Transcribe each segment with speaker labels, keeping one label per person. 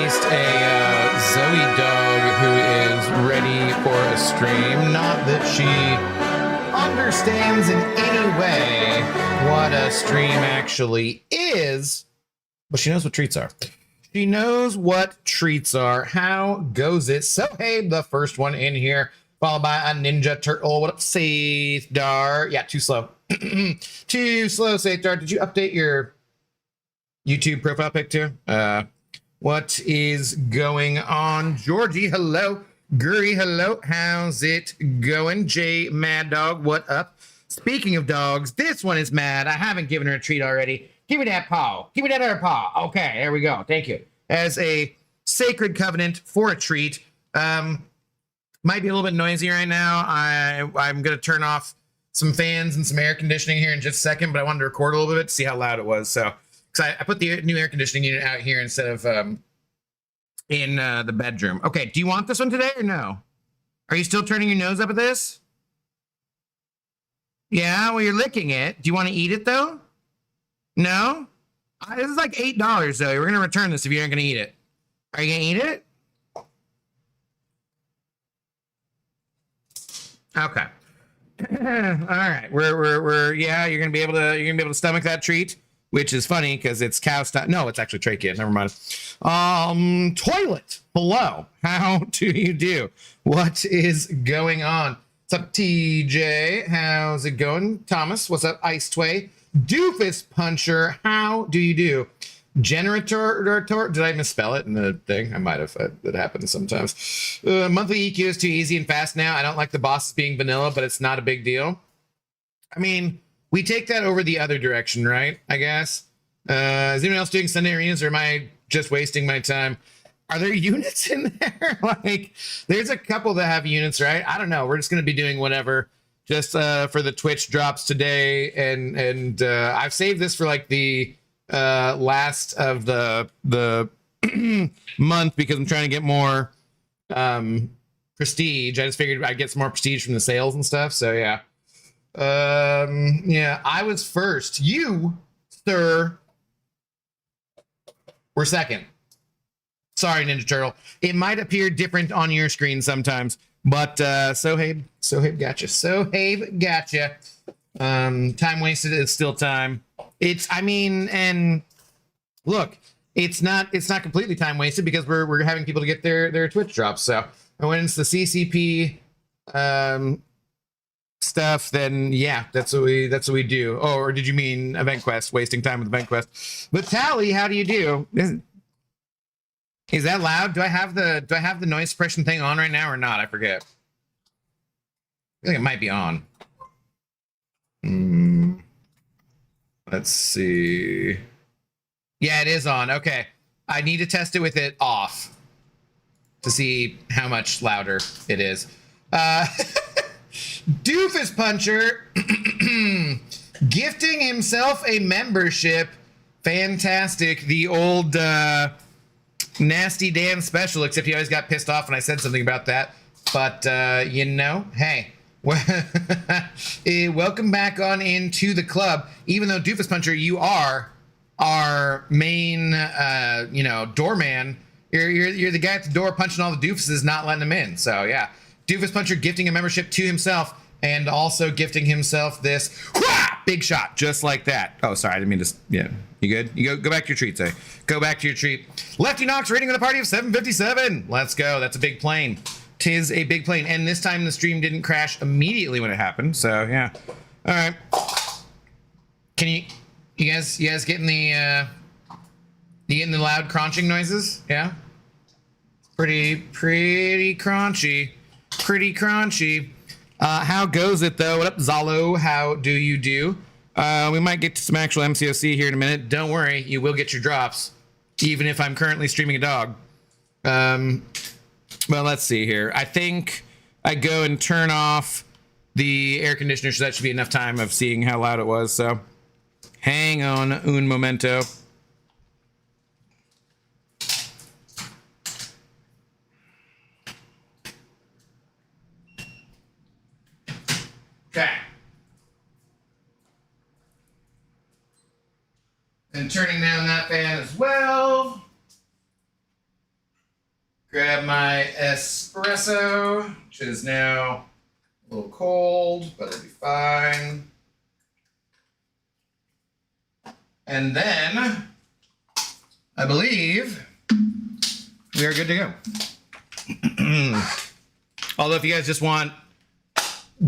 Speaker 1: released a Zoe dog who is ready for a stream. Not that she understands in any way what a stream actually is, but she knows what treats are. She knows what treats are. How goes it? So, hey, the first one in here, followed by a Ninja Turtle. What up, Saithdar? Yeah, too slow. Too slow, Saithdar. Did you update your YouTube profile pic too? What is going on? Georgie, hello. Guri, hello. How's it going? Jay, Mad Dog, what up? Speaking of dogs, this one is mad. I haven't given her a treat already. Give me that paw. Give me that other paw. Okay, there we go. Thank you. As a sacred covenant for a treat. Might be a little bit noisy right now. I'm going to turn off some fans and some air conditioning here in just a second, but I wanted to record a little bit to see how loud it was. So, because I put the new air conditioning unit out here instead of in the bedroom. Okay, do you want this one today or no? Are you still turning your nose up at this? Yeah, well, you're licking it. Do you want to eat it, though? No? This is like $8, though. We're going to return this if you aren't going to eat it. Are you going to eat it? Okay. All right. We're yeah, you're going to be able to stomach that treat, which is funny because it's cow stuff. No, it's actually trachea. Never mind. Toilet. Hello. How do you do? What is going on? What's up, TJ? How's it going? Thomas, what's up? Ice Tway. Doofus Puncher, how do you do? Generator, did I misspell it in the thing? I might have. That happens sometimes. Monthly EQ is too easy and fast now. I don't like the bosses being vanilla, but it's not a big deal. I mean, we take that over the other direction, right? I guess. Is anyone else doing Sunday arenas, or am I just wasting my time? Are there units in there? Like, there's a couple that have units, right? I don't know. We're just going to be doing whatever, just for the Twitch drops today, and I've saved this for like the last of the month because I'm trying to get more prestige. I just figured I'd get some more prestige from the sales and stuff. So yeah. Yeah, I was first. You, sir, were second. Sorry, Ninja Turtle. It might appear different on your screen sometimes, but Sohaib gotcha. Sohaib gotcha. Time wasted is still time. I mean, and look, it's not completely time wasted because we're having people to get their Twitch drops. So when it's the CCP stuff, then yeah, that's what we do. Oh, or did you mean Event Quest? Wasting time with Event Quest. But Tally, how do you do? Is that loud? Do I have the noise suppression thing on right now or not? I forget. I think it might be on. Let's see. Yeah, it is on. Okay. I need to test it with it off to see how much louder it is. Doofus Puncher gifting himself a membership. Fantastic. The old Nasty Dan special, except he always got pissed off when I said something about that. But, you know, hey. Welcome back on into the club. Even though Doofus Puncher, you are our main, doorman. You're the guy at the door punching all the doofuses, not letting them in. So yeah, Doofus Puncher gifting a membership to himself and also gifting himself this big shot, just like that. Oh, sorry, I didn't mean to. Yeah, you good? You go back to your treat. Say, go back to your treat. Lefty Knox rating with a party of 757. Let's go. That's a big plane. Tis a big plane, and this time the stream didn't crash immediately when it happened. So yeah, all right. Can you guys getting the loud crunching noises? Yeah, pretty crunchy, pretty crunchy. How goes it though? What up, Zalo? How do you do? We might get to some actual MCOC here in a minute. Don't worry, you will get your drops, even if I'm currently streaming a dog. Well, let's see here. I think I go and turn off the air conditioner, so that should be enough time of seeing how loud it was. So hang on un momento. Okay. And turning down that fan as well. grab my espresso, which is now a little cold, but it'll be fine. And then I believe we are good to go. Although if you guys just want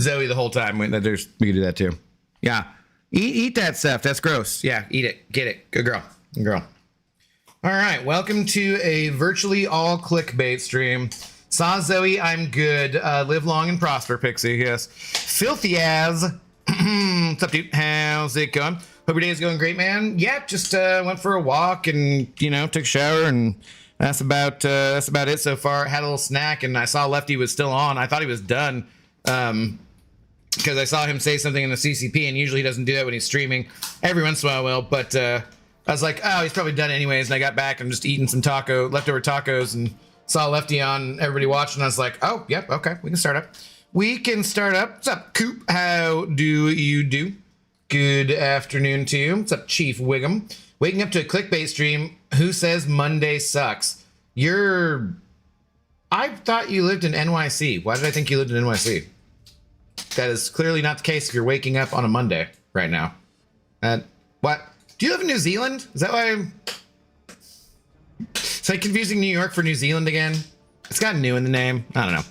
Speaker 1: Zoe the whole time, we can do that too. Yeah. Eat that stuff. That's gross. Yeah, eat it. Get it. Good girl. Good girl. All right. Welcome to a virtually all clickbait stream. Saw Zoe. I'm good. Live long and prosper, Pixie. Yes. Filthy as. What's up, dude? How's it going? Hope your day is going great, man. Yeah, just went for a walk and, took a shower, and that's about it so far. Had a little snack, and I saw Lefty was still on. I thought he was done. Because I saw him say something in the CCP, and usually he doesn't do that when he's streaming. Every once in a while, will. But I was like, oh, he's probably done anyways. And I got back and just eating some leftover tacos, and saw Lefty on, everybody watching. I was like, oh, yep, okay, we can start up. What's up, Coop? How do you do? Good afternoon to you. What's up, Chief Wiggum? Waking up to a clickbait stream. Who says Monday sucks? I thought you lived in NYC. Why did I think you lived in NYC? That is clearly not the case if you're waking up on a Monday right now. What? Do you live in New Zealand? Is that why It's like confusing New York for New Zealand again. It's got new in the name. I don't know.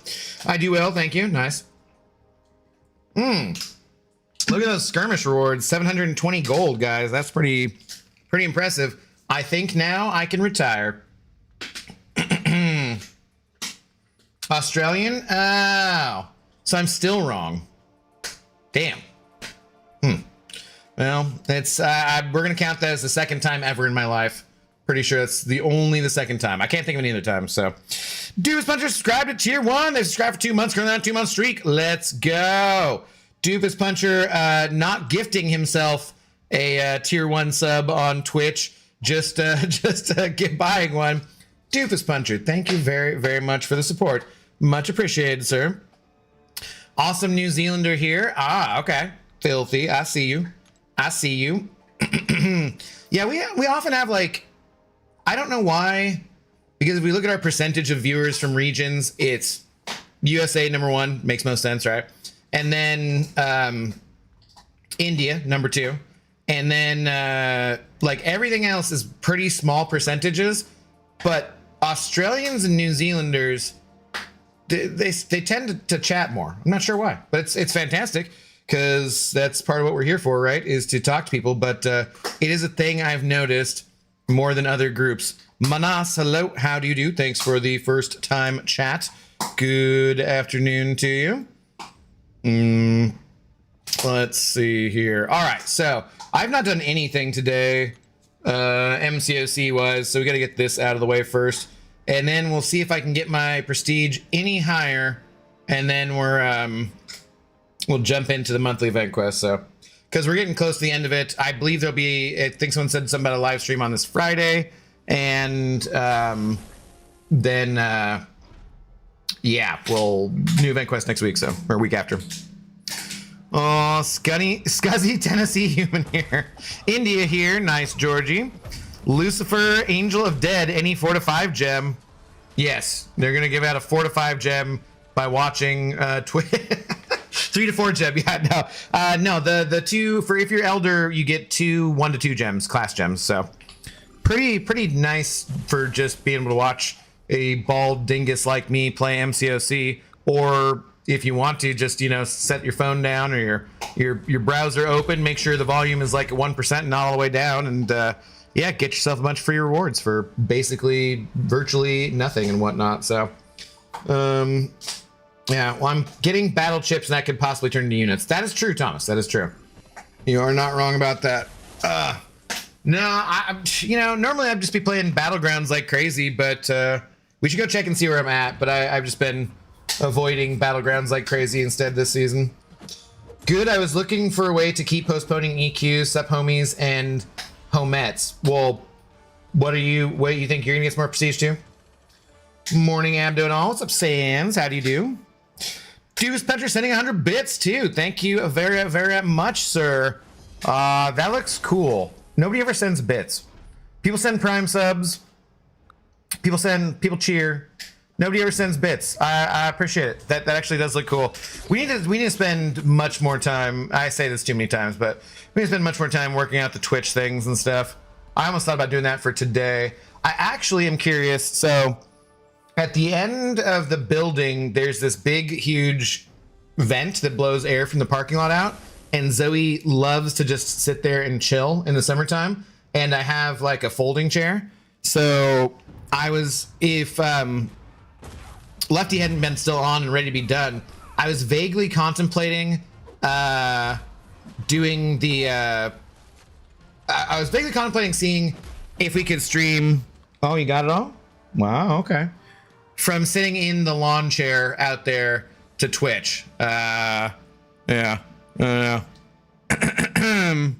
Speaker 1: I do well, thank you. Nice. Look at those skirmish rewards. 720 gold, guys. That's pretty impressive. I think now I can retire. Australian? Oh. So I'm still wrong. Damn. Well, it's we're gonna count that as the second time ever in my life. Pretty sure that's only the second time. I can't think of any other time. So, Doofus Puncher subscribed to tier 1. They subscribed for 2 months, currently on a 2-month streak. Let's go. Doofus Puncher not gifting himself a tier 1 sub on Twitch, just buying one. Doofus Puncher, thank you very, very much for the support. Much appreciated, sir. Awesome New Zealander here. Ah, okay. Filthy. I see you. Yeah, we often have, like, I don't know why, because if we look at our percentage of viewers from regions, it's USA #1, makes most sense, right? And then India #2, and then like everything else is pretty small percentages, but Australians and New Zealanders, they tend to chat more. I'm not sure why, but it's fantastic, because that's part of what we're here for, right? Is to talk to people. But it is a thing I've noticed more than other groups. Manas, hello, how do you do? Thanks for the first time chat. Good afternoon to you. Let's see here. All right, so I've not done anything today, MCOC wise, so we got to get this out of the way first, and then we'll see if I can get my prestige any higher, and then we'll jump into the monthly event quest. So, because we're getting close to the end of it, I believe there'll be, I think someone said something about a live stream on this Friday, and then yeah, we'll new event quest next week, so, or week after. Oh, Scuzzy Tennessee human here. India here, nice Georgie. Lucifer, Angel of Dead, any 4 to 5 gem. Yes, they're gonna give out a 4 to 5 gem by watching Twitch. 3 to 4 gem, yeah, no, the 2 for if you're elder, you get 1 to 2 gems, class gems. So pretty nice for just being able to watch a bald dingus like me play MCOC, or if you want to just set your phone down or your browser open, make sure the volume is like at 1% and not all the way down, and yeah, get yourself a bunch of free rewards for basically virtually nothing and whatnot. So yeah, well, I'm getting battle chips, and that could possibly turn into units. That is true, Thomas. That is true. You are not wrong about that. No, normally I'd just be playing Battlegrounds like crazy, but we should go check and see where I'm at. But I've just been avoiding Battlegrounds like crazy instead this season. Good. I was looking for a way to keep postponing EQs, sup homies, and homettes. Well, what do you think you're gonna get some more prestige to? Morning, Abdo and all. What's up, Sans? How do you do? Doofus Puncher sending 100 bits too. Thank you very, very much, sir. That looks cool. Nobody ever sends bits. People send prime subs. People cheer. Nobody ever sends bits. I appreciate it. That actually does look cool. We need to spend much more time. I say this too many times, but we need to spend much more time working out the Twitch things and stuff. I almost thought about doing that for today. I actually am curious. So at the end of the building, there's this big, huge vent that blows air from the parking lot out. And Zoe loves to just sit there and chill in the summertime. And I have like a folding chair. So I was, if Lefty hadn't been still on and ready to be done, I was vaguely contemplating doing the I was vaguely contemplating seeing if we could stream. Oh, you got it all? Wow, okay. From sitting in the lawn chair out there to Twitch. Yeah, I don't know.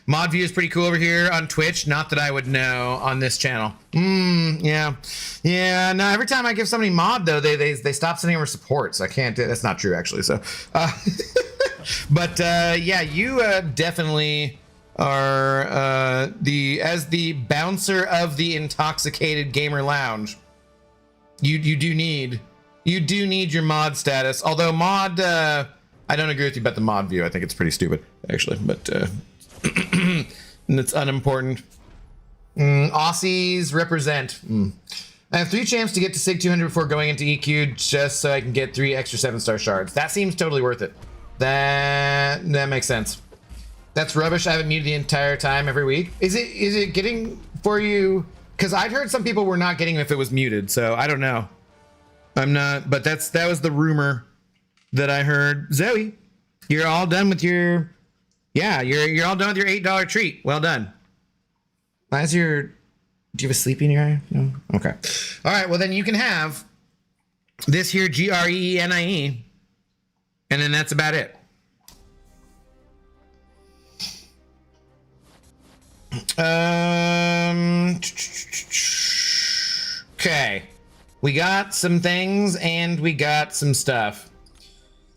Speaker 1: Mod view is pretty cool over here on Twitch. Not that I would know on this channel. Yeah. No, every time I give somebody mod though, they stop sending over support, so I can't do. That's not true actually. So, but yeah, you definitely are as the bouncer of the intoxicated gamer lounge. You do need your mod status. Although mod, I don't agree with you about the mod view. I think it's pretty stupid actually, but. And it's unimportant. Aussies represent. I have 3 champs to get to SIG 200 before going into EQ just so I can get 3 extra 7-star shards. That seems totally worth it. That makes sense. That's rubbish. I haven't muted the entire time every week. Is it getting for you? Because I'd heard some people were not getting if it was muted, so I don't know. I'm not, but that was the rumor that I heard. Zoe, you're all done with your. Yeah, you're all done with your $8 treat. Well done. Do you have a sleepy in your eye? No? Okay. All right, well then you can have this here GRENIE, and then that's about it. Okay. We got some things and we got some stuff.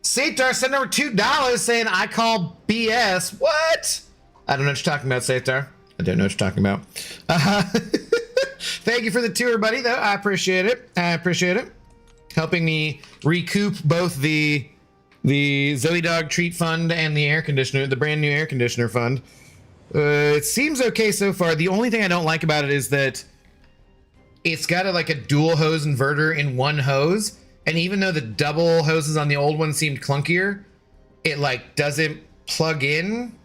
Speaker 1: Satar sent over $2 saying I call BS. What? I don't know what you're talking about, Satar. I don't know what you're talking about. Thank you for the tour, buddy, though. I appreciate it. Helping me recoup both the Zoe Dog Treat Fund and the air conditioner, the brand new air conditioner fund. It seems okay so far. The only thing I don't like about it is that it's got a dual hose inverter in one hose. And even though the double hoses on the old one seemed clunkier, it doesn't plug in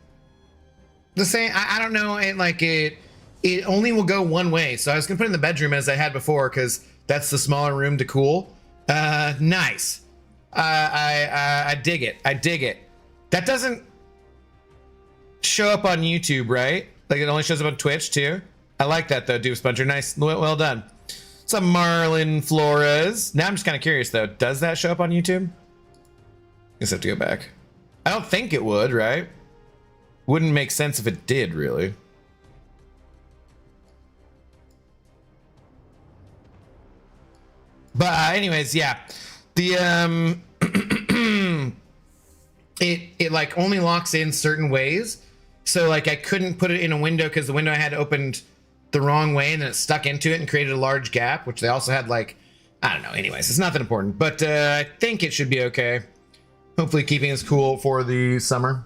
Speaker 1: the same. I don't know. It only will go one way. So I was gonna put it in the bedroom as I had before because that's the smaller room to cool. Nice. I dig it. That doesn't show up on YouTube, right? It only shows up on Twitch too. I like that though, Deuce Buncher. Nice. Well done. Some Marlon Flores. Now I'm just kind of curious though. Does that show up on YouTube? Guess I have to go back. I don't think it would, right? Wouldn't make sense if it did, really. But anyways, yeah. The it only locks in certain ways. So I couldn't put it in a window because the window I had opened the wrong way and then it stuck into it and created a large gap, which they also had I don't know. Anyways, it's not that important, but I think it should be okay. Hopefully keeping us cool for the summer.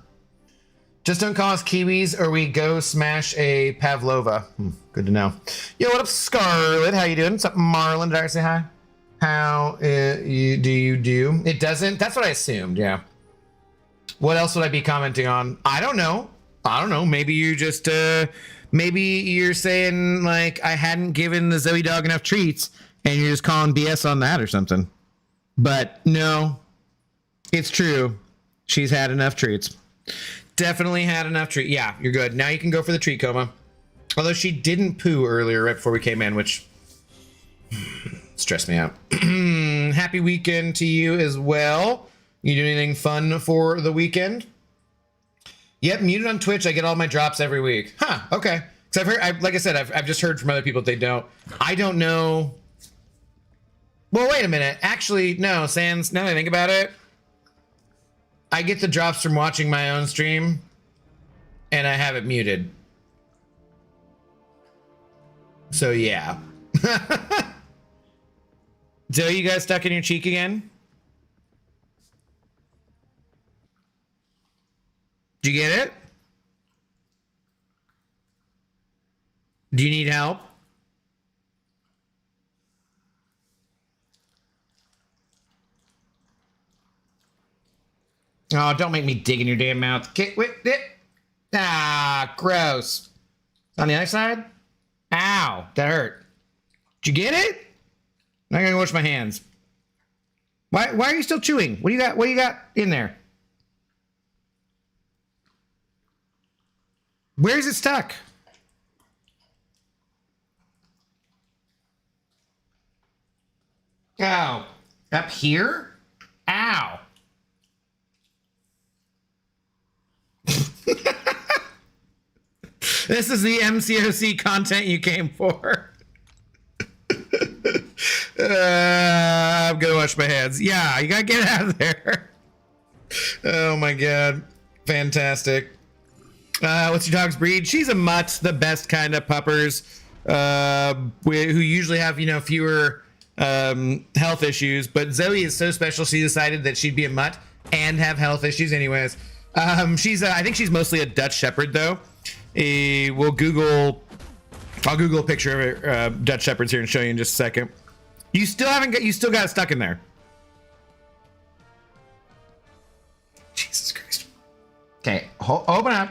Speaker 1: Just don't call us Kiwis or we go smash a Pavlova. Good to know. Yo, what up, Scarlet? How you doing? What's up, Marlon? Did I say hi? How do you do? It doesn't? That's what I assumed, yeah. What else would I be commenting on? I don't know. Maybe you just, maybe you're saying I hadn't given the Zoe Dog enough treats and you're just calling BS on that or something. But no, it's true. She's had enough treats. Definitely had enough treats. Yeah, you're good. Now you can go for the treat coma. Although she didn't poo earlier right before we came in, which stressed me out. Happy weekend to you as well. You do anything fun for the weekend? Yep, muted on Twitch. I get all my drops every week. Huh, okay. Because I've heard, like I said, I've just heard from other people that they don't. I don't know. Well, wait a minute. Actually, no, Sans, now that I think about it, I get the drops from watching my own stream, and I have it muted. So, yeah. Zoe, you got stuck in your cheek again? Did you get it? Do you need help? Oh, don't make me dig in your damn mouth. Get with it. Ah, gross. On the other side? Ow, that hurt. Did you get it? I'm gonna wash my hands. Why are you still chewing? What do you got? What do you got in there? Where's it stuck? Ow. Up here? Ow. This is the MCOC content you came for. I'm gonna wash my hands. Yeah, you gotta get out of there. Oh my god. Fantastic. What's your dog's breed? She's a mutt, the best kind of puppers, who usually have, fewer health issues. But Zoe is so special, she decided that she'd be a mutt and have health issues anyways. I think she's mostly a Dutch Shepherd though. I'll Google a picture of her, Dutch Shepherds here and show you in just a second. You still got it stuck in there. Jesus Christ. Okay, open up.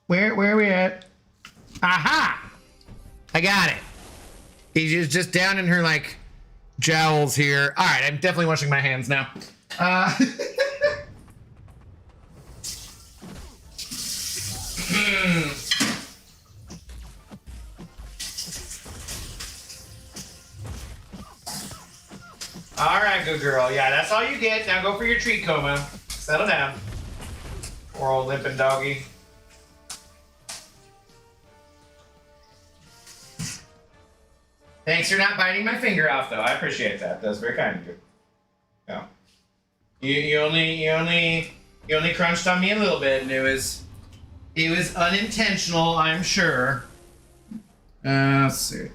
Speaker 1: Where are we at? Aha! I got it. He's just down in her jowls here. All right, I'm definitely washing my hands now. All right, good girl. Yeah, that's all you get. Now go for your treat coma. Settle down. Poor old limping doggy. Thanks for not biting my finger off, though. I appreciate that. That's very kind of you. Yeah. You only crunched on me a little bit, and it was unintentional, I'm sure. Let's see.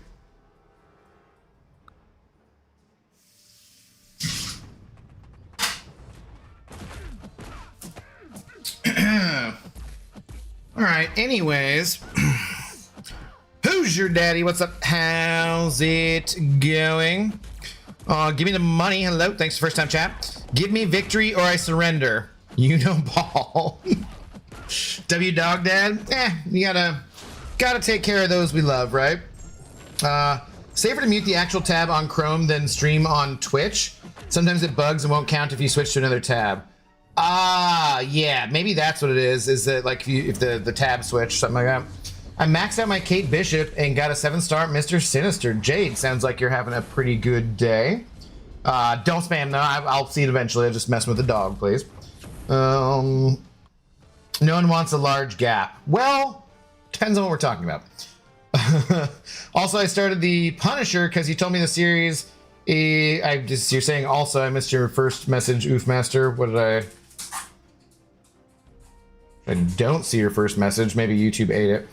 Speaker 1: All right. Anyways. Who's your daddy? What's up? How's it going? Give me the money. Hello. Thanks for first time chat. Give me victory or I surrender. You know ball. W Dog Dad? You gotta take care of those we love, right? Safer to mute the actual tab on Chrome than stream on Twitch. Sometimes it bugs and won't count if you switch to another tab. Yeah, maybe that's what it is. Is that if the tab switch, something like that. I maxed out my Kate Bishop and got a 7-star Mr. Sinister. Jade, sounds like you're having a pretty good day. Don't spam though. I'll see it eventually. I'm just messing with the dog, please. No one wants a large gap. Well, depends on what we're talking about. Also, I started the Punisher because you told me the series. You're saying also I missed your first message, Oof Master. What did I don't see your first message. Maybe YouTube ate it.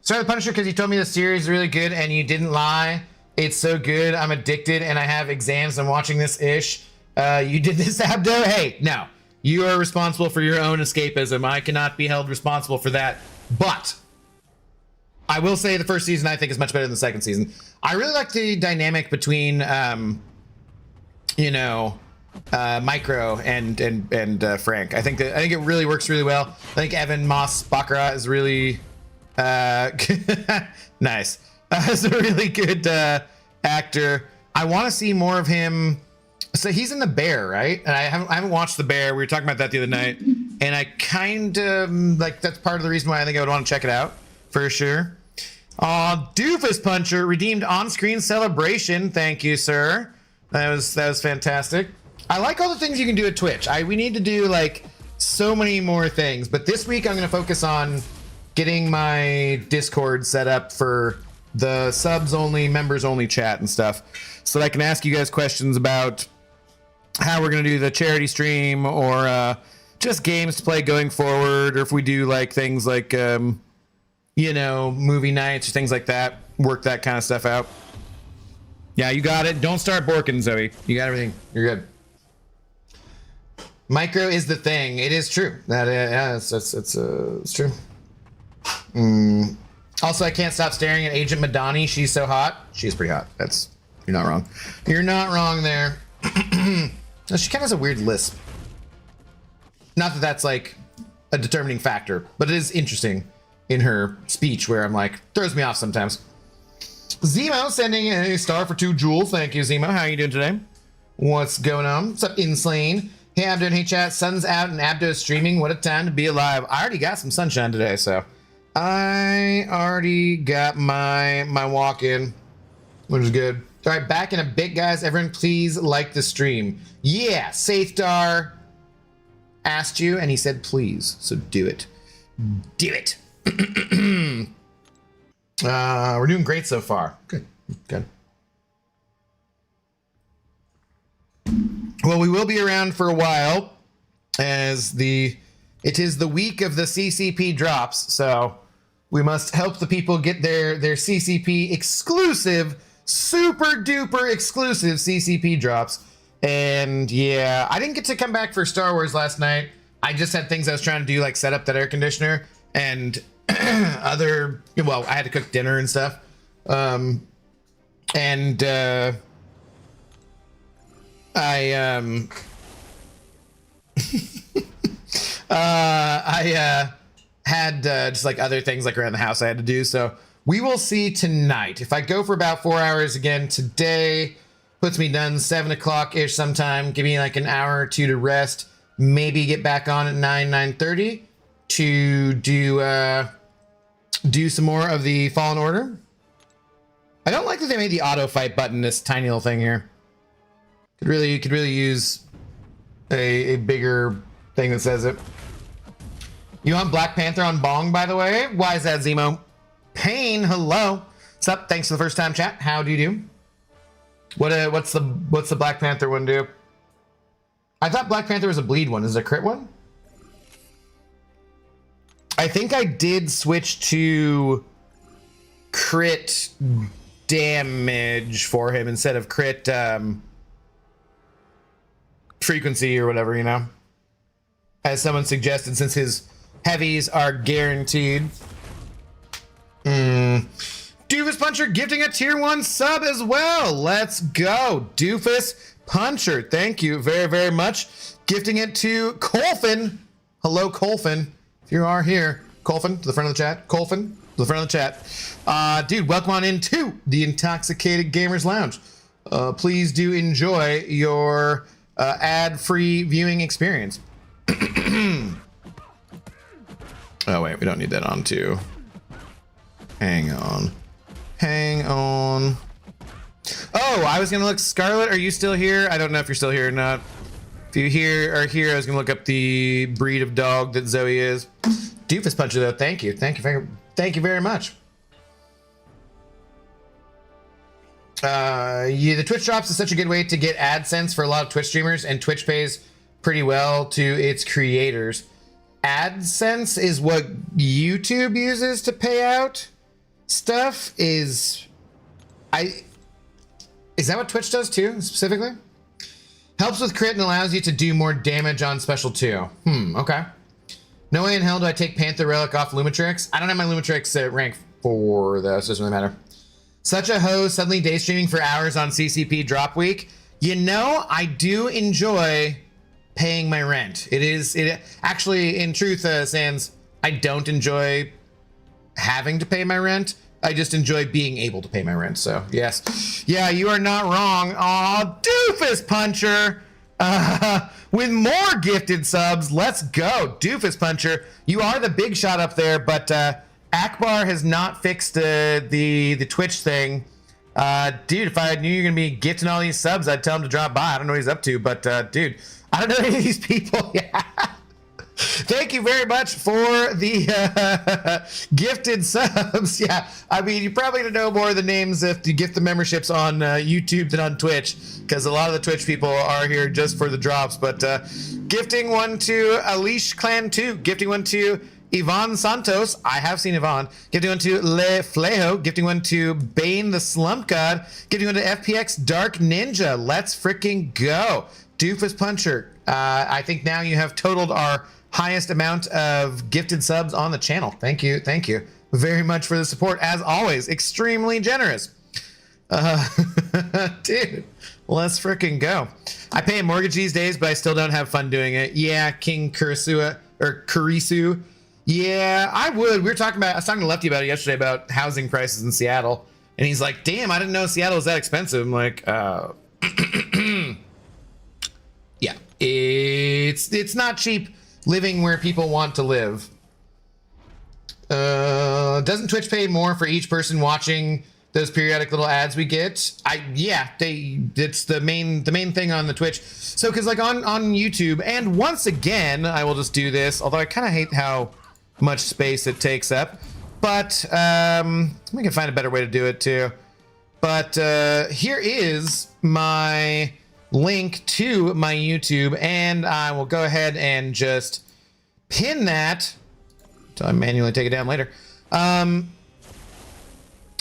Speaker 1: Started the Punisher because you told me the series is really good and you didn't lie. It's so good. I'm addicted and I have exams. I'm watching this ish. You did this, Abdo? Hey, no. You are responsible for your own escapism. I cannot be held responsible for that. But I will say the first season I think is much better than the second season. I really like the dynamic between, Micro and Frank. I think it really works really well. I think Evan Moss Baccarat is really nice. He's a really good actor. I want to see more of him. So he's in The Bear, right? And I haven't watched The Bear. We were talking about that the other night, and I kind of that's part of the reason why I think I would want to check it out for sure. Doofus Puncher redeemed on-screen celebration. Thank you, sir. That was fantastic. I like all the things you can do at Twitch. We need to do so many more things, but this week I'm going to focus on getting my Discord set up for the subs only, members only chat and stuff, so that I can ask you guys questions about how we're going to do the charity stream or just games to play going forward, or if we do things like movie nights or things like that. Work that kind of stuff out. Yeah, you got it. Don't start borking, Zoe. You got everything. You're good. Micro is the thing. It is true. That it's true. Also, I can't stop staring at Agent Madani. She's so hot. She's pretty hot. You're not wrong. You're not wrong there. She kind of has a weird lisp. Not that that's like a determining factor, but it is interesting in her speech where I'm like, throws me off sometimes. Zemo sending a star for 2 jewels. Thank you, Zemo. How are you doing today? What's going on? What's up, Insane? Hey, Abdo and hey, chat. Sun's out and Abdo's streaming. What a time to be alive. I already got some sunshine today, so I already got my walk in, which is good. All right, back in a bit, guys. Everyone, please like the stream. Yeah, Safedar asked you, and he said please, so do it. Do it. We're doing great so far. Good. Well, we will be around for a while as it is the week of the CCP drops, so we must help the people get their CCP exclusive, super duper exclusive CCP drops. And yeah, I didn't get to come back for Star Wars last night. I just had things I was trying to do, like set up that air conditioner and I had to cook dinner and stuff. I had just like other things like around the house I had to do. So we will see tonight. If I go for about 4 hours again today, puts me done 7 o'clock-ish sometime. Give me like an hour or two to rest. Maybe get back on at 9:30 to do some more of the Fallen Order. I don't like that they made the auto fight button this tiny little thing here. Could really use a bigger thing that says it. You want Black Panther on Bong, by the way? Why is that, Zemo? Pain, hello. What's up? Thanks for the first time chat. How do you do? What's the Black Panther one do? I thought Black Panther was a bleed one. Is it a crit one? I think I did switch to crit damage for him instead of crit frequency or whatever, as someone suggested, since his heavies are guaranteed. Doofus Puncher gifting a tier 1 sub as well. Let's go. Doofus Puncher, thank you very, very much. Gifting it to Colfin. Hello, Colfin. If you are here, Colfin, to the front of the chat. Colfin, to the front of the chat. Dude, welcome on into the Intoxicated Gamers Lounge. Please do enjoy your ad-free viewing experience. Oh, wait, we don't need that on too. Hang on. Oh, I was gonna look. Scarlet, are you still here? I don't know if you're still here or not. If you are here, I was gonna look up the breed of dog that Zoe is. Doofus Puncher, though, thank you very much. The Twitch drops is such a good way to get AdSense for a lot of Twitch streamers, and Twitch pays pretty well to its creators. AdSense is what YouTube uses to pay out stuff. Is that what Twitch does too, specifically? Helps with crit and allows you to do more damage on special too. Okay. No way in hell do I take Panther Relic off Lumitrix. I don't have my Lumitrix at rank 4 though, so it doesn't really matter. Such a host, suddenly day streaming for hours on CCP drop week. I do enjoy paying my rent. It actually, in truth, Sans, I don't enjoy having to pay my rent. I just enjoy being able to pay my rent. So yes, yeah, you are not wrong. Aw, Doofus Puncher, with more gifted subs. Let's go, Doofus Puncher. You are the big shot up there, but Akbar has not fixed the Twitch thing. Dude, if I knew you were gonna be gifting all these subs, I'd tell him to drop by. I don't know what he's up to, but dude, I don't know any of these people. Yeah. Thank you very much for the gifted subs. Yeah, I mean, you're probably gonna know more of the names if you gift the memberships on YouTube than on Twitch, because a lot of the Twitch people are here just for the drops. But gifting one to Alish Clan 2, gifting one to Yvonne Santos, I have seen Yvonne. Gifting one to Le Flejo. Gifting one to Bane the Slump God. Gifting one to FPX Dark Ninja. Let's freaking go. Doofus Puncher. I think now you have totaled our highest amount of gifted subs on the channel. Thank you. Thank you very much for the support. As always, extremely generous. Dude, let's freaking go. I pay a mortgage these days, but I still don't have fun doing it. Yeah, King Kurisu. Yeah, I would. I was talking to Lefty about it yesterday about housing prices in Seattle. And he's like, damn, I didn't know Seattle was that expensive. I'm like, yeah, it's not cheap living where people want to live. Doesn't Twitch pay more for each person watching those periodic little ads we get? It's the main thing on the Twitch. So because like on YouTube, and once again, I will just do this, although I kind of hate how much space it takes up, but we can find a better way to do it too. But here is my link to my YouTube, and I will go ahead and just pin that until I manually take it down later.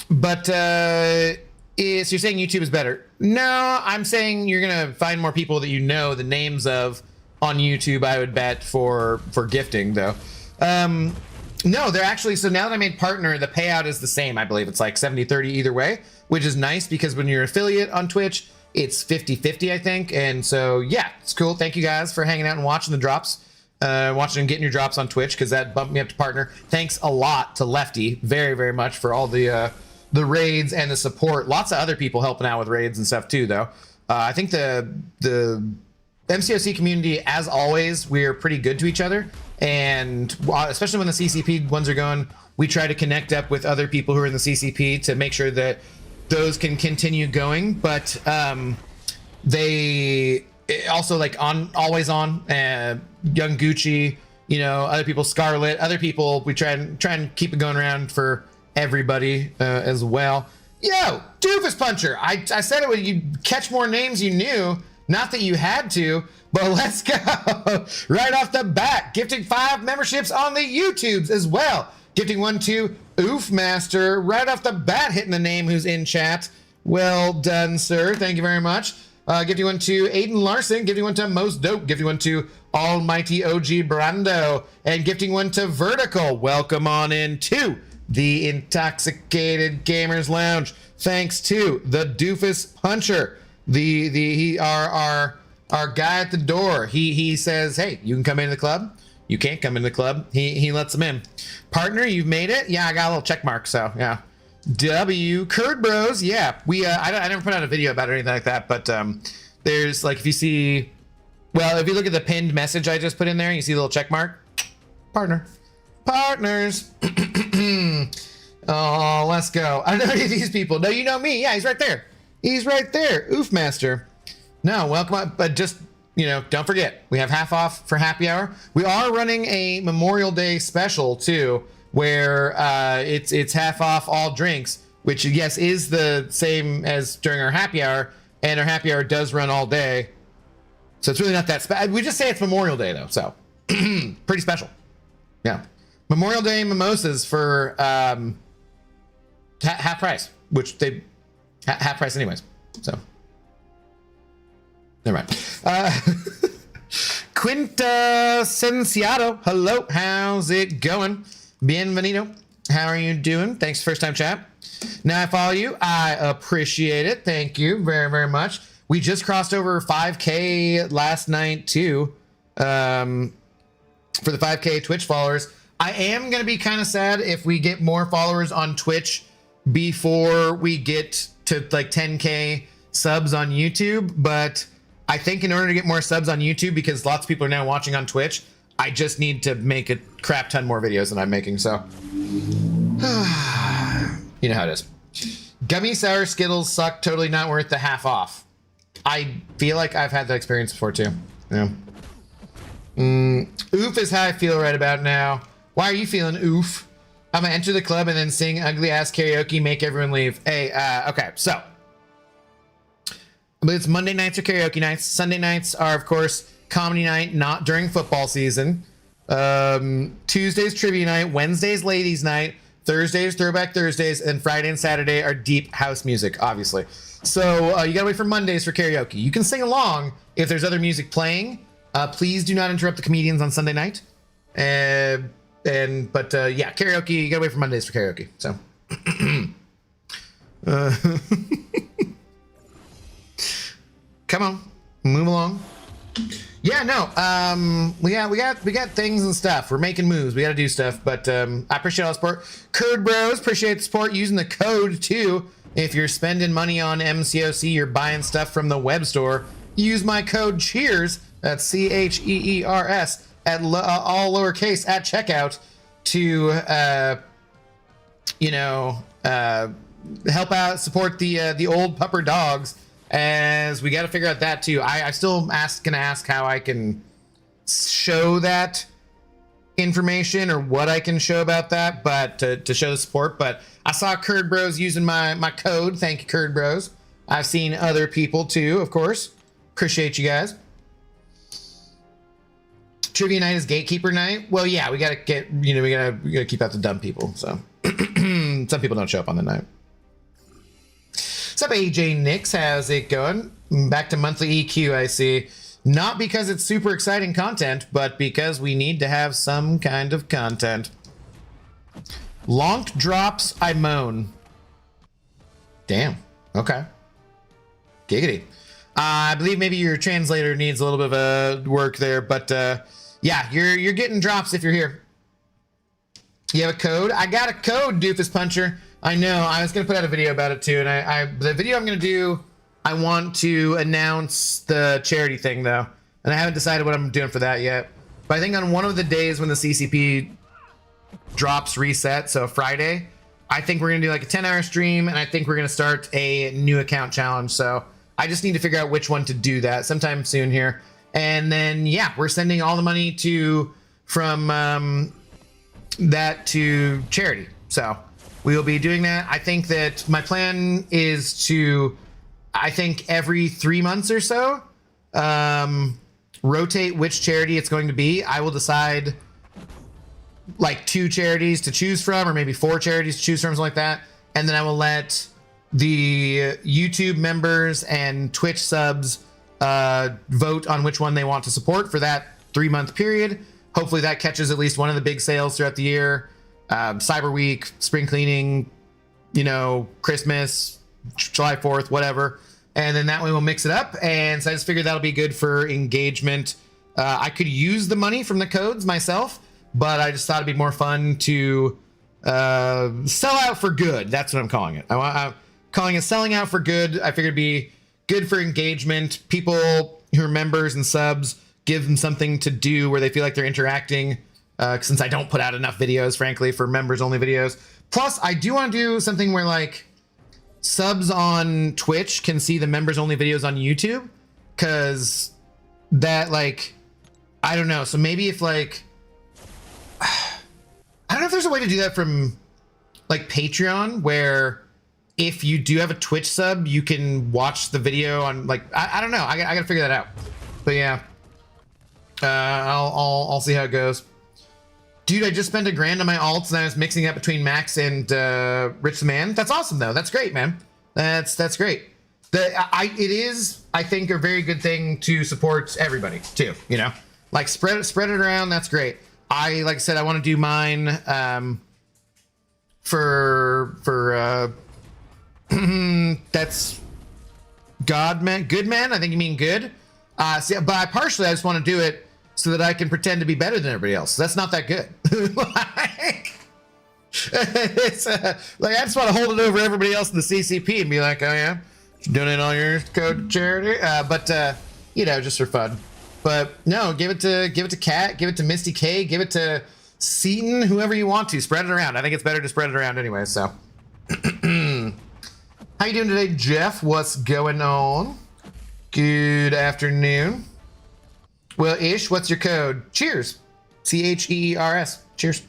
Speaker 1: But so you're saying YouTube is better? No, I'm saying you're gonna find more people that you know the names of on YouTube, I would bet, for gifting though. No, they're actually, so now that I made partner, the payout is the same. I believe it's like 70-30 either way, which is nice because when you're affiliate on Twitch, it's 50-50, I think. And so, yeah, it's cool. Thank you guys for hanging out and watching the drops, watching and getting your drops on Twitch, because that bumped me up to partner. Thanks a lot to Lefty, very, very much, for all the raids and the support. Lots of other people helping out with raids and stuff too, though. I think the MCOC community, as always, we're pretty good to each other. And especially when the CCP ones are going, we try to connect up with other people who are in the CCP to make sure that those can continue going. But they also, like, always on Young Gucci, you know, other people, Scarlet, other people, we try and keep it going around for everybody as well. Yo, Doofus Puncher, I said it when you catch more names you knew, not that you had to, but let's go. Right off the bat, gifting 5 memberships on the YouTubes as well. Gifting one to Oof Master, right off the bat, hitting the name who's in chat. Well done, sir. Thank you very much. Gifting one to Aiden Larson, gifting one to Most Dope, gifting one to Almighty OG Brando, and gifting one to Vertical. Welcome on in to the Intoxicated Gamers Lounge. Thanks to the Doofus Puncher, our guy at the door. He says, hey, you can come into the club. You can't come into the club. He lets them in. Partner, you've made it. Yeah, I got a little check mark. So yeah. W Curd Bros. Yeah, I never put out a video about it or anything like that. But there's, like, if you see, well, if you look at the pinned message I just put in there, you see the little check mark. Partner. Partners. Oh, let's go. I don't know any of these people. No, you know me. Yeah, he's right there. He's right there. Oof Master. No, welcome up. But just, you know, don't forget, we have half off for happy hour. We are running a Memorial Day special too, where it's half off all drinks, which, yes, is the same as during our happy hour, and our happy hour does run all day. So it's really not that special. We just say it's Memorial Day though, so pretty special. Yeah. Memorial Day mimosas for half price, which they half price anyways. So never mind. Quintasenciado, hello, how's it going? Bienvenido, how are you doing? Thanks, first time chat. Now I follow you, I appreciate it. Thank you very, very much. We just crossed over 5K last night too, for the 5K Twitch followers. I am going to be kind of sad if we get more followers on Twitch before we get to like 10K subs on YouTube. But I think in order to get more subs on YouTube, because lots of people are now watching on Twitch, I just need to make a crap ton more videos than I'm making. So you know how it is. Gummy sour Skittles suck. Totally not worth the half off. I feel like I've had that experience before too. Yeah. Oof is how I feel right about now. Why are you feeling oof? I'm gonna enter the club and then sing ugly ass karaoke, make everyone leave. Hey, okay, so but it's Monday nights are karaoke nights. Sunday nights are, of course, comedy night, not during football season. Tuesday's trivia night, Wednesday's ladies night, Thursday's throwback Thursdays, and Friday and Saturday are deep house music, obviously. So you gotta wait for Mondays for karaoke. You can sing along if there's other music playing. Please do not interrupt the comedians on Sunday night. Yeah, karaoke, you gotta wait for Mondays for karaoke. So come on, move along. Yeah, no. We got things and stuff. We're making moves. We got to do stuff. But I appreciate all the support. Code Bros, appreciate the support. Using the code too. If you're spending money on MCOC, you're buying stuff from the web store. Use my code Cheers. That's CHEERS at all lowercase at checkout to help out, support the old pupper dogs. As we got to figure out that too. I still gonna ask how I can show that information or what I can show about that, but to show the support. But I saw Curd Bros using my code. Thank you, Curd Bros. I've seen other people too, of course. Appreciate you guys. Trivia night is gatekeeper night. Well, yeah, we gotta get, we gotta keep out the dumb people. So some people don't show up on the night. What's up, AJ Nix? How's it going? Back to monthly EQ, I see. Not because it's super exciting content, but because we need to have some kind of content. Lonk drops, I moan. Damn. Okay. Giggity. I believe maybe your translator needs a little bit of work there, but yeah, you're getting drops if you're here. You have a code? I got a code, Doofus Puncher. I know, I was gonna put out a video about it too, and the video I'm gonna do, I want to announce the charity thing though, and I haven't decided what I'm doing for that yet. But I think on one of the days when the CCP drops reset, so Friday, I think we're gonna do like a 10-hour stream, and I think we're gonna start a new account challenge. So I just need to figure out which one to do that sometime soon here. And then yeah, we're sending all the money from that to charity. So we will be doing that. I think that my plan is to, I think every 3 months or so, rotate which charity it's going to be. I will decide like 2 charities to choose from, or maybe 4 charities to choose from, something like that. And then I will let the YouTube members and Twitch subs vote on which one they want to support for that 3-month period. Hopefully that catches at least one of the big sales throughout the year. Cyber Week, spring cleaning, Christmas, July 4th, whatever. And then that way we'll mix it up. And so I just figured that'll be good for engagement. I could use the money from the codes myself, but I just thought it'd be more fun to sell out for good. That's what I'm calling it. I'm calling it selling out for good. I figured it'd be good for engagement. People who are members and subs, give them something to do where they feel like they're interacting. Since I don't put out enough videos, frankly, for members only videos. Plus, I do want to do something where like subs on Twitch can see the members only videos on YouTube, because that, like, I don't know. So maybe if like, I don't know if there's a way to do that from like Patreon, where if you do have a Twitch sub, you can watch the video on like, I don't know. I gotta figure that out. But yeah, I'll see how it goes. Dude, I just spent $1,000 on my alts and I was mixing up between Max and Rich the Man. That's awesome though. That's great, man. That's great. It is, I think, a very good thing to support everybody too. Like spread it around. That's great. Like I said, I want to do mine for that's good man. I think you mean good. But I just want to do it so that I can pretend to be better than everybody else. That's not that good. It's like I just want to hold it over everybody else in the CCP and be like, oh yeah, donate all your code to charity. But just for fun. But no, give it to Kat, give it to Misty K, give it to Seaton, whoever you want to. Spread it around. I think it's better to spread it around anyway. So, how you doing today, Jeff? What's going on? Good afternoon. Well, Ish, what's your code? Cheers. CHEERS. Cheers.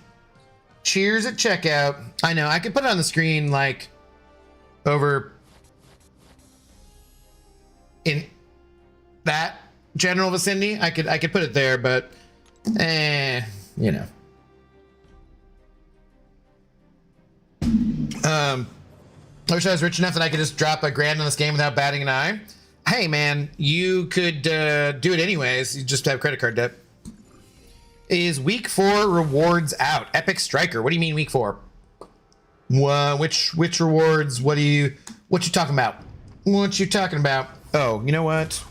Speaker 1: Cheers at checkout. I know, I could put it on the screen, like, over in that general vicinity. I could put it there, but you know. I wish I was rich enough that I could just drop $1,000 on this game without batting an eye. Hey, man, you could do it anyways. You just have credit card debt. Is week 4 rewards out? Epic Striker. What do you mean week 4? Which rewards? What you talking about? What you talking about? Oh, you know what?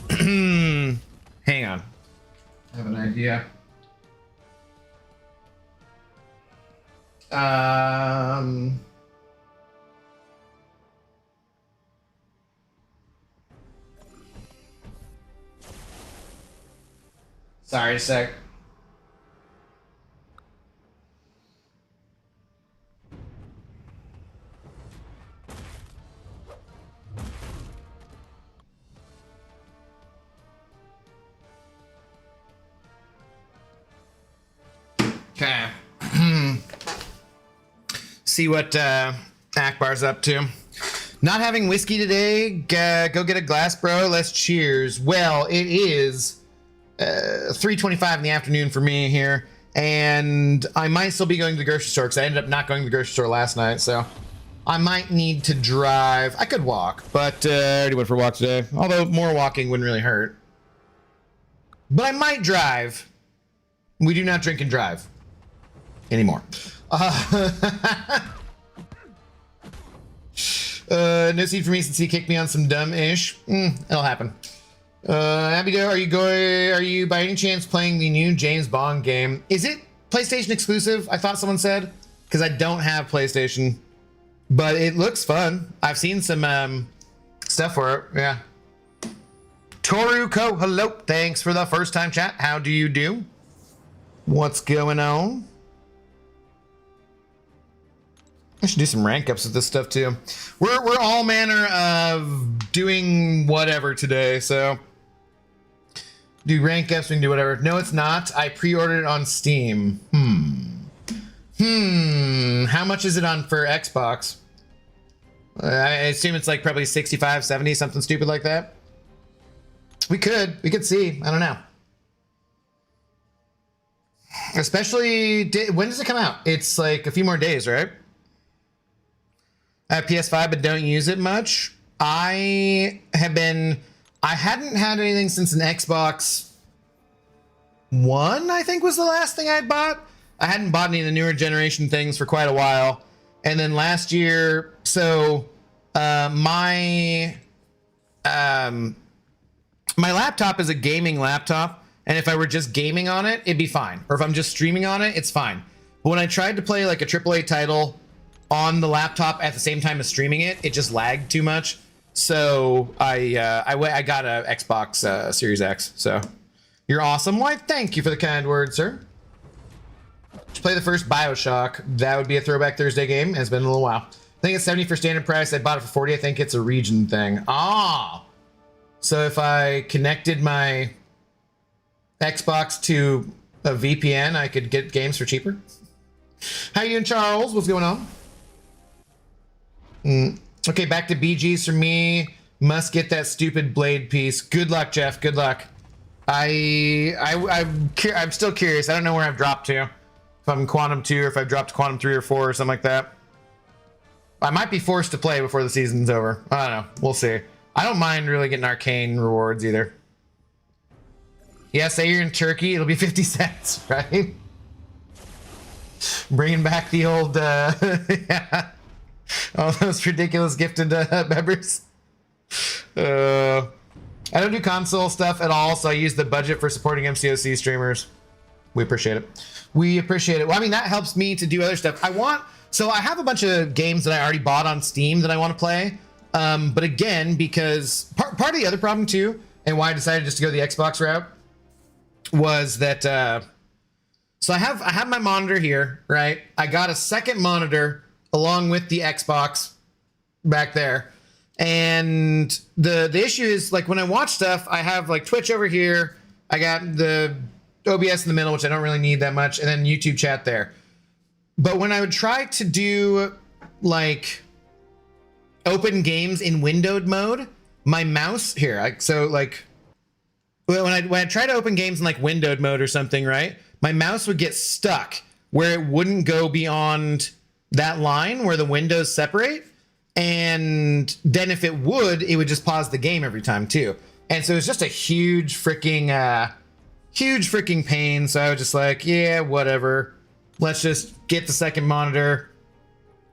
Speaker 1: Hang on. I have an idea. Sorry, a sec. Okay. See what Akbar's up to. Not having whiskey today. Go get a glass, bro. Let's cheers. Well, it is 3:25 in the afternoon for me here, and I might still be going to the grocery store because I ended up not going to the grocery store last night, so I might need to drive. I could walk, but I already went for a walk today, although more walking wouldn't really hurt. But I might drive. We do not drink and drive anymore. No seed for me since he kicked me on some dumb-ish. It'll happen. Abigail, are you by any chance playing the new James Bond game? Is it PlayStation exclusive? I thought someone said, because I don't have PlayStation, but it looks fun. I've seen some stuff for it. Yeah. Toruko, hello. Thanks for the first time chat. How do you do? What's going on? I should do some rank ups with this stuff too. We're all manner of doing whatever today, so do rank ups, we can do whatever. No, it's not. I pre-ordered it on Steam. How much is it on for Xbox? I assume it's like probably 65, 70, something stupid like that. We could see. I don't know. Especially, when does it come out? It's like a few more days, right? I have PS5, but don't use it much. I hadn't had anything since an Xbox One, I think was the last thing I'd bought. I hadn't bought any of the newer generation things for quite a while. And then last year, so my laptop is a gaming laptop. And if I were just gaming on it, it'd be fine. Or if I'm just streaming on it, it's fine. But when I tried to play like a AAA title on the laptop at the same time as streaming it, it just lagged too much. So I got a Xbox Series X. So you're awesome. Why, thank you for the kind words, sir. Just play the first BioShock. That would be a Throwback Thursday game. It's been a little while. I think it's 70 for standard price. I bought it for 40. I think it's a region thing. Ah. So if I connected my Xbox to a VPN, I could get games for cheaper. How you doing, Charles? What's going on? Okay, back to BGs for me. Must get that stupid blade piece. Good luck, Jeff. Good luck. I'm still curious. I don't know where I've dropped to. If I'm Quantum 2 or if I've dropped to Quantum 3 or 4 or something like that. I might be forced to play before the season's over. I don't know. We'll see. I don't mind really getting arcane rewards either. Yeah, say you're in Turkey, it'll be 50 cents, right? Bringing back the old, yeah. All those ridiculous gifted members. I don't do console stuff at all, so I use the budget for supporting MCOC streamers. We appreciate it. We appreciate it. Well, I mean, that helps me to do other stuff. So I have a bunch of games that I already bought on Steam that I want to play. But again, because part of the other problem too, and why I decided just to go the Xbox route, was that so I have my monitor here, right? I got a second monitor along with the Xbox back there, and the issue is, like, when I watch stuff, I have like Twitch over here, I got the OBS in the middle, which I don't really need that much, and then YouTube chat there. But when I would try to do like open games in windowed mode, my mouse here, so like when I try to open games in like windowed mode or something, right? My mouse would get stuck where it wouldn't go beyond that line where the windows separate. And then if it would just pause the game every time too. And so it's just a huge freaking pain. So I was just like, yeah, whatever. Let's just get the second monitor.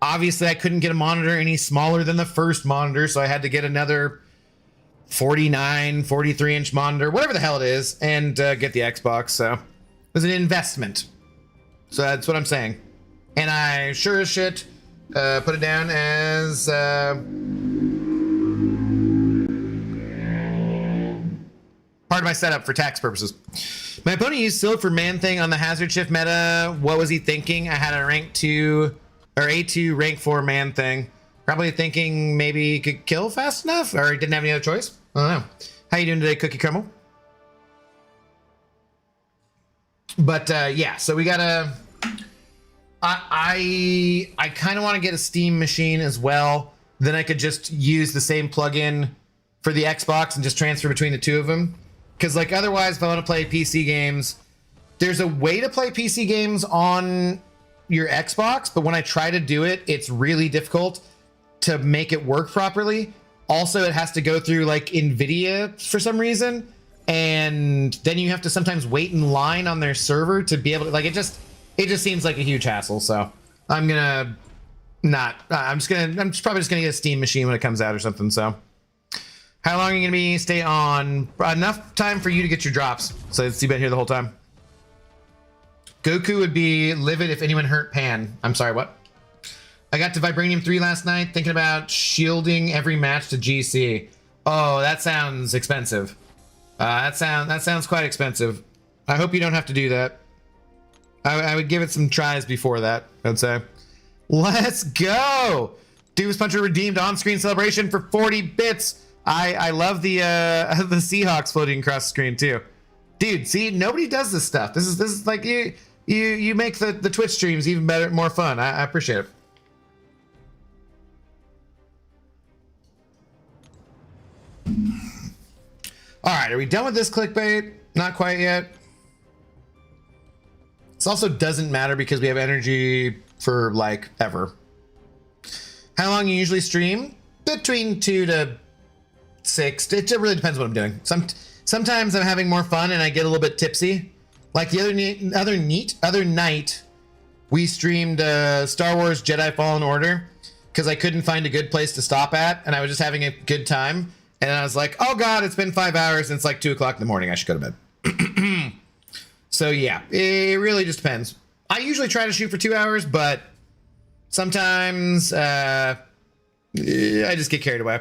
Speaker 1: Obviously I couldn't get a monitor any smaller than the first monitor. So I had to get another 43-inch monitor, whatever the hell it is, and get the Xbox. So it was an investment. So that's what I'm saying. And I sure as shit put it down as part of my setup for tax purposes. My opponent used Silk for Man-Thing on the Hazard Shift meta. What was he thinking? I had a rank 2 or A2 rank 4 Man-Thing. Probably thinking maybe he could kill fast enough, or he didn't have any other choice. I don't know. How you doing today, Cookie Crumble? But yeah, so we gotta. I kind of want to get a Steam machine as well. Then I could just use the same plugin for the Xbox and just transfer between the two of them. Because like otherwise, if I want to play PC games, there's a way to play PC games on your Xbox, but when I try to do it, it's really difficult to make it work properly. Also, it has to go through like NVIDIA for some reason, and then you have to sometimes wait in line on their server to be able to, like, it just seems like a huge hassle. So I'm probably just gonna get a Steam machine when it comes out or something. So how long are you gonna stay on? Enough time for you to get your drops. So you've been here the whole time. Goku would be livid if anyone hurt Pan. I'm sorry, what? I got to Vibranium 3 last night, thinking about shielding every match to GC. Oh, that sounds expensive. That sounds quite expensive. I hope you don't have to do that. I would give it some tries before that, I'd say. Let's go! Doom's Puncher redeemed on-screen celebration for 40 bits. I love the Seahawks floating across the screen too. Dude, see, nobody does this stuff. This is like you make the Twitch streams even better, more fun. I appreciate it. All right, are we done with this clickbait? Not quite yet. This also doesn't matter because we have energy for like ever. How long you usually stream? Between 2 to 6. It really depends what I'm doing. Sometimes I'm having more fun and I get a little bit tipsy. Like the other night, we streamed Star Wars Jedi Fallen Order because I couldn't find a good place to stop at, and I was just having a good time. And I was like, oh God, it's been 5 hours and it's like 2 o'clock in the morning. I should go to bed. So yeah, it really just depends. I usually try to shoot for 2 hours, but sometimes I just get carried away.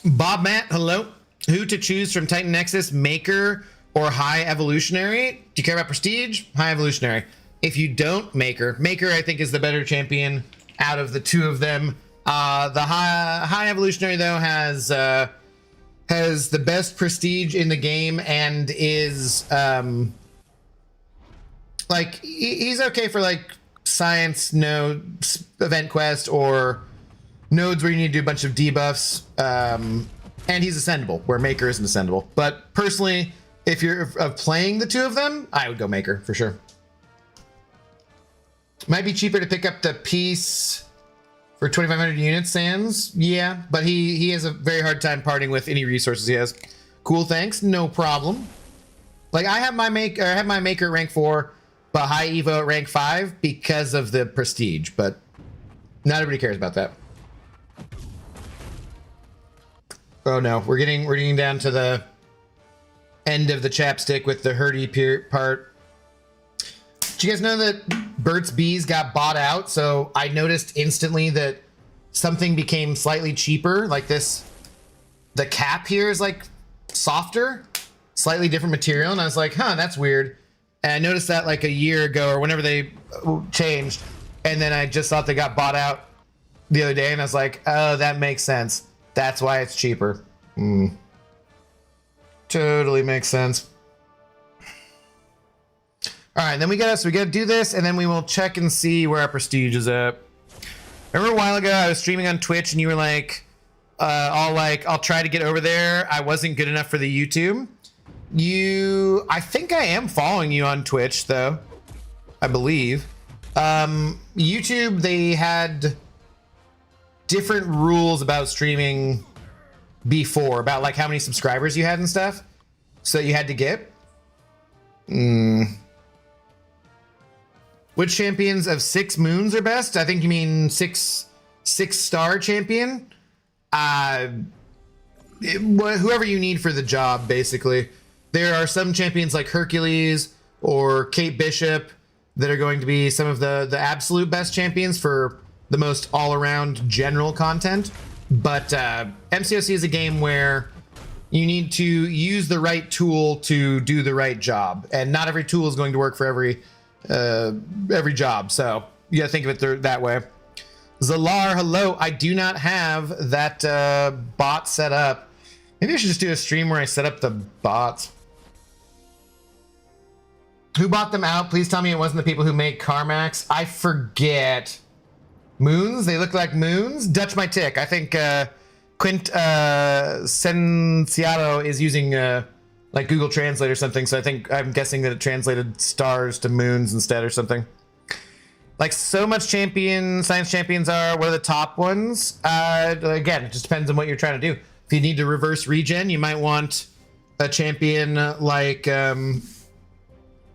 Speaker 1: Bob Matt, hello. Who to choose from Titan Nexus, Maker or High Evolutionary? Do you care about Prestige? High Evolutionary. If you don't, Maker. Maker, I think, is the better champion out of the two of them. The high Evolutionary though has the best prestige in the game and is like he's okay for like science nodes, event quest, or nodes where you need to do a bunch of debuffs. And he's ascendable, where Maker isn't ascendable. But personally, if you're playing the two of them, I would go Maker for sure. Might be cheaper to pick up the piece for 2,500 units, Sans. Yeah, but he has a very hard time parting with any resources he has. Cool, thanks, no problem. Like I have my Maker at rank 4, but High Evo at rank 5 because of the prestige. But not everybody cares about that. Oh no, we're getting down to the end of the chapstick with the hurdy part. Did you guys know that Burt's Bees got bought out? So I noticed instantly that something became slightly cheaper. Like this, the cap here is like softer, slightly different material. And I was like, huh, that's weird. And I noticed that like a year ago or whenever they changed. And then I just thought they got bought out the other day. And I was like, oh, that makes sense. That's why it's cheaper. Totally makes sense. All right, then we gotta do this, and then we will check and see where our prestige is at. Remember a while ago I was streaming on Twitch, and you were like, I'll try to get over there. I wasn't good enough for the YouTube. I think I am following you on Twitch though. I believe. YouTube, they had different rules about streaming before, about like how many subscribers you had and stuff. So you had to get. Which champions of 6 moons are best? I think you mean six-star champion. Whoever you need for the job, basically. There are some champions like Hercules or Kate Bishop that are going to be some of the absolute best champions for the most all-around general content. But MCOC is a game where you need to use the right tool to do the right job, and not every tool is going to work for every job. So you gotta think of it that way. Zalar, hello. I do not have that bot set up. Maybe I should just do a stream where I set up the bots. Who bought them out? Please tell me it wasn't the people who make Carmax. I forget. Moons? They look like moons? Dutch my tick. I think Quint Senciato is using like Google Translate or something, so I'm guessing that it translated stars to moons instead or something. Like so much science champions are. What are the top ones? Again, it just depends on what you're trying to do. If you need to reverse regen, you might want a champion like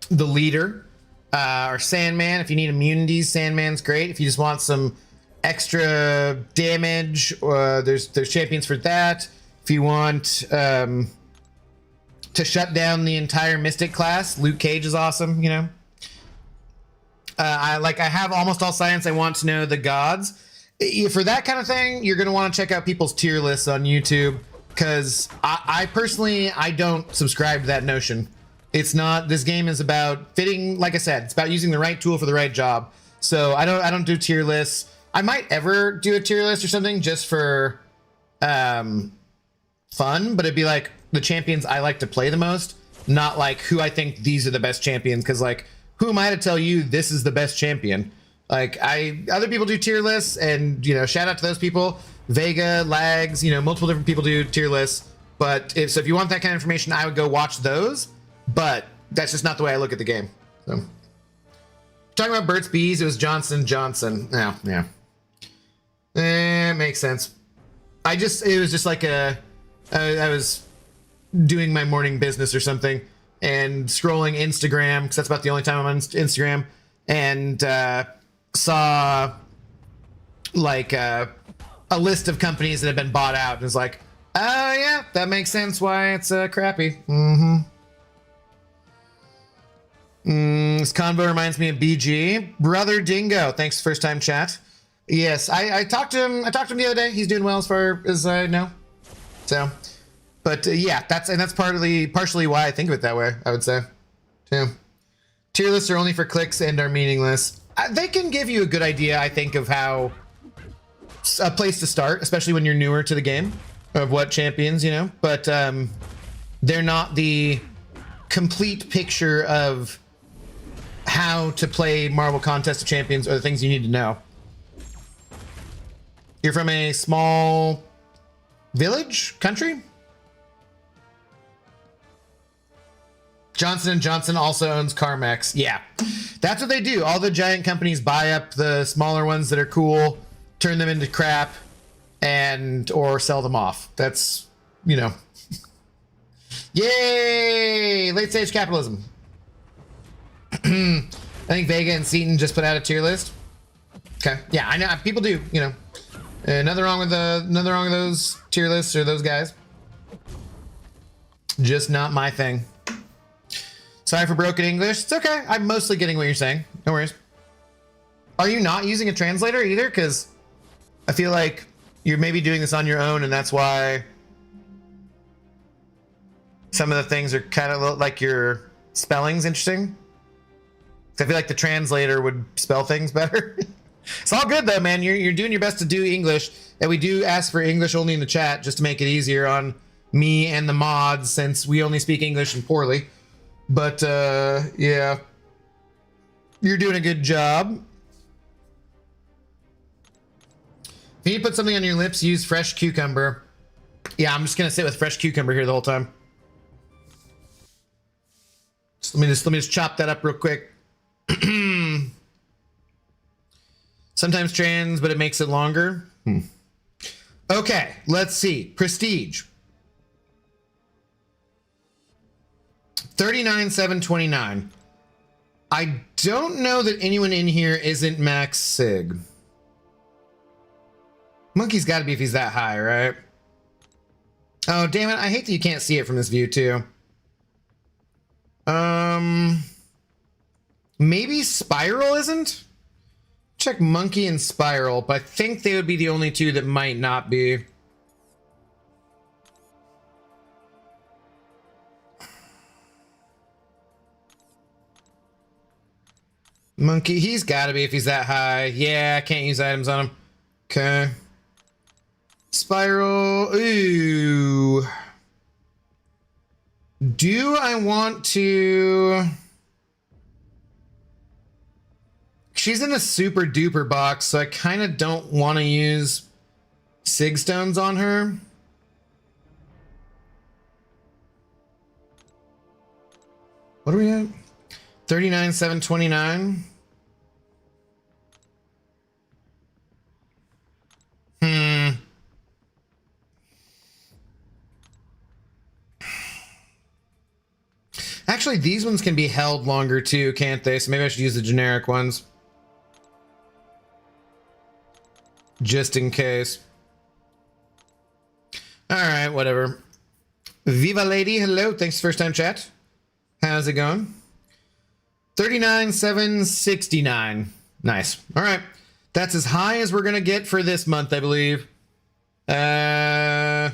Speaker 1: the leader or Sandman. If you need immunities, Sandman's great. If you just want some extra damage, there's champions for that. If you want to shut down the entire Mystic class, Luke Cage is awesome, you know. I have almost all science. I want to know the gods. For that kind of thing, you're going to want to check out people's tier lists on YouTube, because I personally, I don't subscribe to that notion. It's not, this game is about fitting, like I said, it's about using the right tool for the right job. So I don't do tier lists. I might ever do a tier list or something just for fun, but it'd be like the champions I like to play the most, not like who I think these are the best champions, because like, who am I to tell you this is the best champion? Like other people do tier lists, and you know, shout out to those people. Vega, Lags, you know, multiple different people do tier lists. But if you want that kind of information, I would go watch those. But that's just not the way I look at the game. So talking about Burt's Bees, it was Johnson Johnson. Yeah. It makes sense. It was just like I was doing my morning business or something and scrolling Instagram, because that's about the only time I'm on Instagram, and saw like a list of companies that have been bought out, and was like, oh yeah, that makes sense why it's crappy. This convo reminds me of BG. Brother Dingo, thanks for first time chat. Yes, I talked to him the other day. He's doing well as far as I know. So, but yeah, that's partially why I think of it that way, I would say. Yeah. Tier lists are only for clicks and are meaningless. They can give you a good idea, I think, of how a place to start, especially when you're newer to the game, of what champions, you know, but they're not the complete picture of how to play Marvel Contest of Champions or the things you need to know. You're from a small village, country? Johnson & Johnson also owns Carmex. Yeah, that's what they do. All the giant companies buy up the smaller ones that are cool, turn them into crap, or sell them off. That's, you know. Yay! Late stage capitalism. I think Vega and Seaton just put out a tier list. Okay. Yeah, I know people do, you know. Nothing wrong with those tier lists or those guys. Just not my thing. Sorry for broken English. It's okay. I'm mostly getting what you're saying. No worries. Are you not using a translator either? Because I feel like you're maybe doing this on your own, and that's why some of the things are kind of like your spelling's interesting. I feel like the translator would spell things better. It's all good though, man. You're doing your best to do English, and we do ask for English only in the chat just to make it easier on me and the mods, since we only speak English and poorly. But yeah, you're doing a good job. If you put something on your lips, use fresh cucumber. Yeah, I'm just gonna sit with fresh cucumber here the whole time. So let me just chop that up real quick. Sometimes trans, but it makes it longer. Okay, let's see. Prestige. 39,729. I don't know that anyone in here isn't max sig. Monkey's got to be if he's that high, right? Oh, damn it. I hate that you can't see it from this view, too. Maybe Spiral isn't? Check Monkey and Spiral, but I think they would be the only two that might not be. Monkey, he's got to be if he's that high. Yeah, I can't use items on him. Okay. Spiral, ooh. Do I want to... She's in a super duper box, so I kind of don't want to use Sig Stones on her. What are we at? 39,729. Actually, these ones can be held longer too, can't they? So maybe I should use the generic ones. Just in case. All right, whatever. Viva Lady, hello. Thanks for first time chat. How's it going? 39,769. Nice. All right. That's as high as we're going to get for this month, I believe. I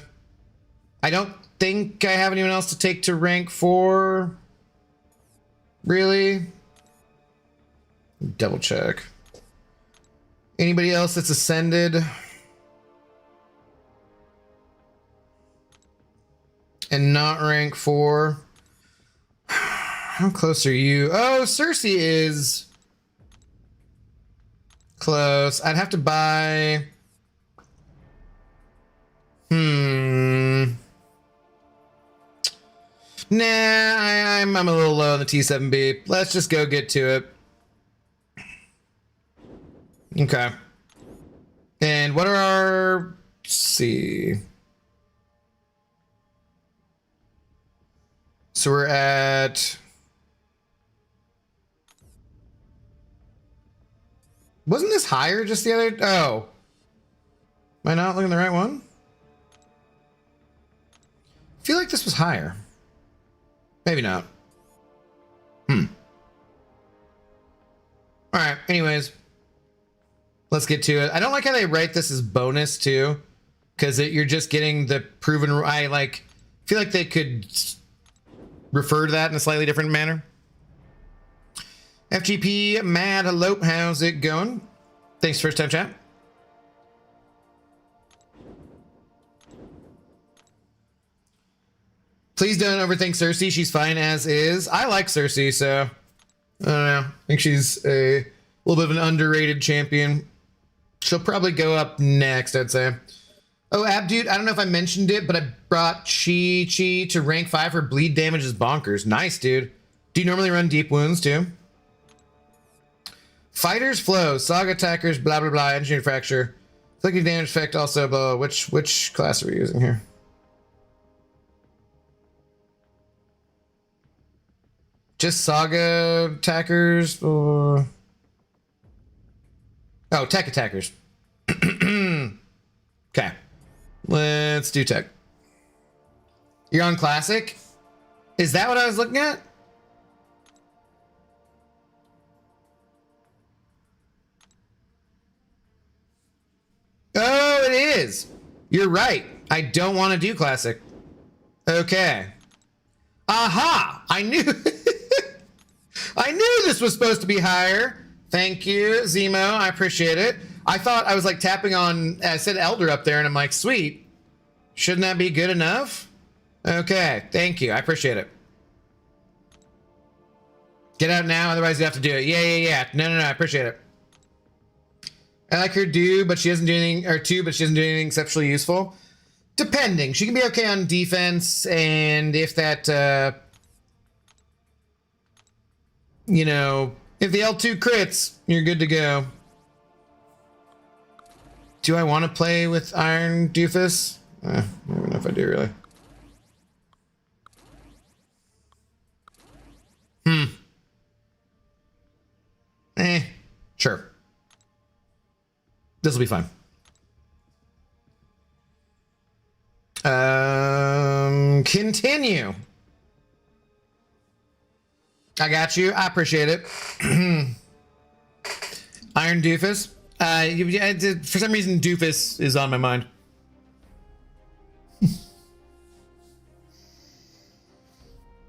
Speaker 1: don't think I have anyone else to take to rank 4. Really? Double check. Anybody else that's ascended? And not rank 4? How close are you? Oh, Cersei is close. I'd have to buy... Nah, I'm a little low on the T7B. Let's just go get to it. Okay. And what are our... Let's see. So we're at... Wasn't this higher just the other... Oh. Am I not looking at the right one? I feel like this was higher. Maybe not. All right, anyways. Let's get to it. I don't like how they write this as bonus, too. Because you're just getting the proven... I feel like they could refer to that in a slightly different manner. FGP, Mad, hello. How's it going? Thanks, first time chat. Please don't overthink Cersei. She's fine as is. I like Cersei, so I don't know. I think she's a little bit of an underrated champion. She'll probably go up next, I'd say. Oh, Abdude, I don't know if I mentioned it, but I brought Chi to rank 5 for bleed damage is bonkers. Nice, dude. Do you normally run deep wounds, too? Fighters, flow, saga attackers, blah, blah, blah, engineered fracture. Inflicting damage effect also, blah, which class are we using here? Just saga attackers or... Oh, tech attackers. Okay. Let's do tech. You're on classic? Is that what I was looking at? Oh, it is. You're right. I don't want to do classic. Okay. Aha! I knew... I knew this was supposed to be higher. Thank you, Zemo. I appreciate it. I thought I was like tapping on, I said Elder up there, and I'm like, sweet. Shouldn't that be good enough? Okay, thank you. I appreciate it. Get out now, otherwise you have to do it. Yeah. No, I appreciate it. I like her do, but she doesn't do anything, or two, but she doesn't do anything exceptionally useful. Depending. She can be okay on defense, and if that, you know, if the L2 crits, you're good to go. Do I want to play with Iron Doofus? I don't know if I do, really. Sure. This will be fine. Continue. I got you. I appreciate it. Iron Doofus. For some reason, Doofus is on my mind.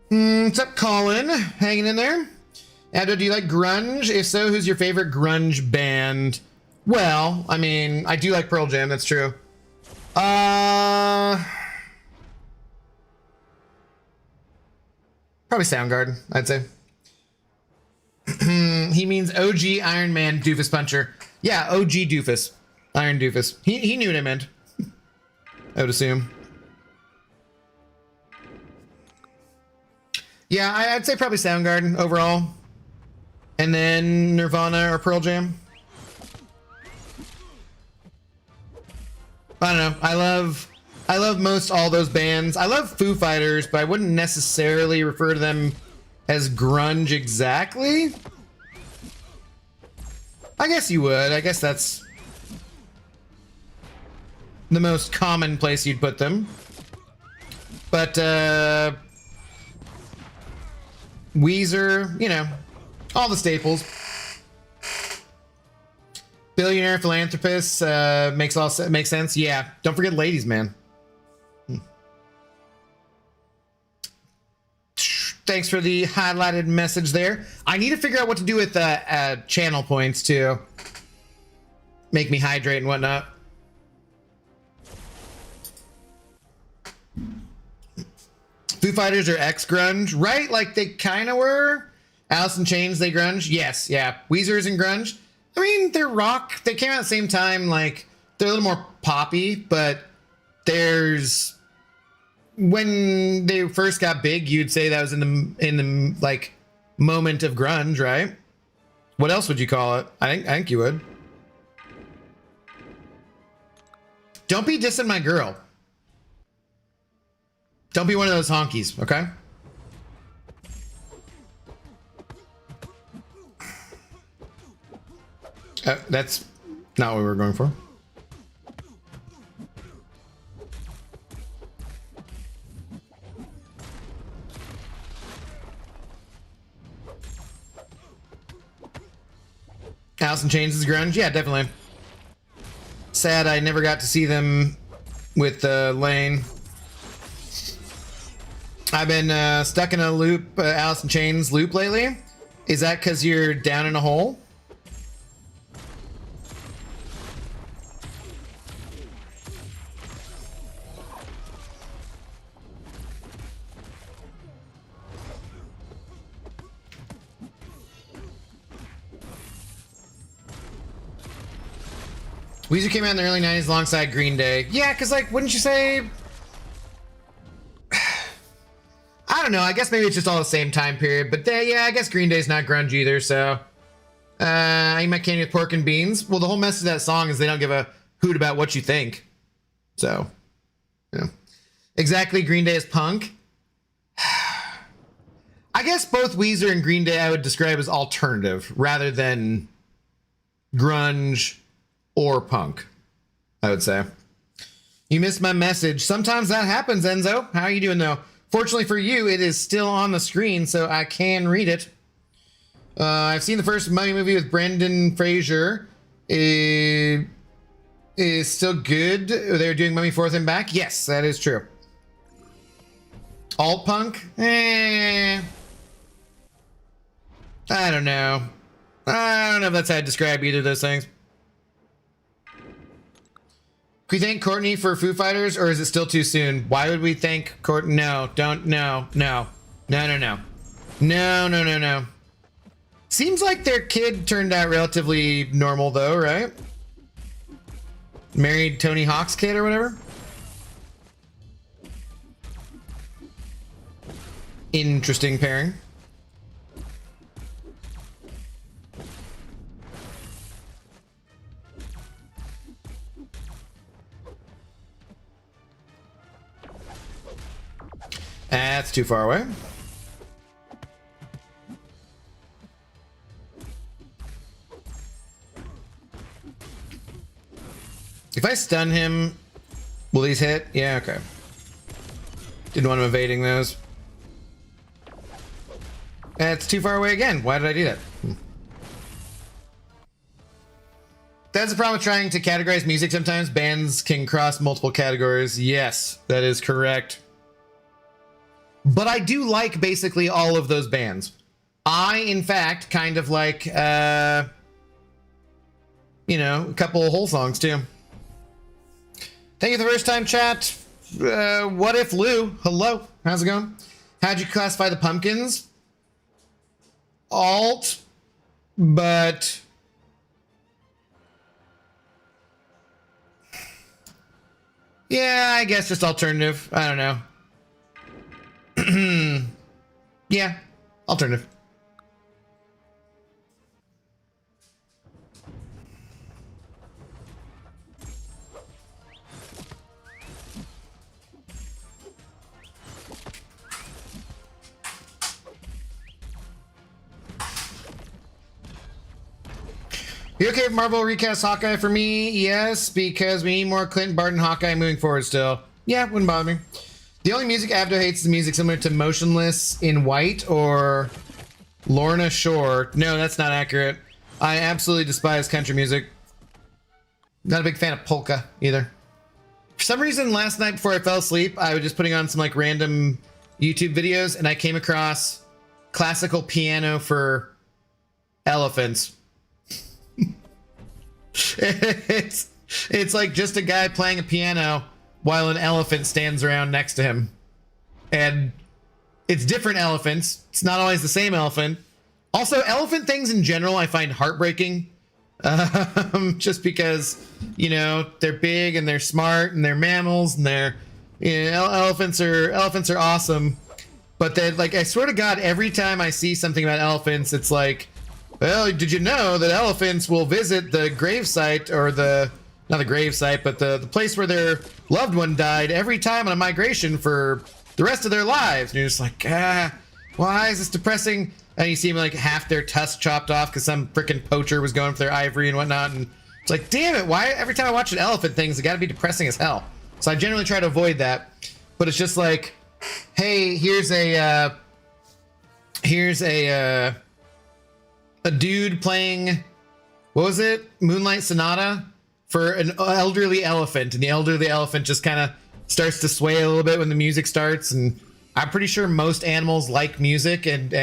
Speaker 1: What's up, Colin? Hanging in there? Ado, do you like grunge? If so, who's your favorite grunge band? Well, I mean, I do like Pearl Jam, that's true. Probably Soundgarden, I'd say. He means OG Iron Man Doofus Puncher. Yeah, OG Doofus. Iron Doofus. He knew what I meant. I would assume. Yeah, I'd say probably Soundgarden overall. And then Nirvana or Pearl Jam. I don't know. I love most all those bands. I love Foo Fighters, but I wouldn't necessarily refer to them as grunge exactly. I guess you would. I guess that's the most common place you'd put them. But Weezer, you know, all the staples. Billionaire philanthropist makes sense. Yeah, don't forget ladies, man. Thanks for the highlighted message there. I need to figure out what to do with channel points to make me hydrate and whatnot. Foo Fighters are ex-grunge, right? Like they kind of were. Alice in Chains, they grunge. Yes, yeah. Weezer is in grunge. I mean, they're rock. They came out at the same time. Like they're a little more poppy, but there's when they first got big, you'd say that was in the like moment of grunge, right? What else would you call it? I think you would. Don't be dissing my girl. Don't be one of those honkies, okay? That's not what we were going for. Alice in Chains is grunge? Yeah, definitely. Sad I never got to see them with Lane. I've been stuck in a loop, Alice in Chains loop lately. Is that because you're down in a hole? Weezer came out in the early 90s alongside Green Day. Yeah, because, like, wouldn't you say... I don't know. I guess maybe it's just all the same time period. But, yeah, I guess Green Day's not grunge either, so... I eat my candy with pork and beans. Well, the whole message of that song is they don't give a hoot about what you think. So, yeah. Exactly, Green Day is punk. I guess both Weezer and Green Day I would describe as alternative rather than grunge or punk, I would say. You missed my message. Sometimes that happens, Enzo. How are you doing, though? Fortunately for you, it is still on the screen, so I can read it. I've seen the first Mummy movie with Brendan Fraser. It is still good. They're doing Mummy Forth and Back. Yes, that is true. Alt punk? I don't know. I don't know if that's how I describe either of those things. Can we thank Courtney for Foo Fighters, or is it still too soon? Why would we thank Courtney? No, don't. No. Seems like their kid turned out relatively normal, though, right? Married Tony Hawk's kid or whatever. Interesting pairing. That's too far away. If I stun him, will these hit? Yeah, okay. Didn't want him evading those. That's too far away again. Why did I do that? That's the problem with trying to categorize music sometimes. Bands can cross multiple categories. Yes, that is correct. But I do like basically all of those bands. I, in fact, kind of like, you know, a couple of whole songs too. Thank you for the first time, chat. What if Lou? Hello, how's it going? How'd you classify the pumpkins? Alt, but yeah, I guess just alternative. I don't know. Yeah, alternative. You okay with Marvel recast Hawkeye for me? Yes, because we need more Clint Barton Hawkeye moving forward still. Yeah, wouldn't bother me. The only music Abdo hates is music similar to Motionless in White or Lorna Shore. No, that's not accurate. I absolutely despise country music. Not a big fan of polka either. For some reason, last night before I fell asleep, I was just putting on some like random YouTube videos and I came across classical piano for elephants. It's like just a guy playing a piano while an elephant stands around next to him. And it's different elephants. It's not always the same elephant. Also, elephant things in general I find heartbreaking. Just because, you know, they're big and they're smart and they're mammals and they're, you know, elephants are awesome. But then, like, I swear to God, every time I see something about elephants, it's like, well, did you know that elephants will visit the gravesite or not the gravesite, but the place where their loved one died every time on a migration for the rest of their lives? And you're just like, why is this depressing? And you see them like half their tusks chopped off because some freaking poacher was going for their ivory and whatnot. And it's like, damn it, why every time I watch an elephant thing, it's got to be depressing as hell. So I generally try to avoid that. But it's just like, hey, here's a dude playing, what was it? Moonlight Sonata for an elderly elephant. And the elderly elephant just kind of starts to sway a little bit when the music starts. And I'm pretty sure most animals like music. And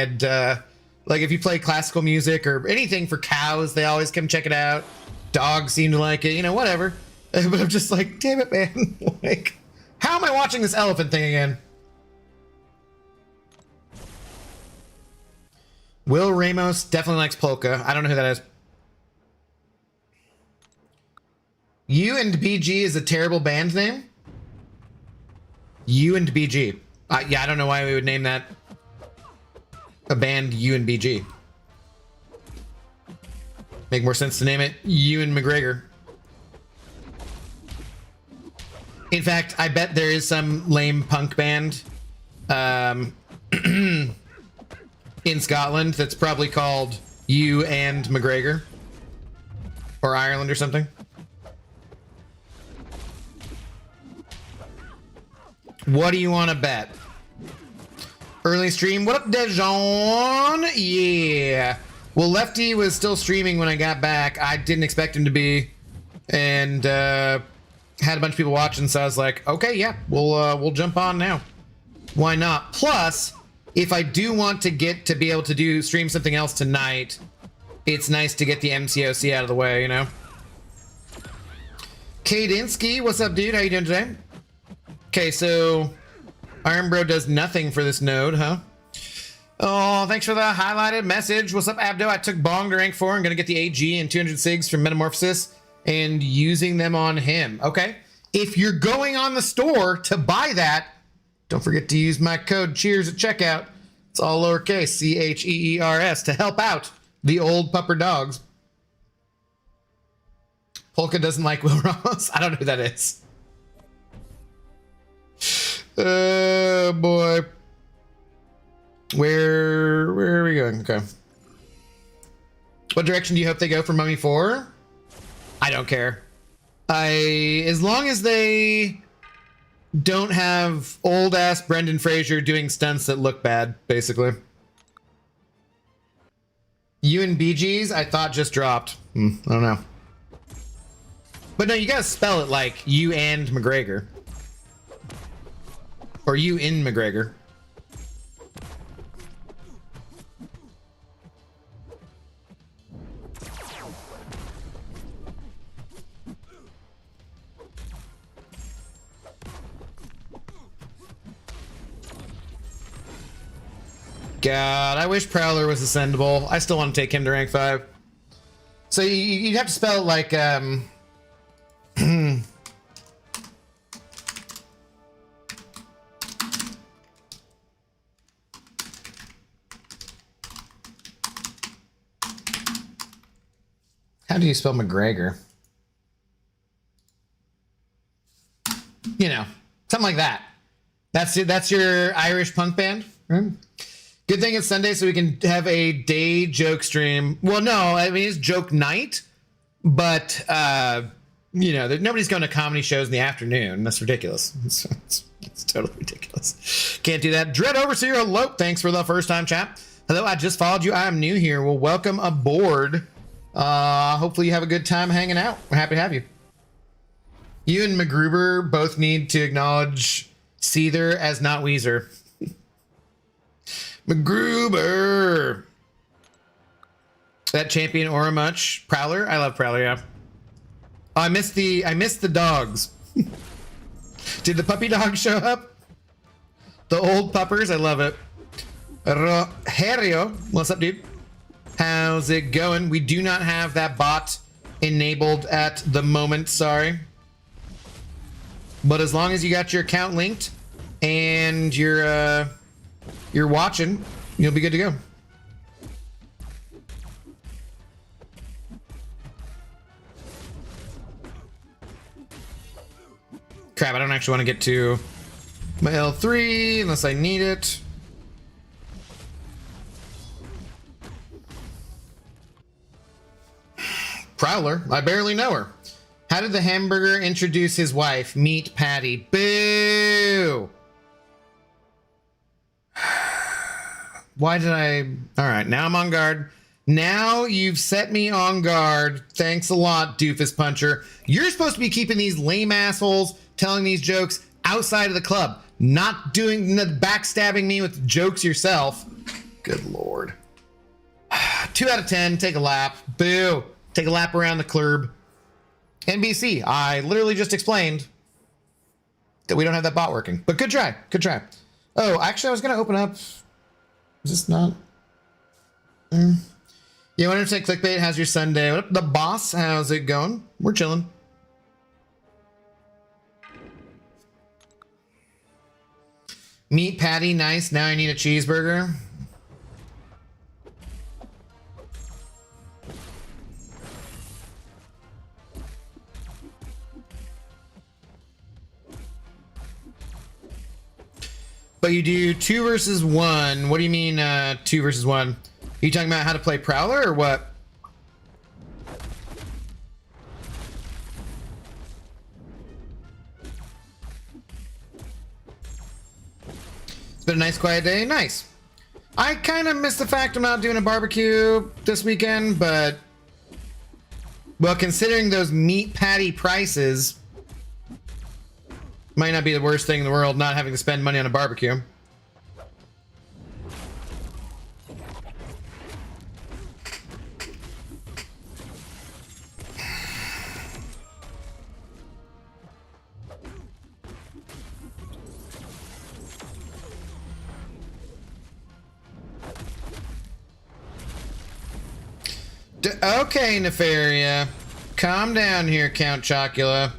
Speaker 1: like if you play classical music or anything for cows, they always come check it out. Dogs seem to like it, you know, whatever. But I'm just like, damn it, man. Like, how am I watching this elephant thing again? Will Ramos definitely likes polka. I don't know who that is. You and BG is a terrible band name. You and BG. Yeah, I don't know why we would name that a band You and BG. Make more sense to name it You and McGregor. In fact, I bet there is some lame punk band in Scotland that's probably called You and McGregor, or Ireland or something. What do you want to bet? Early stream. What up, Dejon? Yeah. Well, Lefty was still streaming when I got back. I didn't expect him to be, and had a bunch of people watching, so I was like, okay, yeah, we'll jump on now. Why not? Plus, if I do want to get to be able to stream something else tonight, it's nice to get the MCOC out of the way, you know? Kadinsky, what's up, dude? How you doing today? Okay, so Iron Bro does nothing for this node, huh? Oh, thanks for the highlighted message. What's up, Abdo? I took Bong to rank 4. I'm gonna get the AG and 200 SIGs from Metamorphosis. and using them on him. Okay. If you're going on the store to buy that, don't forget to use my code CHEERS at checkout. It's all lowercase, CHEERS, to help out the old pupper dogs. Polka doesn't like Will Ramos. I don't know who that is. Oh, boy. Where are we going? Okay. What direction do you hope they go for Mummy 4? I don't care. As long as they don't have old ass Brendan Fraser doing stunts that look bad, basically. You and BG's, I thought just dropped. I don't know. But no, you gotta spell it like you and McGregor. Or you in McGregor. God, I wish Prowler was ascendable. I still want to take him to rank 5. So you'd have to spell it like, how do you spell McGregor? You know, something like that. That's your Irish punk band, right? Good thing it's Sunday, so we can have a day joke stream. Well, no, I mean, it's joke night, but, you know, nobody's going to comedy shows in the afternoon. That's ridiculous. It's totally ridiculous. Can't do that. Dread Overseer, hello. Thanks for the first time chat. Hello, I just followed you. I am new here. Well, welcome aboard. Hopefully you have a good time hanging out. We're happy to have you. You and McGruber both need to acknowledge Seether as not Weezer. McGruber. That champion aura much. Prowler? I love Prowler, yeah. Oh, I missed the dogs. Did the puppy dog show up? The old puppers? I love it. Rogerio. What's up, dude? How's it going? We do not have that bot enabled at the moment, sorry. But as long as you got your account linked and you're watching, you'll be good to go. Crap, I don't actually want to get to my L3 unless I need it. Prowler, I barely know her. How did the hamburger introduce his wife? Meat Patty. Boo! Why did I... All right, now I'm on guard. Now you've set me on guard. Thanks a lot, doofus puncher. You're supposed to be keeping these lame assholes telling these jokes outside of the club, not doing the backstabbing me with jokes yourself. Good lord. 2 out of 10, take a lap. Boo. Take a lap around the club. NBC, I literally just explained that we don't have that bot working, but good try, good try. Oh, actually I was gonna open up... Is this not? Yeah, I wanted to say Clickbait, how's your Sunday? What up, the boss? How's it going? We're chilling. Meat patty, nice. Now I need a cheeseburger. But you do 2 versus 1. What do you mean 2 versus 1? Are you talking about how to play Prowler or what? It's been a nice quiet day. Nice. I kind of miss the fact I'm not doing a barbecue this weekend, but... Well, considering those meat patty prices... Might not be the worst thing in the world not having to spend money on a barbecue. Okay, Nefaria. Calm down here, Count Chocula.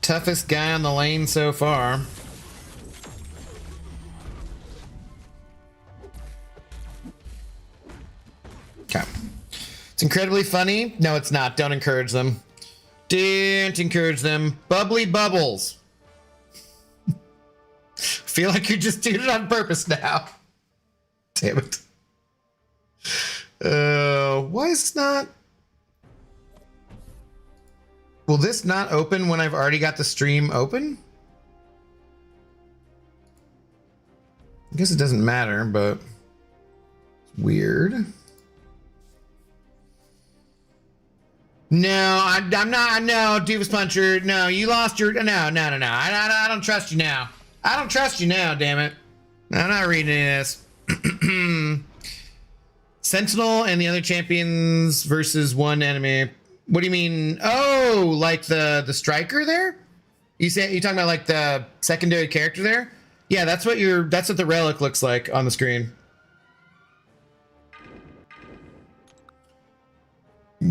Speaker 1: Toughest guy on the lane so far. Okay. It's incredibly funny. No, it's not. Don't encourage them. Don't encourage them. Bubbly bubbles. Feel like you're just doing it on purpose now. Damn it. Why is this not? Will this not open when I've already got the stream open? I guess it doesn't matter, but it's weird. No, I'm not. No, Doofus Puncher. No, you lost your. No. I don't trust you now. I don't trust you now, damn it. No, I'm not reading any of this. Sentinel and the other champions versus one enemy. What do you mean? Oh, like the striker there? You talking about like the secondary character there? Yeah, that's what the relic looks like on the screen.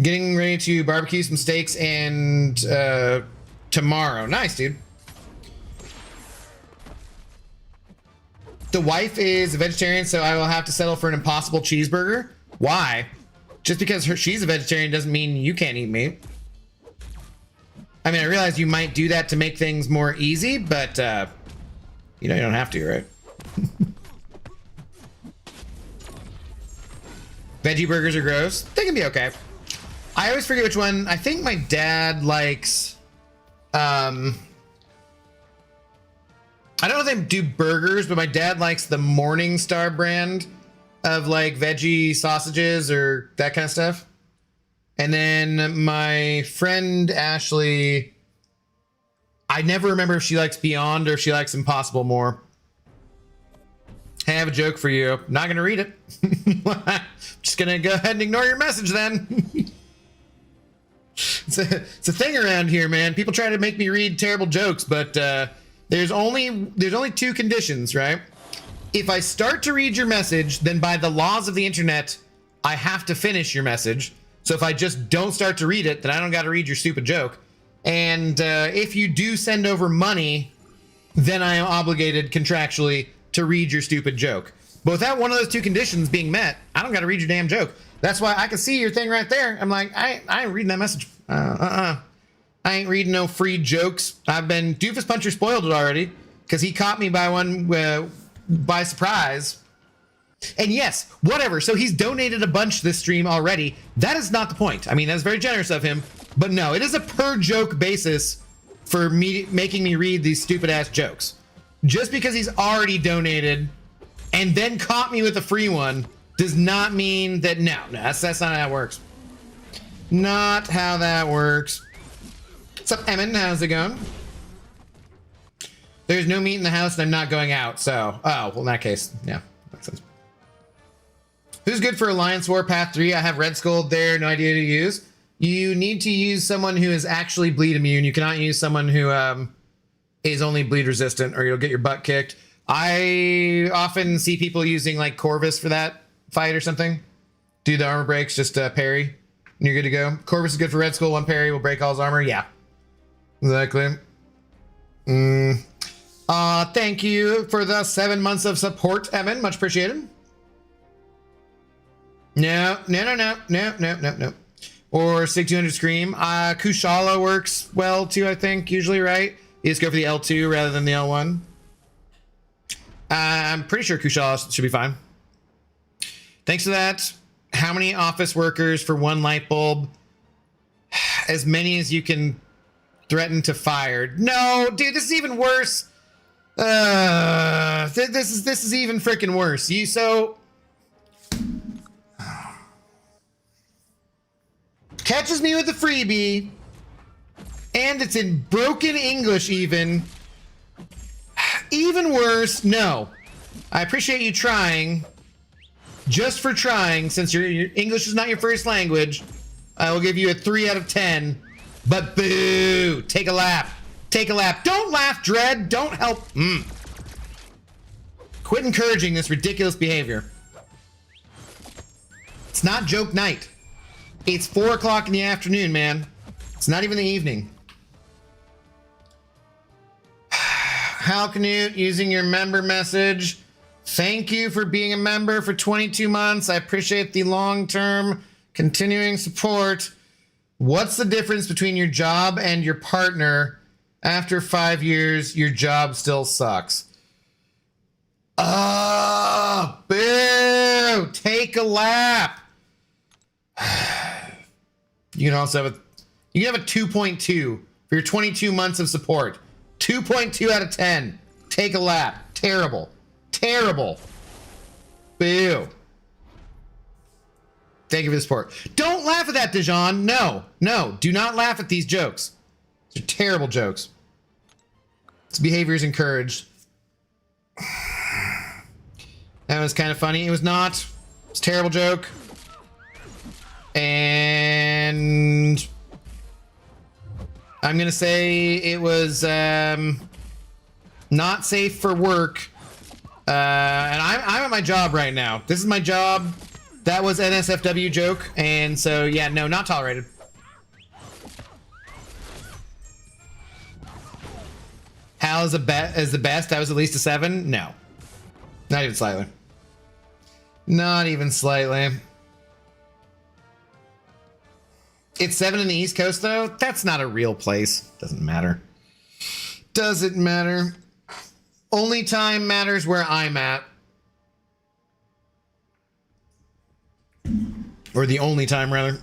Speaker 1: Getting ready to barbecue some steaks and tomorrow. Nice, dude. The wife is a vegetarian, so I will have to settle for an Impossible cheeseburger. Why? Just because she's a vegetarian doesn't mean you can't eat meat. I mean, I realize you might do that to make things more easy, but you know, you don't have to, right? Veggie burgers are gross. They can be okay. I always forget which one. I think my dad likes, I don't know if they do burgers, but my dad likes the Morningstar brand of like veggie sausages or that kind of stuff. And then my friend Ashley, I never remember if she likes Beyond or if she likes Impossible more. Hey, I have a joke for you. Not gonna read it. Just gonna go ahead and ignore your message then. It's a thing around here, man. People try to make me read terrible jokes, but there's only two conditions, right? If I start to read your message, then by the laws of the internet, I have to finish your message. So if I just don't start to read it, then I don't got to read your stupid joke. And if you do send over money, then I am obligated contractually to read your stupid joke. But without one of those two conditions being met, I don't got to read your damn joke. That's why I can see your thing right there. I'm like, I ain't reading that message. I ain't reading no free jokes. Doofus Puncher spoiled it already because he caught me by one by surprise. And yes, whatever. So he's donated a bunch this stream already. That is not the point. I mean, that's very generous of him. But no, it is a per joke basis for me making me read these stupid ass jokes. Just because he's already donated and then caught me with a free one does not mean that no, that's not how that works. Not how that works. What's up, Emin? How's it going? There's no meat in the house and I'm not going out, so... Oh, well, in that case, yeah. Makes sense. Who's good for Alliance Warpath 3? I have Red Skull there, no idea to use. You need to use someone who is actually bleed immune. You cannot use someone who is only bleed resistant or you'll get your butt kicked. I often see people using like Corvus for that fight or something. Do the armor breaks, just parry, and you're good to go. Corvus is good for Red Skull. One parry will break all his armor. Yeah. Exactly. Thank you for the 7 months of support, Evan. Much appreciated. No. Or Sig 200 Scream. Kushala works well too, I think, usually, right? You just go for the L2 rather than the L1. I'm pretty sure Kushala should be fine. Thanks for that. How many office workers for one light bulb? As many as you can threaten to fire. No, dude, this is even worse. This is even freaking worse. Catches me with a freebie, and it's in broken English even. Even worse, no. I appreciate you trying. Just for trying, since your English is not your first language, I will give you a 3 out of 10. But boo! Take a lap. Take a lap. Don't laugh, Dread. Don't help. Quit encouraging this ridiculous behavior. It's not joke night. It's 4 o'clock in the afternoon, man. It's not even the evening. Hal Canute using your member message. Thank you for being a member for 22 months. I appreciate the long-term continuing support. What's the difference between your job and your partner? After 5 years, your job still sucks. Boo! Take a lap. You can also have a 2.2 for your 22 months of support. 2.2 out of 10. Take a lap. Terrible. Terrible. Boo. Thank you for the support. Don't laugh at that, Dijon. No. No. Do not laugh at these jokes. These are terrible jokes. This behavior is encouraged. That was kind of funny. It was not. It's a terrible joke. And I'm going to say it was not safe for work. And I'm at my job right now. This is my job. That was an NSFW joke. And so, yeah, no, not tolerated. Hal is the best. I was at least a 7. No. Not even slightly. Not even slightly. It's 7 in the East Coast, though. That's not a real place. Doesn't matter. Doesn't matter. Only time matters where I'm at. Or the only time, rather.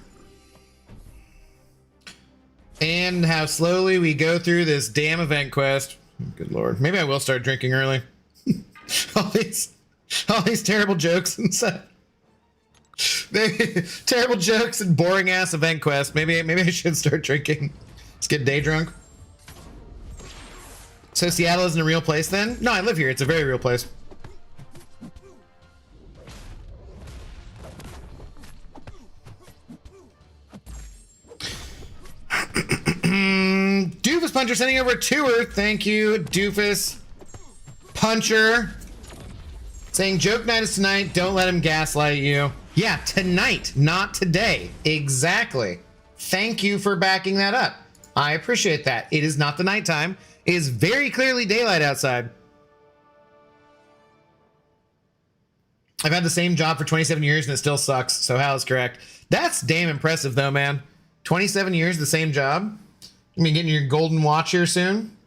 Speaker 1: And how slowly we go through this damn event quest. Good lord. Maybe I will start drinking early. all these terrible jokes and stuff. Terrible jokes and boring ass event quest. Maybe I should start drinking. Let's get day drunk. So Seattle isn't a real place then? No, I live here. It's a very real place. Doofus Puncher sending over a tour. Thank you, Doofus Puncher. Saying joke night is tonight. Don't let him gaslight you. Yeah, tonight, not today. Exactly. Thank you for backing that up. I appreciate that. It is not the nighttime. It is very clearly daylight outside. I've had the same job for 27 years and it still sucks. So Hal is correct. That's damn impressive though, man. 27 years, the same job. You mean getting your golden watch here soon?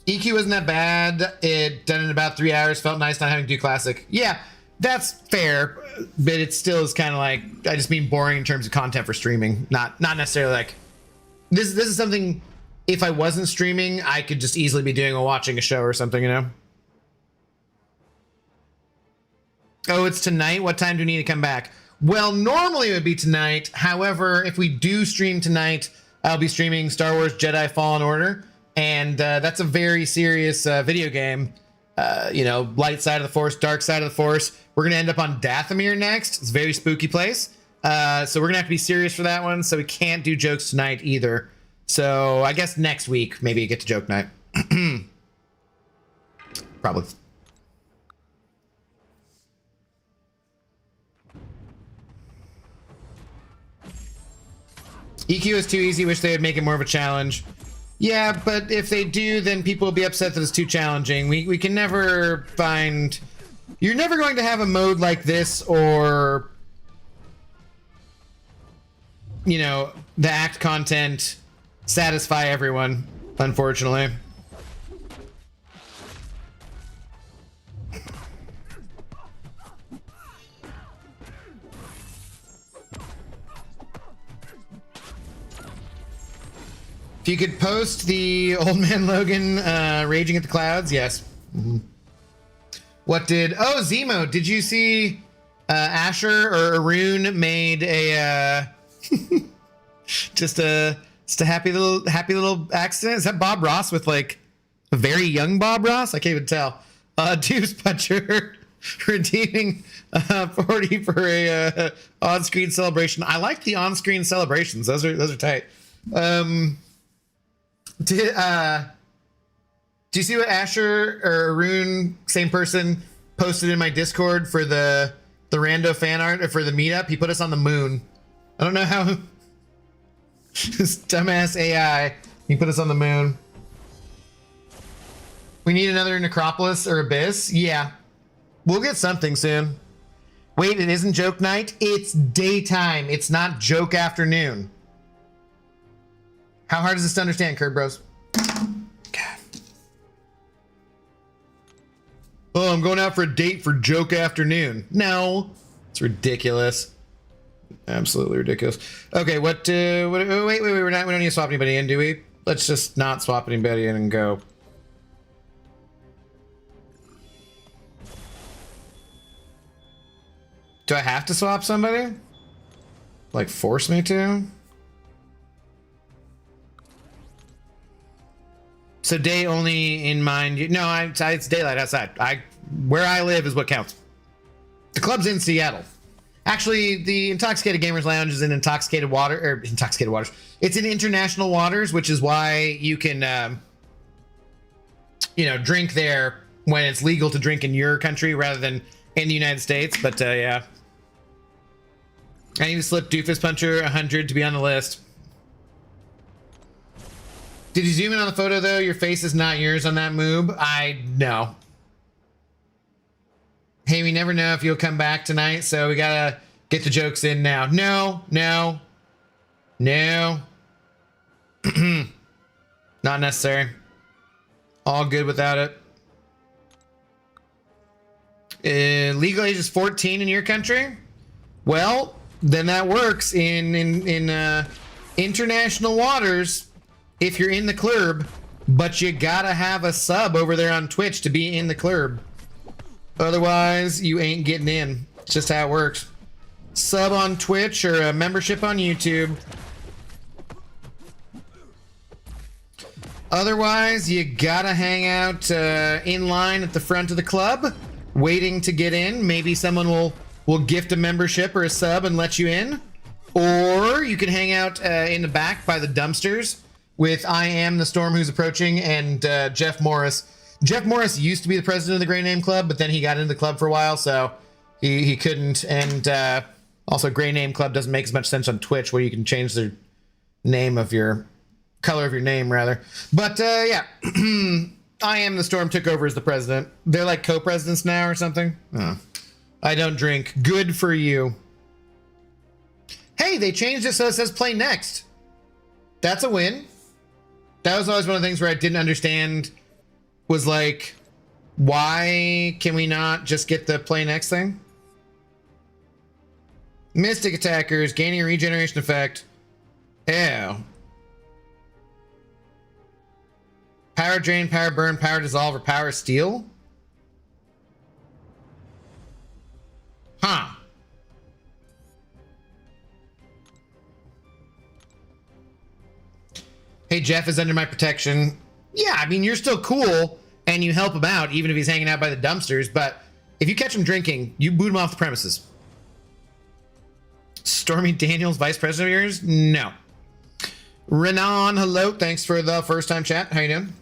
Speaker 1: EQ wasn't that bad. It done in about 3 hours. Felt nice not having to do classic. Yeah, that's fair, but it still is kind of like, I just mean boring in terms of content for streaming. Not necessarily like, this is something, if I wasn't streaming, I could just easily be doing watching a show or something, you know? Oh, it's tonight? What time do we need to come back? Well, normally it would be tonight. However, if we do stream tonight, I'll be streaming Star Wars Jedi Fallen Order. And that's a very serious video game. You know, light side of the Force, dark side of the Force. We're going to end up on Dathomir next. It's a very spooky place. So we're going to have to be serious for that one. So we can't do jokes tonight either. So I guess next week, maybe you get to joke night. Probably. EQ is too easy. Wish they would make it more of a challenge. Yeah, but if they do, then people will be upset that it's too challenging. We can never find... You're never going to have a mode like this or... You know, the act content satisfy everyone, unfortunately. If you could post the Old Man Logan raging at the clouds, yes. Mm-hmm. What did... Oh, Zemo, did you see Asher or Arun made a... just a happy little accident? Is that Bob Ross with like a very young Bob Ross? I can't even tell. Deuce Puncher redeeming 40 for a on-screen celebration. I like the on-screen celebrations. Those are tight. Do you see what Asher or Arun, same person, posted in my Discord for the rando fan art or for the meetup? He put us on the moon. I don't know how this dumbass AI, he put us on the moon. We need another Necropolis or Abyss. Yeah, we'll get something soon. Wait, it isn't joke night? It's daytime. It's not joke afternoon. How hard is this to understand, Curd Bros? God. Oh, I'm going out for a date for joke afternoon. No, it's ridiculous. Absolutely ridiculous. Okay, wait, we don't need to swap anybody in, do we? Let's just not swap anybody in and go. Do I have to swap somebody? Like, force me to? So day only in mind. No, it's daylight outside. Where I live is what counts. The club's in Seattle. Actually, the Intoxicated Gamers Lounge is in intoxicated waters. It's in international waters, which is why you can, drink there when it's legal to drink in your country rather than in the United States. But yeah. I need to slip Doofus Puncher 100 to be on the list. Did you zoom in on the photo though? Your face is not yours on that moob. No. Hey, we never know if you'll come back tonight, so we gotta get the jokes in now. No. Not necessary. All good without it. Legal age is 14 in your country? Well, then that works in international waters if you're in the club, but you gotta have a sub over there on Twitch to be in the club. Otherwise, you ain't getting in. It's just how it works. Sub on Twitch or a membership on YouTube. Otherwise, you gotta hang out in line at the front of the club, waiting to get in. Maybe someone will gift a membership or a sub and let you in. Or you can hang out in the back by the dumpsters with I Am the Storm Who's Approaching and Jeff Morris. Jeff Morris used to be the president of the Grey Name Club, but then he got into the club for a while, so he couldn't. And also, Grey Name Club doesn't make as much sense on Twitch, where you can change the name of your color of your name, rather. But yeah, I Am the Storm took over as the president. They're like co-presidents now or something. Oh. I don't drink. Good for you. Hey, they changed it so it says play next. That's a win. That was always one of the things where I didn't understand, was like, why can we not just get the play next thing? Mystic attackers gaining a regeneration effect. Ew. Power drain, power burn, power dissolve, or power steal? Huh. Hey, Jeff is under my protection. Yeah, I mean, you're still cool, and you help him out, even if he's hanging out by the dumpsters, but if you catch him drinking, you boot him off the premises. Stormy Daniels, vice president of yours? No. Renan, hello. Thanks for the first time chat. How you doing?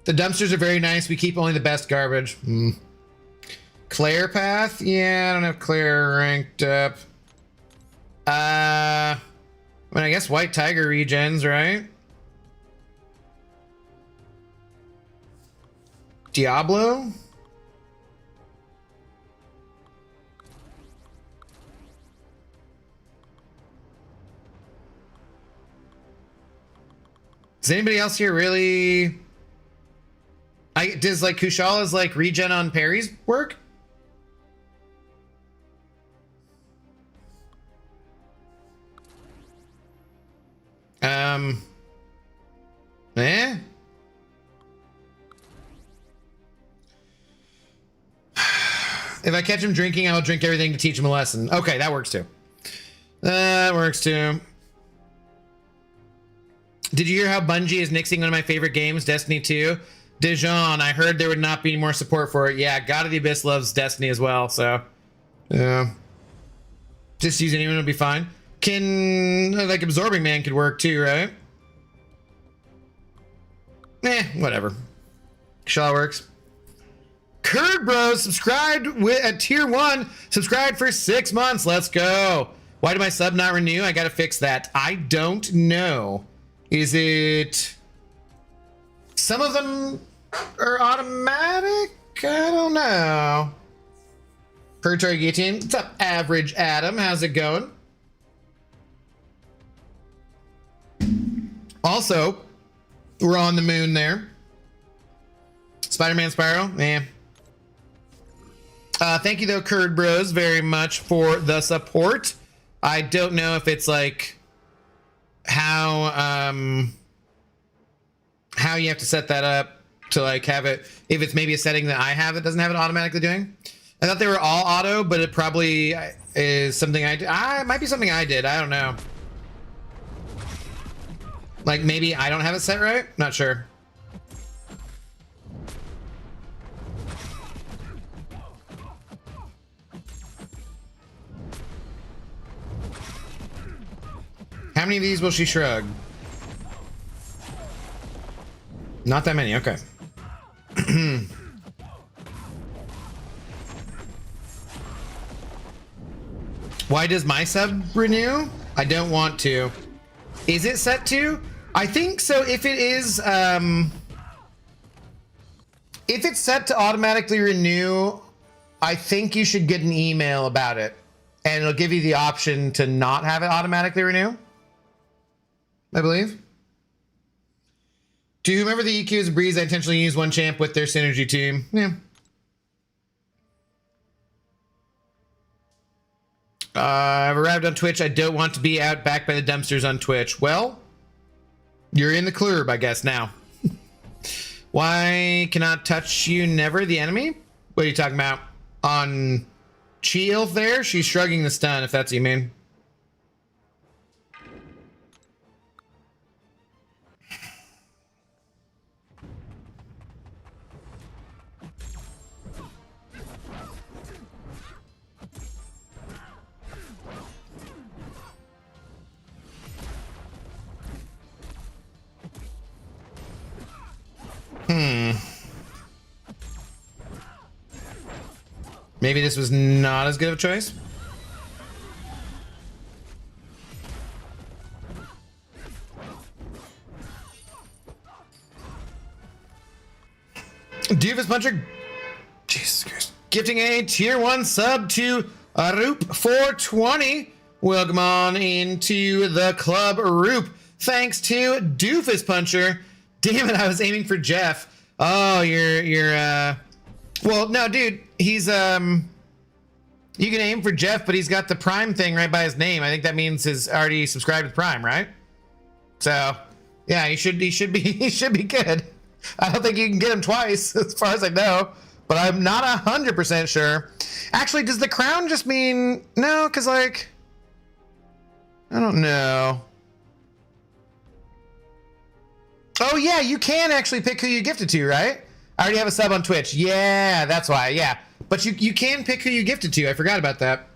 Speaker 1: The dumpsters are very nice. We keep only the best garbage. Claire Path? Yeah, I don't have Claire ranked up. I mean, I guess White Tiger regens, right? Diablo? Does anybody else here really... does like Kushala's like regen on parries work? Eh? If I catch him drinking, I'll drink everything to teach him a lesson. Okay, that works too. That works too. Did you hear how Bungie is nixing one of my favorite games, Destiny 2? Dijon, I heard there would not be any more support for it. Yeah, God of the Abyss loves Destiny as well, so... yeah. Just use anyone will be fine. Like, Absorbing Man could work too, right? Whatever. Shaw works. Curd Bros subscribed at tier 1. Subscribed for 6 months. Let's go. Why did my sub not renew? I gotta fix that. I don't know. Is it... Some of them are automatic? I don't know. Purgatory Guillotine. What's up, Average Adam? How's it going? Also, we're on the moon there. Spider-Man Spyro, man. Thank you though, Curd Bros, very much for the support. I don't know if it's like how you have to set that up to like have it, if it's maybe a setting that I have that doesn't have it automatically doing. I thought they were all auto, but it probably is something I did. It might be something I did. I don't know. Like maybe I don't have it set right. Not sure. How many of these will she shrug? Not that many. Okay. Why does my sub renew? I don't want to. Is it set to? I think so. If it is, if it's set to automatically renew, I think you should get an email about it, and it'll give you the option to not have it automatically renew, I believe. To whomever the EQ is a breeze, I intentionally use one champ with their synergy team. Yeah. I've arrived on Twitch. I don't want to be out back by the dumpsters on Twitch. Well, you're in the club, I guess, now. Why cannot touch you never, the enemy? What are you talking about? On Chi-Ilf there? She's shrugging the stun, if that's what you mean. Maybe this was not as good of a choice. Doofus Puncher, Jesus Christ, gifting a tier 1 sub to Roop 420. Welcome on into the club, Roop. Thanks to Doofus Puncher. Damn it, I was aiming for Jeff. Oh, you're well, no, dude, he's you can aim for Jeff, but he's got the Prime thing right by his name. I think that means he's already subscribed to Prime, right? So, yeah, he should be he should be good. I don't think you can get him twice, as far as I know, but I'm not 100% sure. Actually, does the crown just mean no? Because like, I don't know. Oh yeah, you can actually pick who you gift it to, right? I already have a sub on Twitch. Yeah, that's why. Yeah, but you can pick who you gift it to. I forgot about that.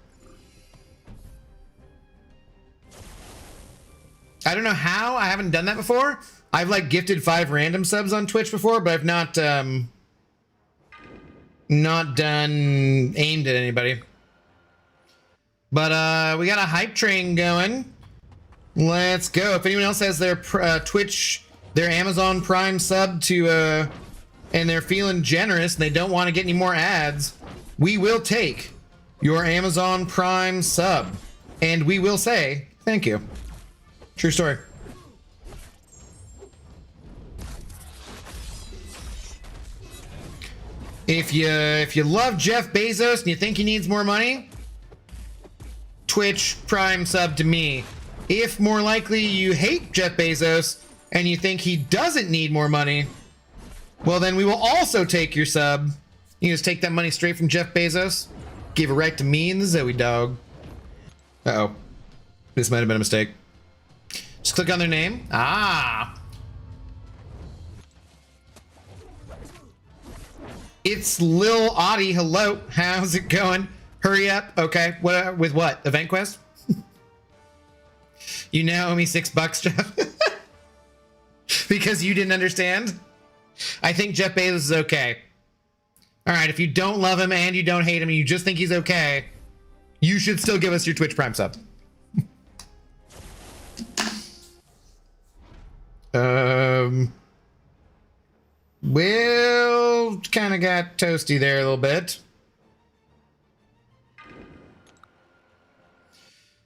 Speaker 1: I don't know how. I haven't done that before. I've like gifted 5 random subs on Twitch before, but I've not done aimed at anybody. But we got a hype train going. Let's go. If anyone else has their Twitch, their Amazon Prime sub to and they're feeling generous and they don't want to get any more ads, we will take your Amazon Prime sub and we will say thank you. True story. If you love Jeff Bezos and you think he needs more money, Twitch Prime sub to me. If more likely you hate Jeff Bezos and you think he doesn't need more money, well then we will also take your sub. You can just take that money straight from Jeff Bezos, give it right to me and the Zoe dog. Uh-oh. This might have been a mistake. Just click on their name. Ah. It's Lil Audie. Hello. How's it going? Hurry up. Okay. What with what? Event quest? You now owe me $6, Jeff. Because you didn't understand? I think Jeff Bezos is okay. All right, if you don't love him and you don't hate him, and you just think he's okay, you should still give us your Twitch Prime sub. Will kind of got toasty there a little bit.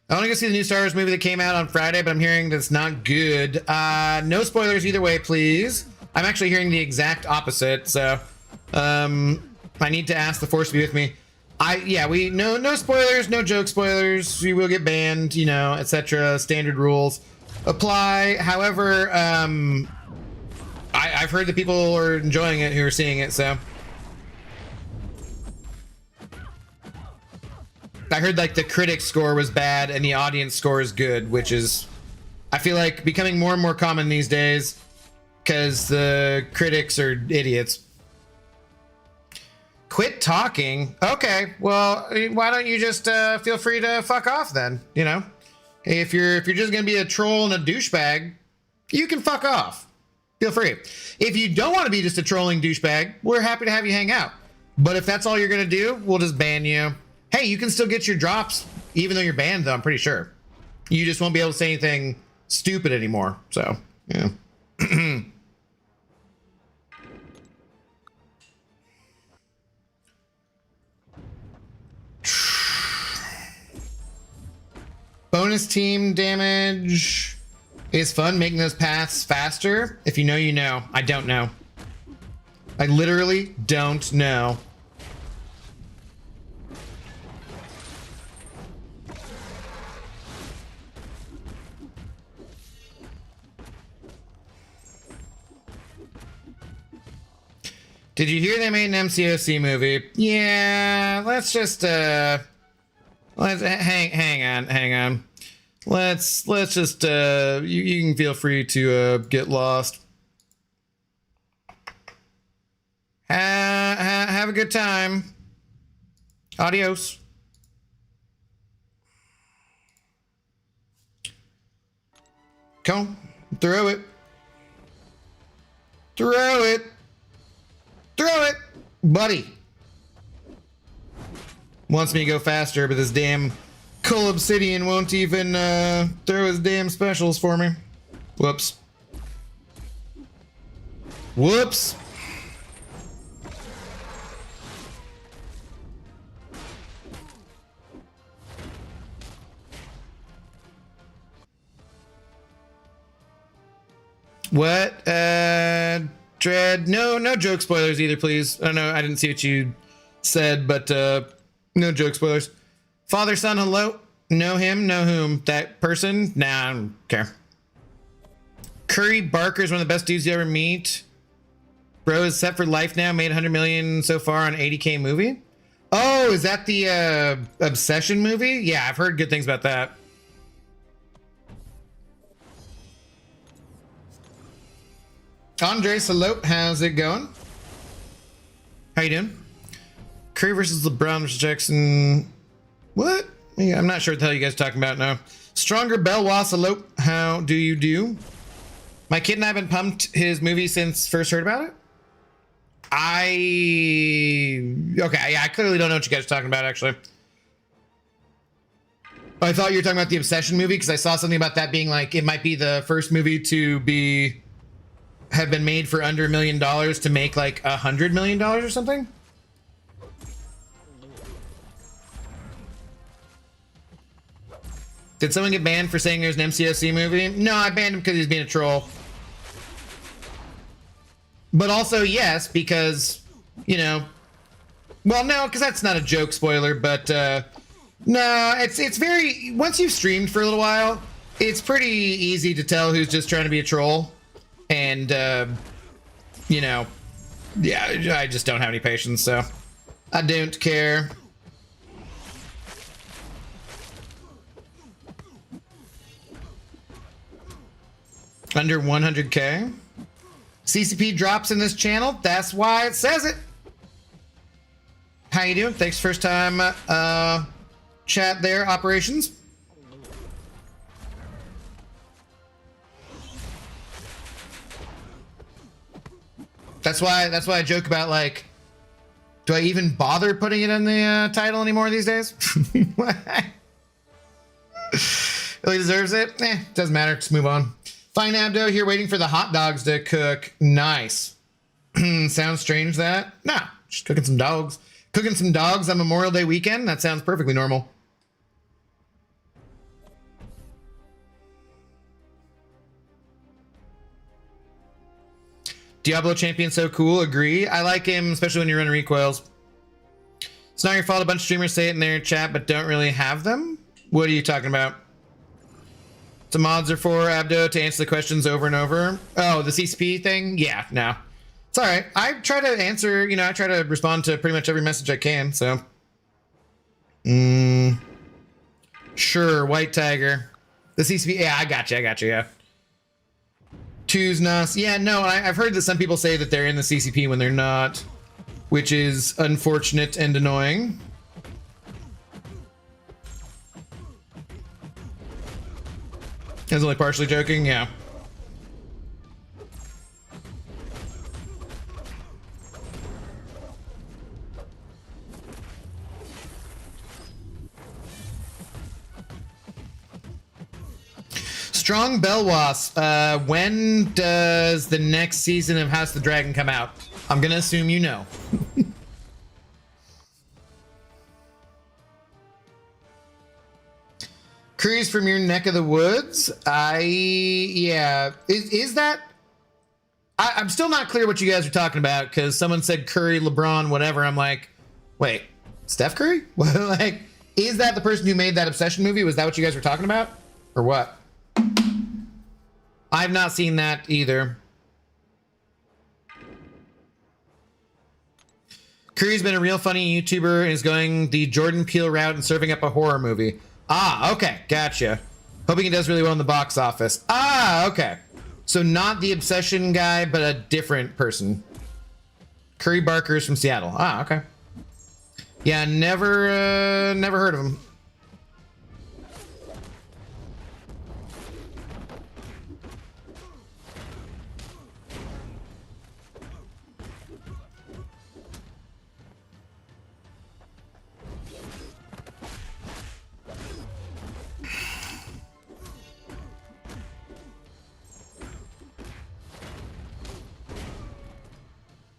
Speaker 1: I want to go see the new Star Wars movie that came out on Friday, but I'm hearing that's not good. No spoilers either way, please. I'm actually hearing the exact opposite, so I need to ask the Force to be with me. No spoilers, no joke spoilers. We will get banned, you know, etc. Standard rules apply. However, I've heard that people are enjoying it who are seeing it, so. I heard like the critic score was bad and the audience score is good, which is, I feel like, becoming more and more common these days because the critics are idiots. Quit talking. Okay, well, why don't you just feel free to fuck off then? You know, if you're just gonna be a troll and a douchebag, you can fuck off. Feel free. If you don't want to be just a trolling douchebag, we're happy to have you hang out. But if that's all you're gonna do, we'll just ban you. Hey, you can still get your drops, even though you're banned, though, I'm pretty sure. You just won't be able to say anything stupid anymore, so, yeah. Bonus team damage is fun, making those paths faster. If you know, you know. I don't know. I literally don't know. Did you hear they made an MCOC movie? Yeah, let's just let's hang on. Let's just you can feel free to get lost. Have a good time. Adios. Come, throw it. Throw it. Throw it, buddy. Wants me to go faster, but this damn Cull Obsidian won't even throw his damn specials for me. Whoops. Whoops. What? Dread, no joke spoilers either, please. I know I didn't see what you said, but no joke spoilers. Father, son, hello. Know him, know whom. That person? Nah, I don't care. Curry Barker is one of the best dudes you ever meet. Bro is set for life now, made 100 million so far on 80K movie. Oh, is that the Obsession movie? Yeah, I've heard good things about that. Andre Salop, how's it going? How you doing? Curry versus LeBron versus Jackson. What? Yeah, I'm not sure what the hell you guys are talking about now. Stronger Belwa Salop, how do you do? My kid and I have been pumped his movie since first heard about it. Okay, yeah, I clearly don't know what you guys are talking about, actually. I thought you were talking about the Obsession movie because I saw something about that being like, it might be the first movie to have been made for under $1 million to make like $100 million or something. Did someone get banned for saying there's an MCOC movie? No, I banned him because he's being a troll. But also, yes, because, you know, well, no, because that's not a joke spoiler, but no, it's very, once you've streamed for a little while, it's pretty easy to tell who's just trying to be a troll. And, you know, yeah, I just don't have any patience, so I don't care. Under 100K. CCP drops in this channel. That's why it says it. How you doing? Thanks. First time chat there. Operations. That's why I joke about, like, do I even bother putting it in the title anymore these days? Really deserves it? Doesn't matter. Just move on. Fine, Abdo here waiting for the hot dogs to cook. Nice. Sounds strange that? Nah, just cooking some dogs. Cooking some dogs on Memorial Day weekend? That sounds perfectly normal. Diablo champion so cool. Agree. I like him, especially when you're running recoils. It's not your fault. A bunch of streamers say it in their chat, but don't really have them. What are you talking about? Some mods are for Abdo to answer the questions over and over. Oh, the CCP thing? Yeah, no. It's all right. I try to answer, I try to respond to pretty much every message I can, so. Sure, White Tiger. The CCP, yeah, I got you, yeah. Tuznas. Yeah, no, I've heard that some people say that they're in the CCP when they're not, which is unfortunate and annoying. I was only partially joking, yeah. Strong Bell Wasp, when does the next season of House of the Dragon come out? I'm gonna assume you know. Curry's from your neck of the woods? Yeah. Is that? I'm still not clear what you guys are talking about, because someone said Curry, LeBron, whatever. I'm like, wait, Steph Curry? Like, is that the person who made that Obsession movie? Was that what you guys were talking about? Or what? I've not seen that either. Curry's been a real funny YouTuber and is going the Jordan Peele route and serving up a horror movie. Ah, okay, gotcha. Hoping he does really well in the box office. Ah, okay. So not the Obsession guy, but a different person. Curry Barker's from Seattle. Ah, okay. Yeah, never heard of him.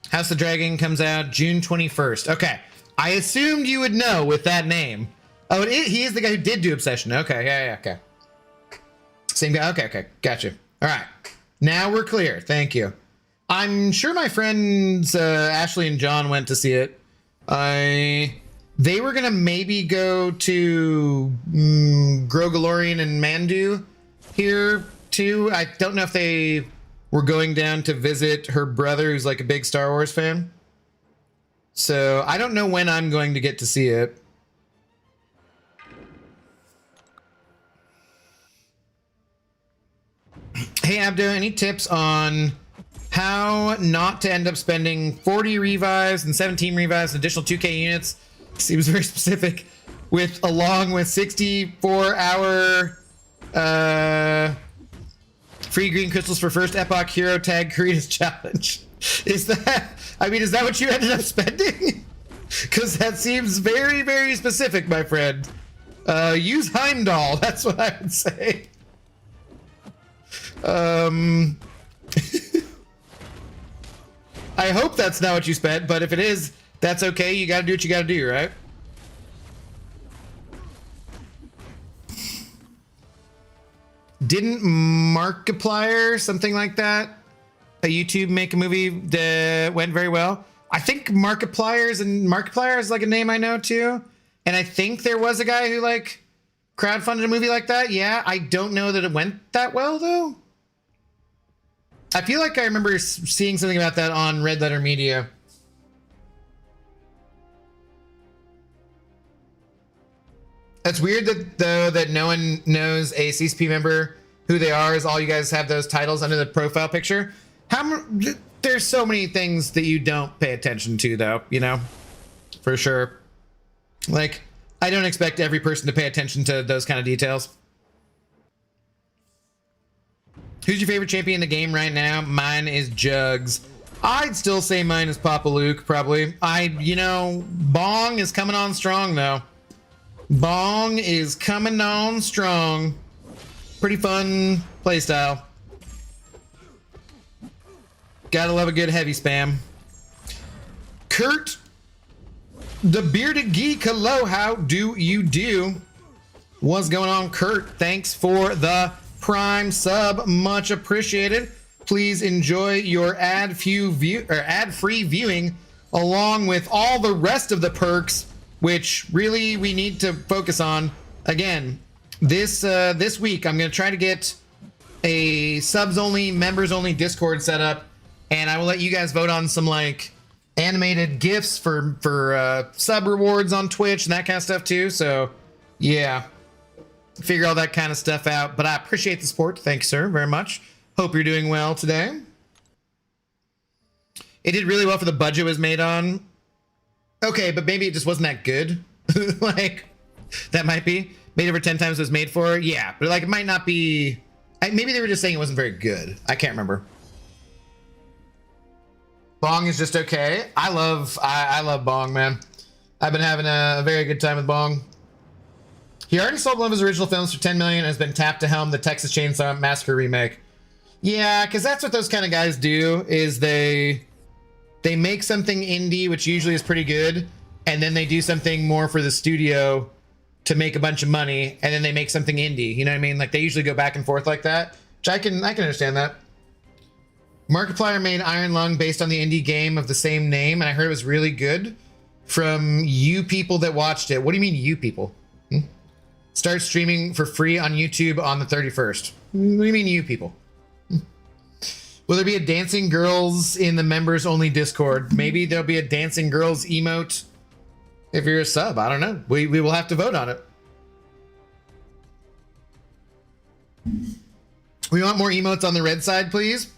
Speaker 1: House of the Dragon comes out June 21st. Okay. I assumed you would know with that name. Oh, he is the guy who did do Obsession. Okay, yeah, okay. Same guy. Okay. Gotcha. All right. Now we're clear. Thank you. I'm sure my friends Ashley and John went to see it. They were going to maybe go to Grogalorian and Mandu here too. I don't know if they were going down to visit her brother, who's like a big Star Wars fan. So I don't know when I'm going to get to see it. Hey Abdo, any tips on how not to end up spending 40 revives and 17 revives and additional 2k units? Seems very specific. Along with 64-hour free green crystals for first epoch hero tag Creatus challenge. Is that what you ended up spending? Because that seems very, very specific, my friend. Use Heimdall, that's what I would say. I hope that's not what you spent, but if it is, that's okay. You gotta do what you gotta do, right? Didn't Markiplier, something like that, a YouTube make a movie that went very well? I think Markiplier is like a name I know too. And I think there was a guy who like crowdfunded a movie like that. Yeah, I don't know that it went that well though. I feel like I remember seeing something about that on Red Letter Media. That's weird that no one knows a CCP member who they are, as all you guys have those titles under the profile picture. There's so many things that you don't pay attention to though, for sure. Like, I don't expect every person to pay attention to those kind of details. Who's your favorite champion in the game right now? Mine is Jugs. I'd still say mine is Papa Luke, probably. You know, Bong is coming on strong, though. Bong is coming on strong. Pretty fun playstyle. Gotta love a good heavy spam. Kurt, the bearded geek, hello, how do you do? What's going on, Kurt? Thanks for the Prime sub, much appreciated. Please enjoy your ad-free viewing along with all the rest of the perks, which really we need to focus on. Again, this week I'm going to try to get a subs-only, members-only Discord set up, and I will let you guys vote on some like animated GIFs for sub rewards on Twitch and that kind of stuff too. So yeah, figure all that kind of stuff out. But I appreciate the support. Thanks, sir, very much. Hope you're doing well today. It did really well for the budget it was made on. Okay, but maybe it just wasn't that good. Like, that might be. Made over 10 times it was made for. Yeah, but like it might not be. Maybe they were just saying it wasn't very good. I can't remember. Bong is just okay. I love Bong, man. I've been having a very good time with Bong. He already sold one of his original films for $10 million and has been tapped to helm the Texas Chainsaw Massacre remake. Yeah, because that's what those kind of guys do, is they make something indie, which usually is pretty good, and then they do something more for the studio to make a bunch of money, and then they make something indie. You know what I mean? Like, they usually go back and forth like that, which I can understand that. Markiplier made Iron Lung based on the indie game of the same name, and I heard it was really good from you people that watched it. What do you mean, you people? Start streaming for free on YouTube on the 31st. What do you mean, you people? Will there be a dancing girls in the members only Discord? Maybe there'll be a dancing girls emote if you're a sub. I don't know. We will have to vote on it. We want more emotes on the red side, please.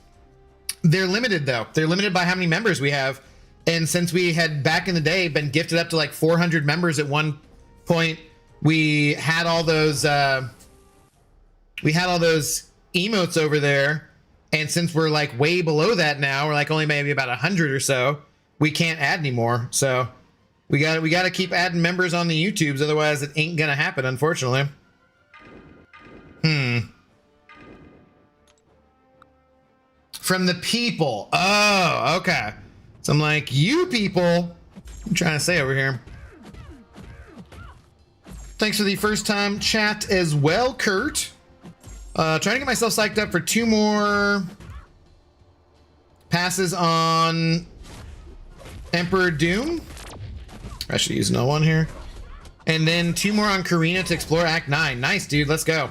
Speaker 1: They're limited though. They're limited by how many members we have. And since we had back in the day been gifted up to like 400 members at one point, we had all those emotes over there. And since we're like way below that now, we're like only maybe about 100 or so, we can't add anymore. So we got to keep adding members on the YouTubes, otherwise it ain't gonna happen, unfortunately. From the people. Oh, okay. So I'm like, you people. I'm trying to say over here. Thanks for the first time chat as well, Kurt. Trying to get myself psyched up for 2 more passes on Emperor Doom. I should use no one here. And then 2 more on Karina to explore Act 9. Nice, dude. Let's go.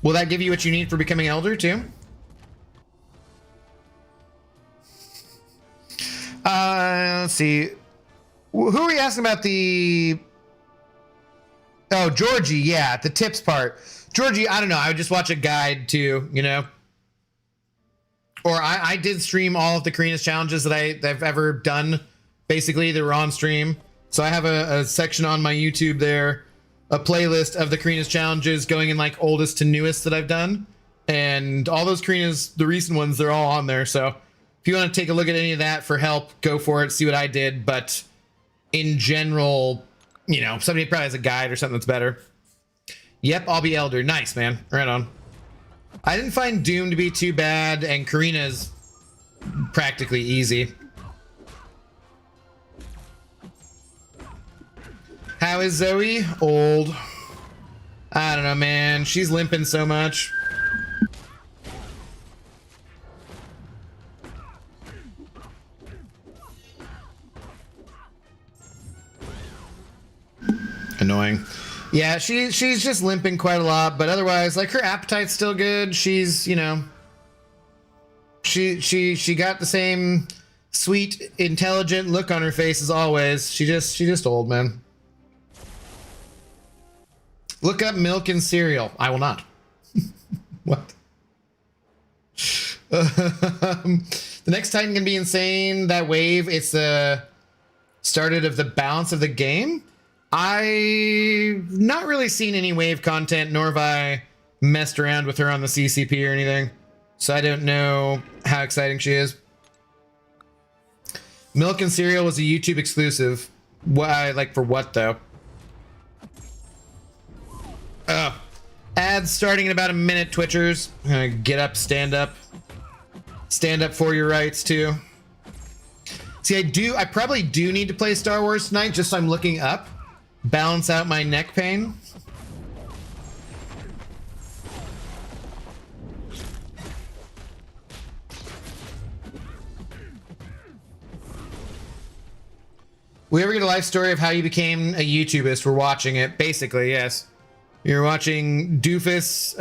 Speaker 1: Will that give you what you need for becoming Elder, too? Let's see. Who are you asking about the... Oh, Georgie. Yeah, the tips part. Georgie, I don't know. I would just watch a guide too, you know? Or I did stream all of the Karina's challenges that I've ever done. Basically, they were on stream. So I have a section on my YouTube there, a playlist of the Karina's challenges going in like oldest to newest that I've done. And all those Karina's, the recent ones, they're all on there. So if you want to take a look at any of that for help, go for it. See what I did. But in general, you know, somebody probably has a guide or something that's better. Yep, I'll be Elder. Nice, man. Right on. I didn't find Doom to be too bad, and Karina's practically easy. How is Zoe? Old. I don't know, man. She's limping so much. Annoying. Yeah, she's just limping quite a lot, but otherwise, like, her appetite's still good. She's, you know, she got the same sweet, intelligent look on her face as always. She just old, man. Look up milk and cereal. I will not. What? The next Titan can be insane. That wave, it's the started of the balance of the game. I've not really seen any wave content, nor have I messed around with her on the CCP or anything. So I don't know how exciting she is. Milk and cereal was a YouTube exclusive. Why? Like for what though? Ads starting in about a minute, Twitchers. Get up, stand up. Stand up for your rights too. See, I probably do need to play Star Wars tonight, just so I'm looking up. Balance out my neck pain. We ever get a life story of how you became a YouTuberist? We're watching it, basically, yes. You're watching Doofus,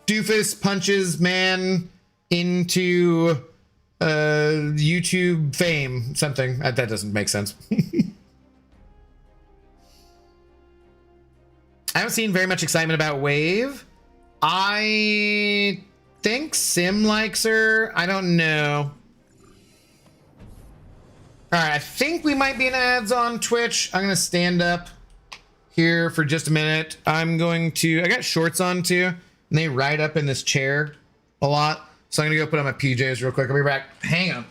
Speaker 1: Doofus punches man into YouTube fame, something. That doesn't make sense. I haven't seen very much excitement about Wave. I think Sim likes her. I don't know. All right, I think we might be in ads on Twitch. I'm gonna stand up here for just a minute. I got shorts on too, and they ride up in this chair a lot. So I'm gonna go put on my PJs real quick. I'll be back. Hang on.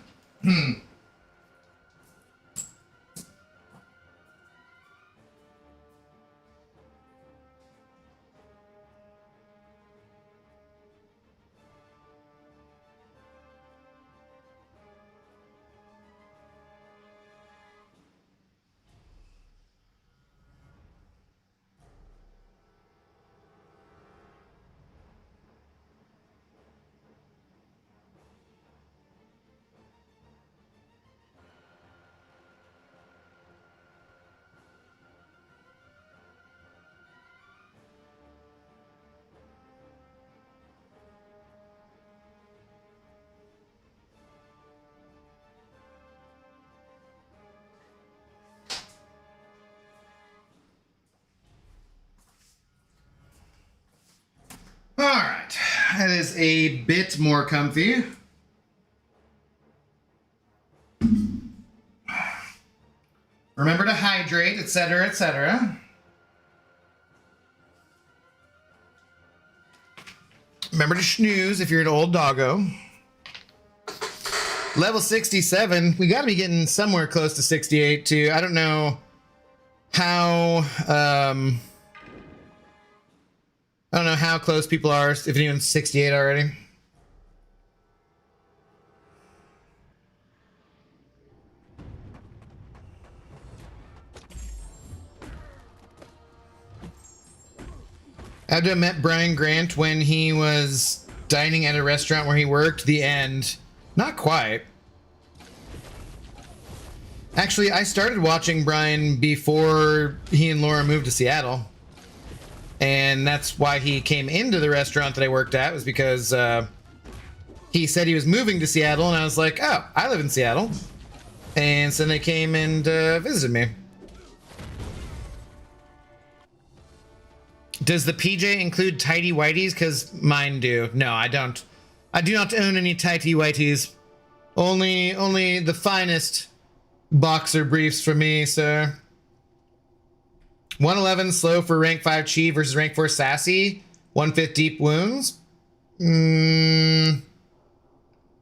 Speaker 1: All right, that is a bit more comfy. Remember to hydrate, etc., etc. Remember to snooze if you're an old doggo. Level 67. We got to be getting somewhere close to 68 too. I don't know how. I don't know how close people are. If anyone's 68 already. I have met Brian Grant when he was dining at a restaurant where he worked. The end. Not quite. Actually, I started watching Brian before he and Laura moved to Seattle. And that's why he came into the restaurant that I worked at, was because he said he was moving to Seattle, and I was like, oh, I live in Seattle. And so they came and visited me. Does the PJ include tighty whities? Because mine do. No, I don't. I do not own any tighty whities. Only the finest boxer briefs for me, sir. 111 slow for rank 5 Chi versus rank 4 Sassy. 1/5 deep wounds.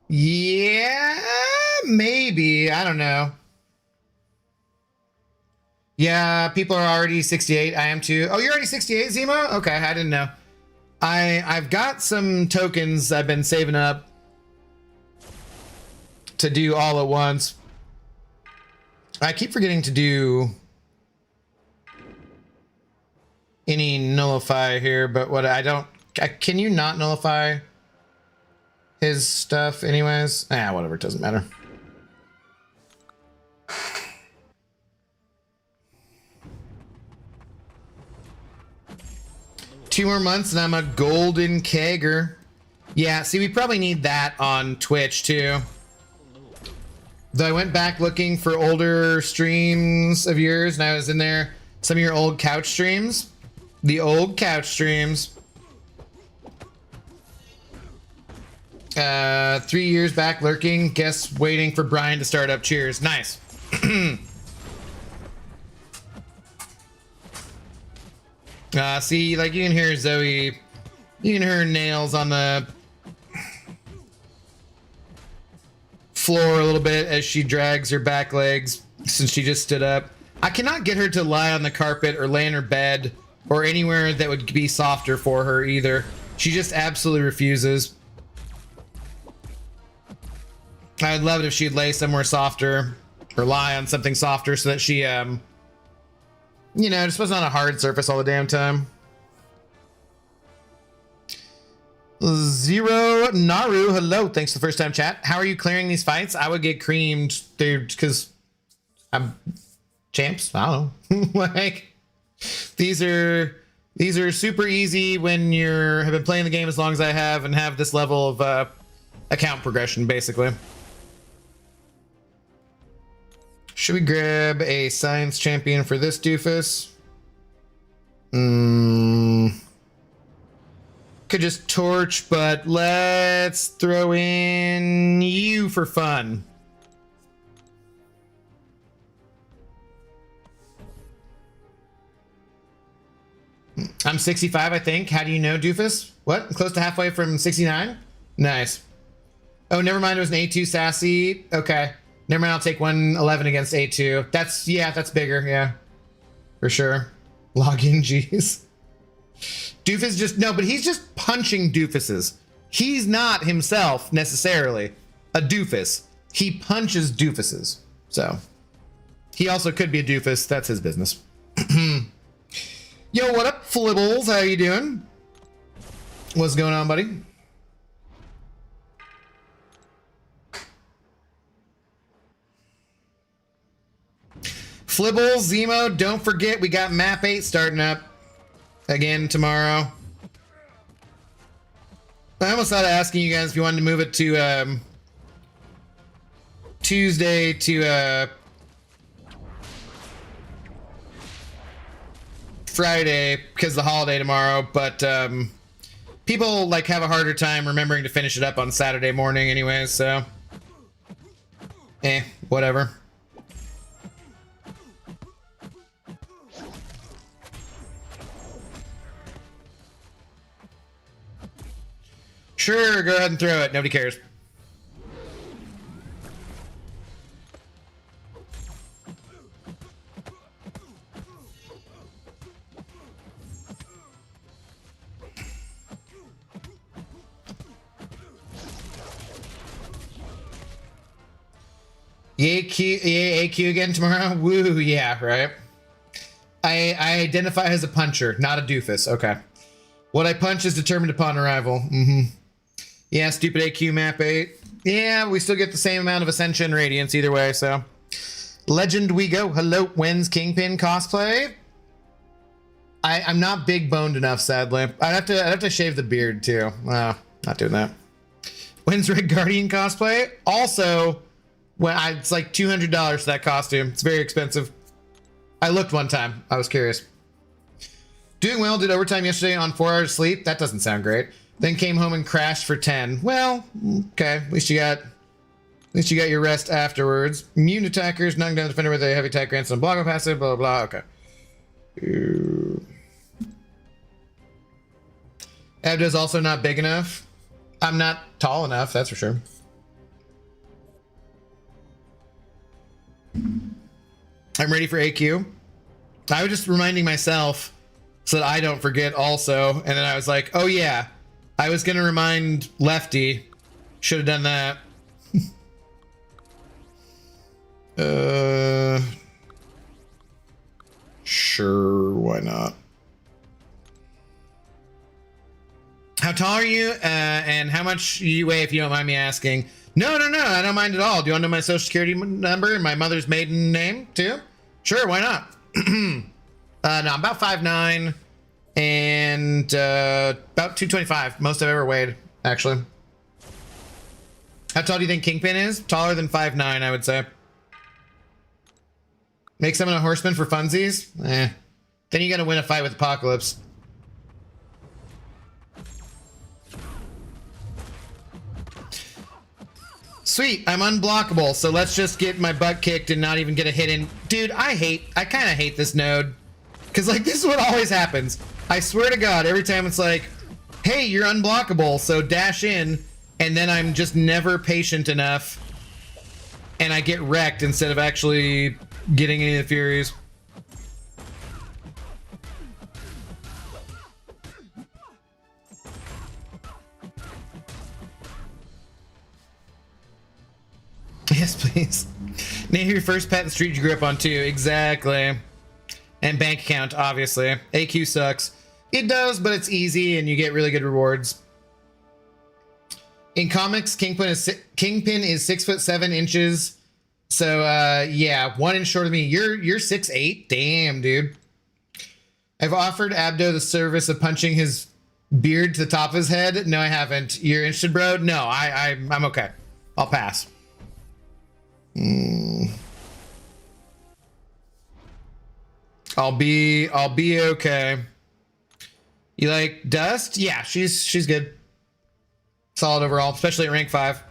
Speaker 1: Yeah, maybe. I don't know. Yeah, people are already 68. I am too. Oh, you're already 68, Zemo? Okay, I didn't know. I've got some tokens I've been saving up to do all at once. I keep forgetting to do any nullify here, but what can you not nullify his stuff anyways? Whatever, it doesn't matter. Two more months and I'm a golden kegger. Yeah, see, we probably need that on Twitch too. Though I went back looking for older streams of yours, and I was in there, some of your old couch streams. The old couch streams. 3 years back lurking, guess waiting for Brian to start up. Cheers. Nice. See, like you can hear Zoe, you can hear her nails on the floor a little bit as she drags her back legs since she just stood up. I cannot get her to lie on the carpet or lay in her bed or anywhere that would be softer for her either. She just absolutely refuses. I'd love it if she'd lay somewhere softer or lie on something softer so that she, you know, just wasn't on a hard surface all the damn time. Zero Naru, hello. Thanks for the first time chat. How are you clearing these fights? I would get creamed, dude, because I'm champs. I don't know. Like, these are super easy when have been playing the game as long as I have and have this level of account progression, basically. Should we grab a science champion for this doofus? Could just torch, but let's throw in you for fun. I'm 65, I think. How do you know, doofus? What? I'm close to halfway from 69? Nice. Oh, never mind. It was an A2 sassy. Okay. Never mind. I'll take 111 against A2. That's, yeah, that's bigger. Yeah. For sure. Login, jeez. Doofus just, no, but he's just punching doofuses. He's not himself necessarily a doofus. He punches doofuses. So he also could be a doofus. That's his business. Yo, what up, Flibbles? How you doing? What's going on, buddy? Flibbles, Zemo, don't forget we got map 8 starting up again tomorrow. I almost thought of asking you guys if you wanted to move it to Tuesday to Friday because of the holiday tomorrow, but people like have a harder time remembering to finish it up on Saturday morning anyway, so whatever. Sure, go ahead and throw it. Nobody cares. Yay, AQ again tomorrow? Woo, yeah, right. I identify as a puncher, not a doofus. Okay. What I punch is determined upon arrival. Mm-hmm. Yeah, stupid AQ map 8. Yeah, we still get the same amount of Ascension Radiance either way, so. Legend we go. Hello, when's Kingpin cosplay? I'm not big boned enough, sadly. I'd have to shave the beard too. Not doing that. When's Red Guardian cosplay? Also, it's like $200 for that costume. It's very expensive. I looked one time. I was curious. Doing well, did overtime yesterday on 4 hours sleep. That doesn't sound great. Then came home and crashed for 10. Well, okay. At least you got your rest afterwards. Immune attackers, knocking down the defender with a heavy attack, grants some block passive, blah, blah, blah. Okay. Abda's also not big enough. I'm not tall enough, that's for sure. I'm ready for AQ. I was just reminding myself so that I don't forget also. And then I was like, oh yeah, I was going to remind Lefty. Should have done that. Sure, why not? How tall are you? And how much you weigh, if you don't mind me asking? No, I don't mind at all. Do you want to know my social security number and my mother's maiden name too? Sure, why not? No, I'm about 5'9", and about 225. Most I've ever weighed, actually. How tall do you think Kingpin is? Taller than 5'9", I would say. Make someone a horseman for funsies? Then you gotta win a fight with Apocalypse. Sweet, I'm unblockable, so let's just get my butt kicked and not even get a hit in. Dude, I kind of hate this node. Because, like, this is what always happens. I swear to God, every time it's like, hey, you're unblockable, so dash in, and then I'm just never patient enough and I get wrecked instead of actually getting any of the Furies. Yes, please. Name your first pet in the street you grew up on too. Exactly. And bank account, obviously. AQ sucks. It does, but it's easy and you get really good rewards. In comics, Kingpin is 6'7" So yeah, 1 inch shorter than me. You're 6'8". Damn, dude. I've offered Abdo the service of punching his beard to the top of his head. No, I haven't. You're interested, bro? No, I'm okay. I'll pass. I'll be okay. You like Dust? Yeah, she's good. Solid overall, especially at rank 5.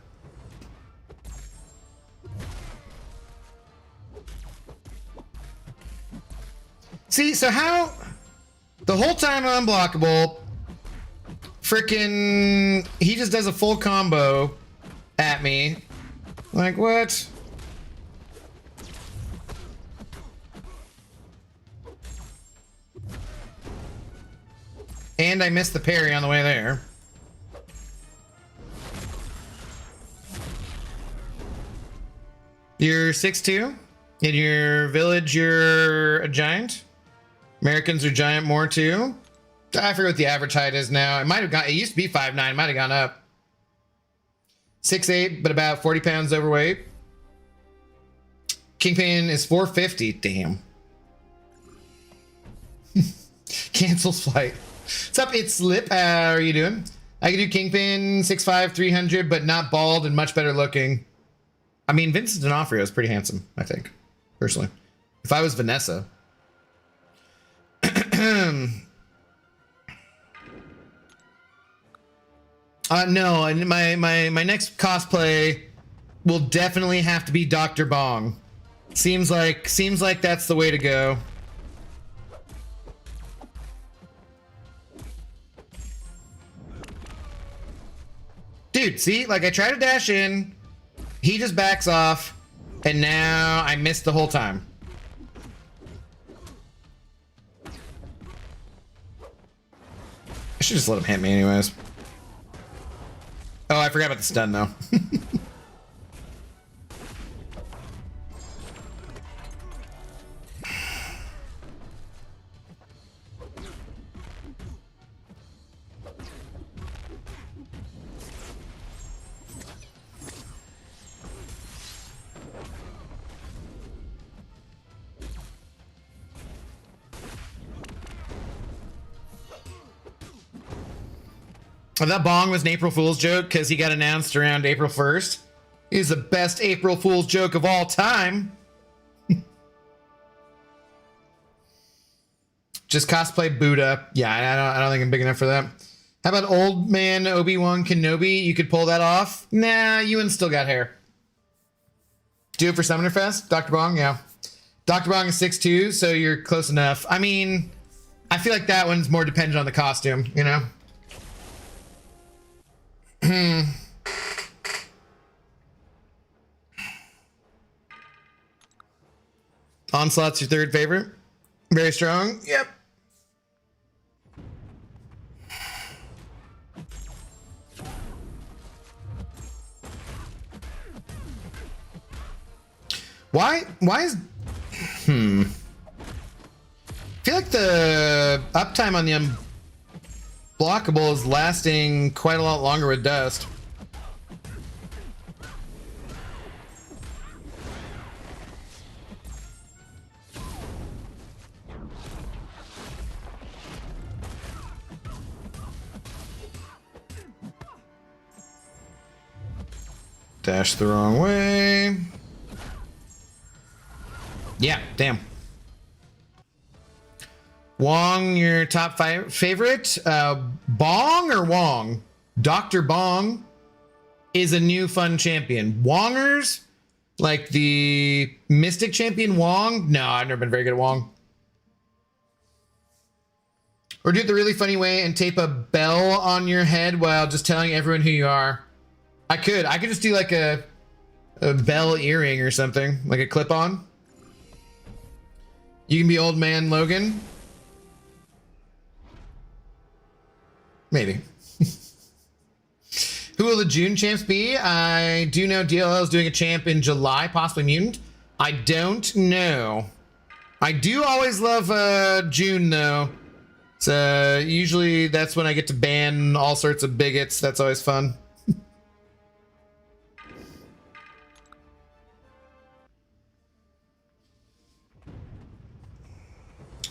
Speaker 1: See, so how the whole time unblockable, freaking he just does a full combo at me. Like what? And I missed the parry on the way there. You're 6'2"? In your village, you're a giant? Americans are giant more too? I forget what the average height is now. It might have gone, it used to be 5'9", might have gone up. 6'8", but about 40 pounds overweight. Kingpin is 450, damn. Cancels flight. What's up, it's Slip? How are you doing? I can do Kingpin 6'5", 300, but not bald and much better looking. I mean, Vincent D'Onofrio is pretty handsome, I think, personally. If I was Vanessa. No, and my next cosplay will definitely have to be Dr. Bong. Seems like that's the way to go. Dude, see, like I try to dash in, he just backs off, and now I missed the whole time. I should just let him hit me anyways. Oh, I forgot about the stun though. That Bong was an April Fool's joke because he got announced around April 1st. He's the best April Fool's joke of all time. Just cosplay Buddha. Yeah, I don't think I'm big enough for that. How about old man Obi-Wan Kenobi? You could pull that off? Nah, Ewan still got hair. Do it for Summoner Fest? Dr. Bong, yeah. Dr. Bong is 6'2", so you're close enough. I mean, I feel like that one's more dependent on the costume, you know? Onslaught's your third favorite? Very strong? Yep. Why is... I feel like the uptime on the unblockable is lasting quite a lot longer with Dust. Dash the wrong way. Yeah, damn. Wong, your top favorite? Bong or Wong? Dr. Bong is a new fun champion. Wongers? Like the Mystic champion Wong? No, I've never been very good at Wong. Or do it the really funny way and tape a bell on your head while just telling everyone who you are. I could just do like a a bell earring or something, like a clip-on. You can be old man Logan. Maybe. Who will the June champs be? I do know DLL is doing a champ in July, possibly Mutant. I don't know. I do always love June though. So usually that's when I get to ban all sorts of bigots. That's always fun.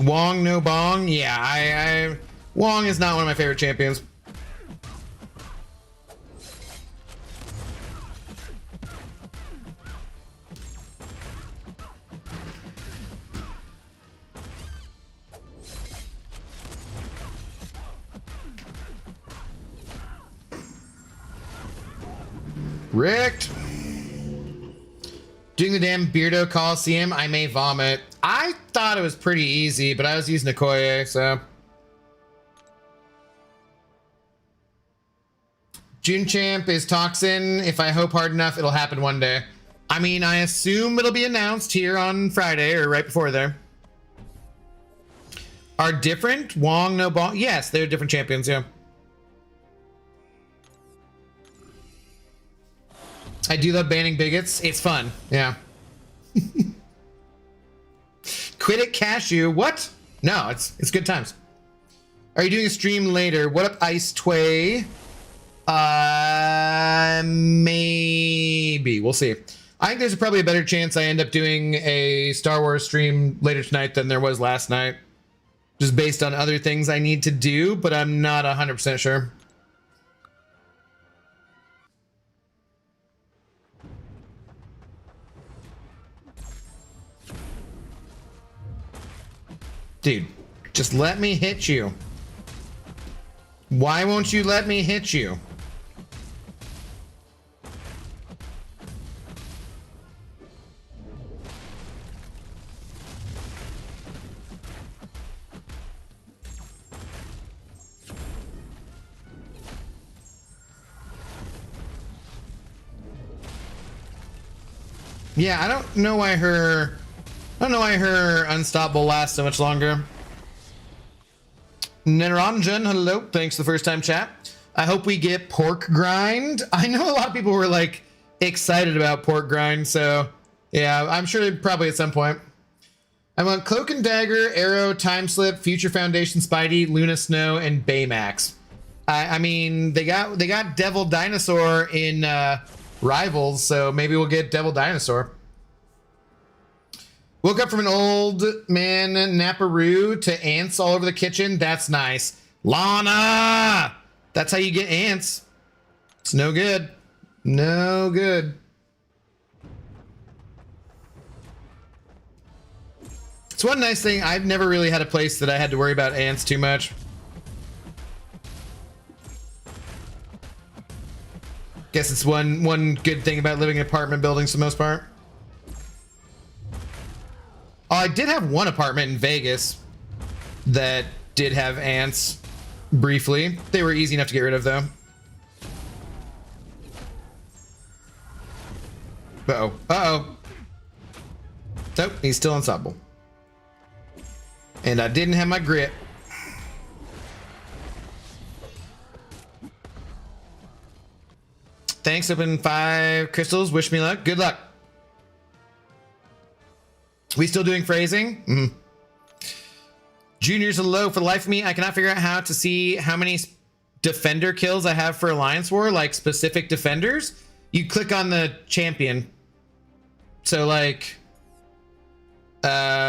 Speaker 1: Wong no bong. Yeah, Wong is not one of my favorite champions. Ricked. Doing the damn Beardo Coliseum, I may vomit. I thought it was pretty easy, but I was using Okoye, so. June champ is Toxin. If I hope hard enough, it'll happen one day. I mean, I assume it'll be announced here on Friday or right before there. Are different? Wong, no bong? Yes, they're different champions, yeah. I do love banning bigots. It's fun. Yeah. Quit it, Cashew. What? No, it's good times. Are you doing a stream later? What up, Ice Tway? Maybe. We'll see. I think there's probably a better chance I end up doing a Star Wars stream later tonight than there was last night. Just based on other things I need to do, but I'm not 100% sure. Dude, just let me hit you. Why won't you let me hit you? Yeah, I don't know why her unstoppable lasts so much longer. Niranjan, hello. Thanks for the first time chat. I hope we get pork grind. I know a lot of people were like excited about pork grind, so yeah, I'm sure probably at some point. I want Cloak and Dagger, Arrow, Time Slip, Future Foundation, Spidey, Luna Snow, and Baymax. I mean, they got Devil Dinosaur in Rivals, so maybe we'll get Devil Dinosaur. Woke up from an old man Naparoo to ants all over the kitchen. That's nice. Lana! That's how you get ants. It's no good. No good. It's one nice thing. I've never really had a place that I had to worry about ants too much. Guess it's one good thing about living in apartment buildings for the most part. Oh, I did have one apartment in Vegas that did have ants briefly. They were easy enough to get rid of, though. Uh-oh. Uh-oh. Nope, he's still unstoppable. And I didn't have my grip. Thanks, open 5 crystals. Wish me luck. Good luck. We still doing phrasing? Mm-hmm. Junior's a low. For the life of me, I cannot figure out how to see how many defender kills I have for Alliance War, like specific defenders. You click on the champion. So like, go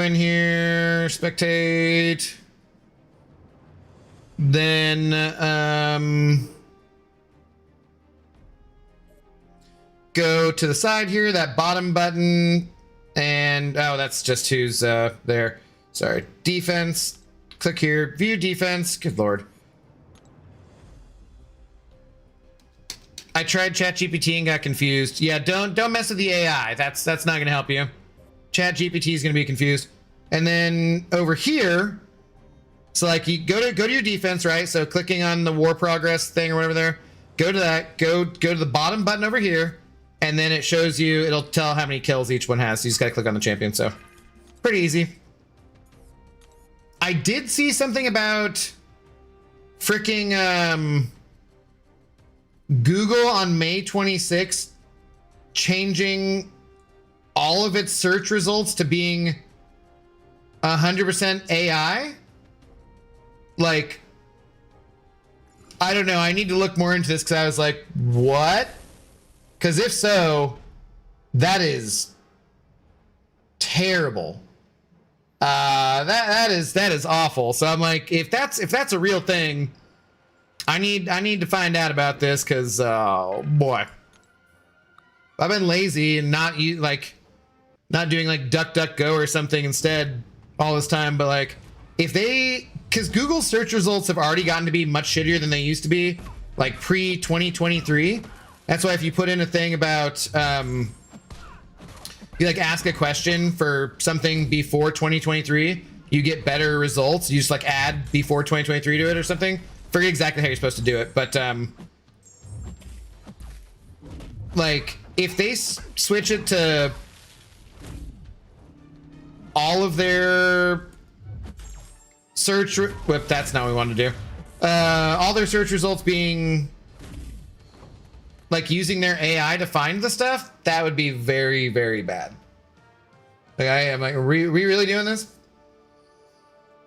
Speaker 1: in here, spectate. Then, go to the side here, that bottom button, and oh, that's just who's there. Sorry, defense. Click here, view defense. Good lord. I tried ChatGPT and got confused. Yeah, don't mess with the AI. That's not gonna help you. ChatGPT is gonna be confused. And then over here, So like you go to your defense, right? So clicking on the war progress thing or whatever there, go to that, go to the bottom button over here, and then it shows you, it'll tell how many kills each one has. So you just gotta click on the champion. So pretty easy. I did see something about freaking Google on May 26th changing all of its search results to being 100% AI. Like, I don't know. I need to look more into this because I was like, what? Because if so, that is terrible. That is awful. So I'm like, if that's a real thing, I need to find out about this because oh boy, I've been lazy and not doing like DuckDuckGo or something instead all this time. But like, because Google's search results have already gotten to be much shittier than they used to be, like pre 2023. That's why if you put in a thing about you like ask a question for something before 2023, you get better results. You just like add before 2023 to it or something. Forget exactly how you're supposed to do it, but like if they switch it to all of their search, that's not what we wanted to do. All their search results being like using their AI to find the stuff, that would be very, very bad. Like I am like, are we really doing this?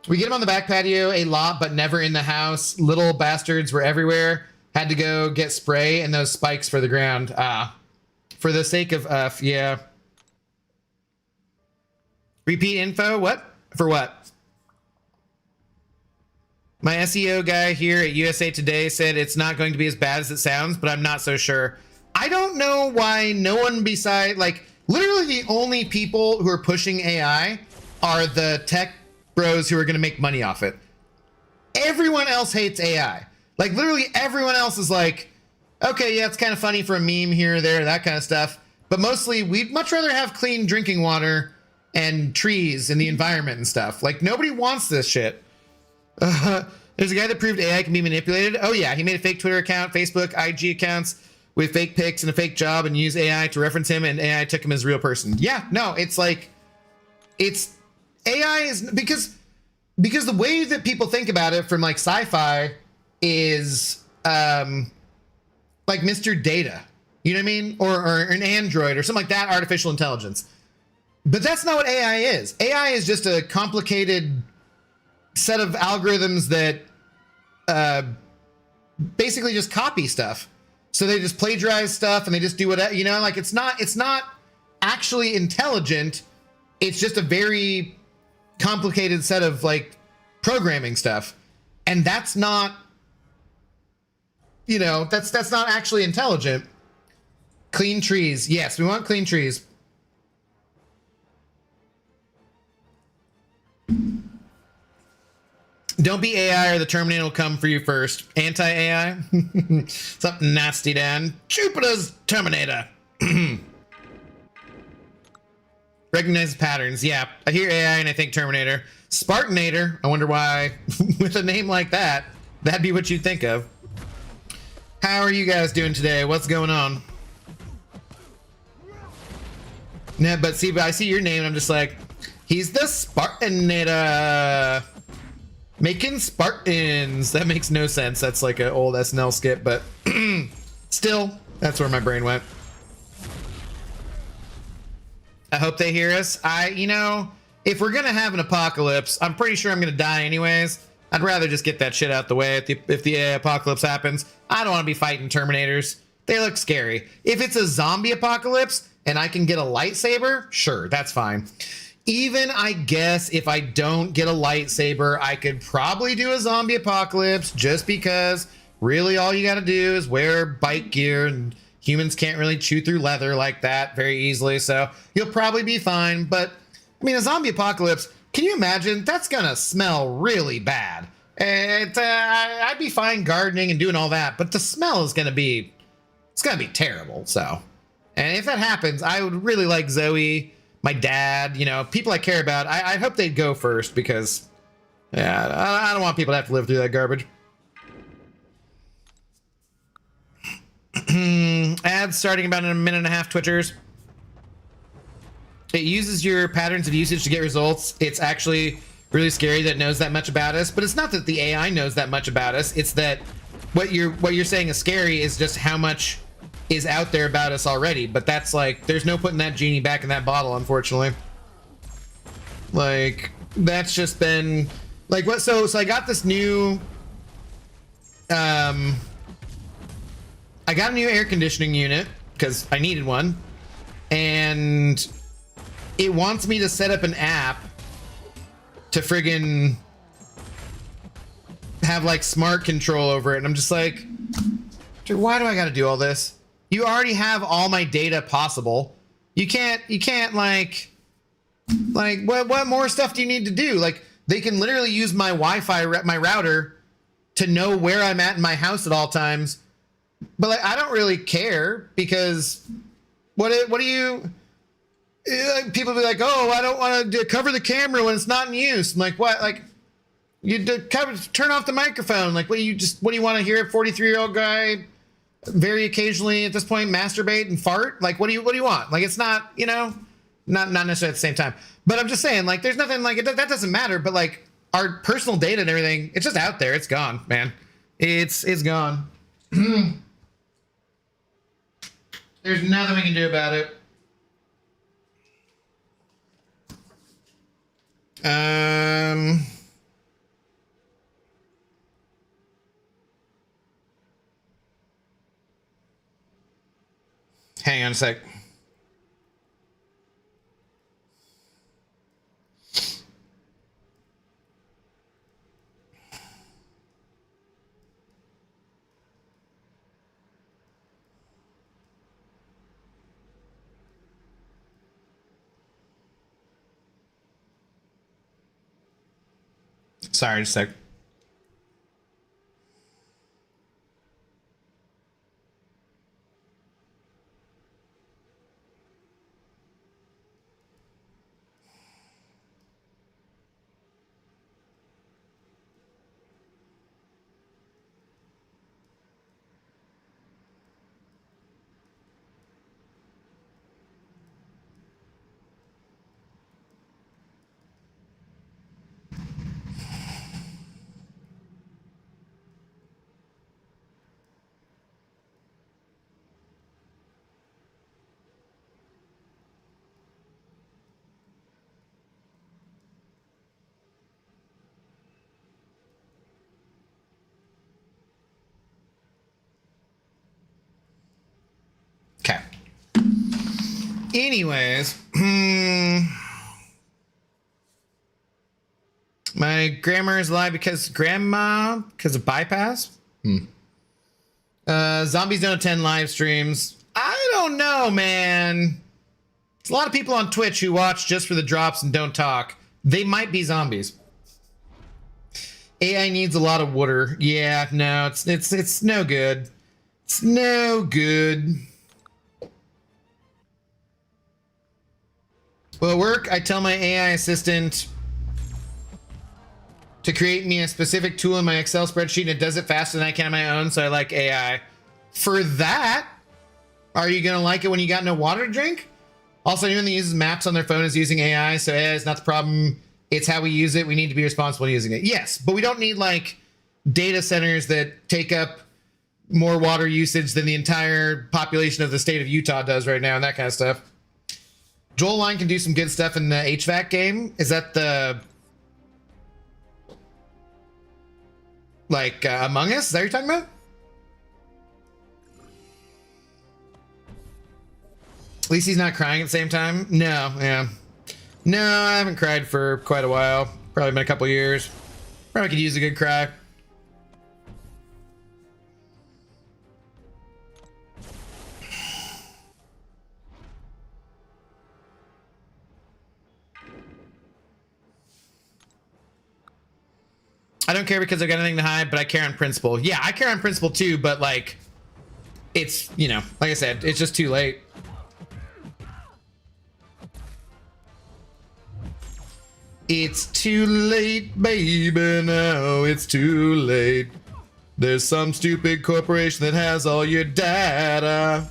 Speaker 1: We get them on the back patio a lot, but never in the house. Little bastards were everywhere. Had to go get spray and those spikes for the ground. For the sake of yeah. Repeat info, what? For what? My SEO guy here at USA Today said it's not going to be as bad as it sounds, but I'm not so sure. I don't know why no one beside, like, literally the only people who are pushing AI are the tech bros who are going to make money off it. Everyone else hates AI. Like, literally everyone else is like, okay, yeah, it's kind of funny for a meme here or there, that kind of stuff. But mostly, we'd much rather have clean drinking water and trees in the environment and stuff. Like, nobody wants this shit. There's a guy that proved AI can be manipulated. Oh yeah, he made a fake Twitter account, Facebook, IG accounts with fake pics and a fake job and used AI to reference him, and AI took him as a real person. Yeah, no, it's like, it's AI is because the way that people think about it from like sci-fi is like Mr. Data, you know what I mean? Or an android or something like that, artificial intelligence. But that's not what AI is. AI is just a complicated set of algorithms that basically just copy stuff. So they just plagiarize stuff and they just do whatever, you know, like it's not actually intelligent. It's just a very complicated set of like programming stuff. And that's not, you know, that's not actually intelligent. Clean trees. Yes, we want clean trees. Don't be AI or the Terminator will come for you first. Anti-AI? Something nasty, Dan. Jupiter's Terminator. Recognizes patterns. Yeah, I hear AI and I think Terminator. Spartanator. I wonder why, with a name like that, that'd be what you'd think of. How are you guys doing today? What's going on? Yeah, but I see your name and I'm just like, he's the Spartanator. Making Spartans. That makes no sense. That's like an old SNL skit, but still, that's where my brain went. I hope they hear us. You know, if we're gonna have an apocalypse, I'm pretty sure I'm gonna die anyways. I'd rather just get that shit out the way if the apocalypse happens. I don't want to be fighting Terminators. They look scary. If it's a zombie apocalypse and I can get a lightsaber, sure, that's fine. Even, I guess, if I don't get a lightsaber, I could probably do a zombie apocalypse just because really all you got to do is wear bike gear and humans can't really chew through leather like that very easily. So you'll probably be fine. But I mean, a zombie apocalypse, can you imagine? That's going to smell really bad. I'd be fine gardening and doing all that, but the smell is going to be, it's going to be terrible. So, and if that happens, I would really like Zoe, my dad, you know, people I care about. I hope they'd go first because Yeah, I don't want people to have to live through that garbage. Ads starting about in a minute and a half, Twitchers. It uses your patterns of usage to get results. It's actually really scary that it knows that much about us, but it's not that the AI knows that much about us. It's that what you're saying is scary is just how much is out there about us already. But that's like, there's no putting that genie back in that bottle, unfortunately. Like, that's just been like what? So I got this new, I got a new air conditioning unit because I needed one, and it wants me to set up an app to friggin' have like smart control over it. And I'm just like, dude, why do I gotta do all this? You already have all my data possible. You can't like what more stuff do you need to do? Like, they can literally use my Wi-Fi, my router, to know where I'm at in my house at all times. But like, I don't really care, because what do you, people be like, oh, I don't want to cover the camera when it's not in use. I'm like, what? Like, you turn off the microphone. Like, what do you want to hear a 43-year-old guy very occasionally at this point masturbate and fart? Like, what do you want? Like, it's not, you know, not necessarily at the same time. But I'm just saying, like, there's nothing like it, that doesn't matter. But like, our personal data and everything, it's just out there. It's gone, man. It's gone. There's nothing we can do about it. Hang on a sec. Sorry, just a sec. Okay. Anyways, my grammar is live because of bypass. Zombies don't attend live streams. I don't know, man. There's a lot of people on Twitch who watch just for the drops and don't talk. They might be zombies. AI needs a lot of water. Yeah, no, it's no good. It's no good. Well, at work, I tell my AI assistant to create me a specific tool in my Excel spreadsheet, and it does it faster than I can on my own, so I like AI. For that, are you gonna like it when you got no water to drink? Also, anyone that uses maps on their phone is using AI, so AI is not the problem. It's how we use it. We need to be responsible in using it. Yes, but we don't need like data centers that take up more water usage than the entire population of the state of Utah does right now, and that kind of stuff. Joel Line can do some good stuff in the HVAC game. Is that the like Among Us? Is that what you're talking about? At least he's not crying at the same time. No, yeah. No, I haven't cried for quite a while. Probably been a couple years. Probably could use a good cry. I don't care because I've got anything to hide, but I care on principle. Yeah, I care on principle too, but like, it's, you know, like I said, it's just too late. It's too late, baby, now it's too late. There's some stupid corporation that has all your data.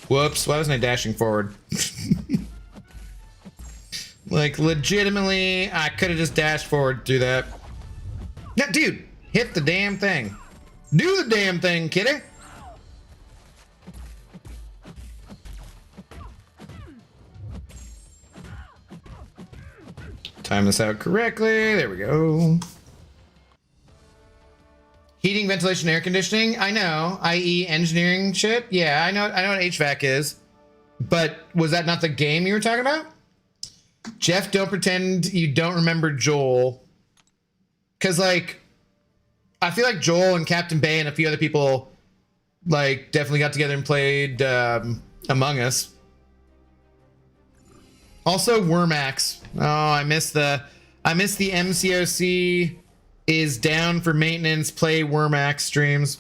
Speaker 1: Whoops, why wasn't I dashing forward? Like, legitimately, I could have just dashed forward through that. No, dude, hit the damn thing. Do the damn thing, kitty. Time this out correctly. There we go. Heating, ventilation, air conditioning. I know, i.e. engineering shit. Yeah, I know what HVAC is. But was that not the game you were talking about? Jeff, don't pretend you don't remember Joel. Because, like, I feel like Joel and Captain Bay and a few other people, like, definitely got together and played Among Us. Also, Wormax. Oh, I missed the MCOC is down for maintenance. Play Wormax streams.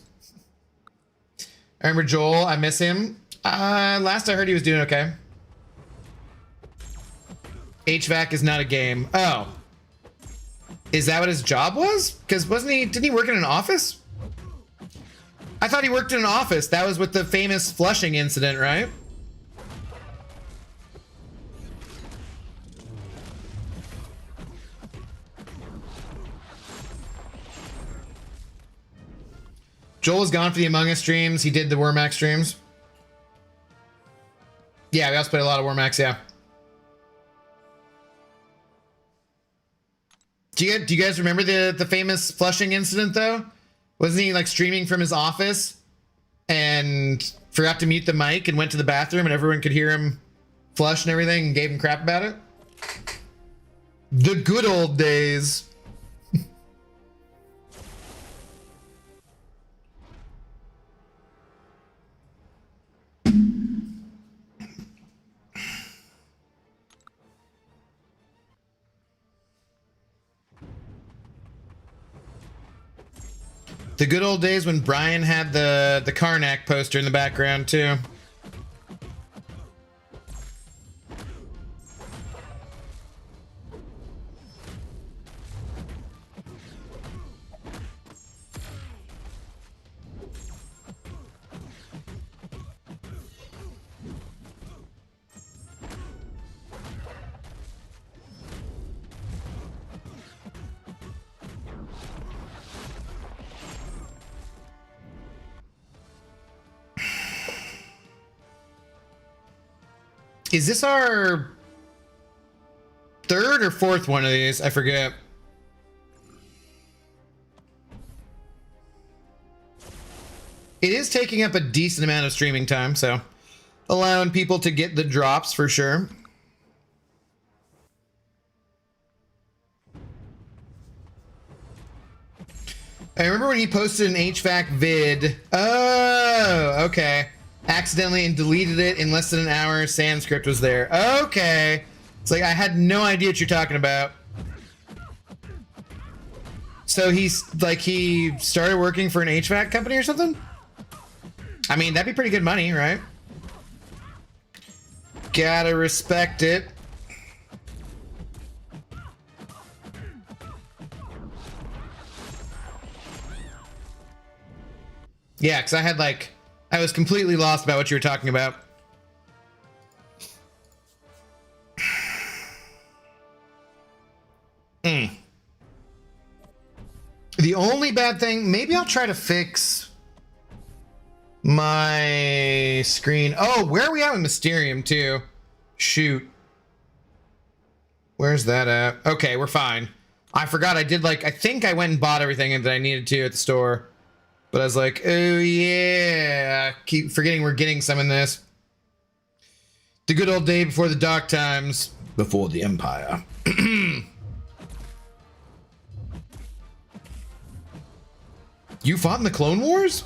Speaker 1: I remember Joel. I miss him. Last I heard, he was doing okay. HVAC is not a game. Oh. Is that what his job was? Because didn't he work in an office? I thought he worked in an office. That was with the famous Flushing incident, right? Joel was gone for the Among Us streams. He did the Wormax streams. Yeah, we also played a lot of Wormax, yeah. Do you guys remember the famous Flushing incident, though? Wasn't he, like, streaming from his office and forgot to mute the mic and went to the bathroom and everyone could hear him flush and everything and gave him crap about it? The good old days. The good old days when Brian had the Karnak poster in the background, too. Is this our third or fourth one of these? I forget. It is taking up a decent amount of streaming time, so allowing people to get the drops for sure. I remember when he posted an HVAC vid. Oh, okay. Accidentally and deleted it in less than an hour. Sans script was there. Okay. It's like, I had no idea what you're talking about. So he started working for an HVAC company or something? I mean, that'd be pretty good money, right? Gotta respect it. Yeah, because I was completely lost about what you were talking about. The only bad thing, maybe I'll try to fix my screen. Oh, where are we at with Mysterium too? Shoot. Where's that at? Okay, we're fine. I forgot I think I went and bought everything that I needed to at the store. But I was like, oh yeah, keep forgetting we're getting some in this. The good old day before the dark times, before the Empire. You fought in the Clone Wars?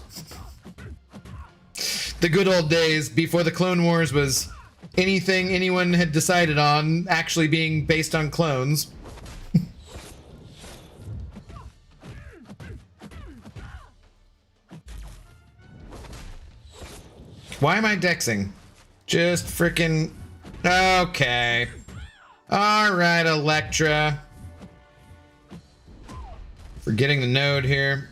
Speaker 1: The good old days before the Clone Wars was anything anyone had decided on actually being based on clones. Why am I dexing? Just frickin'... Okay. All right, Electra. Forgetting the node here.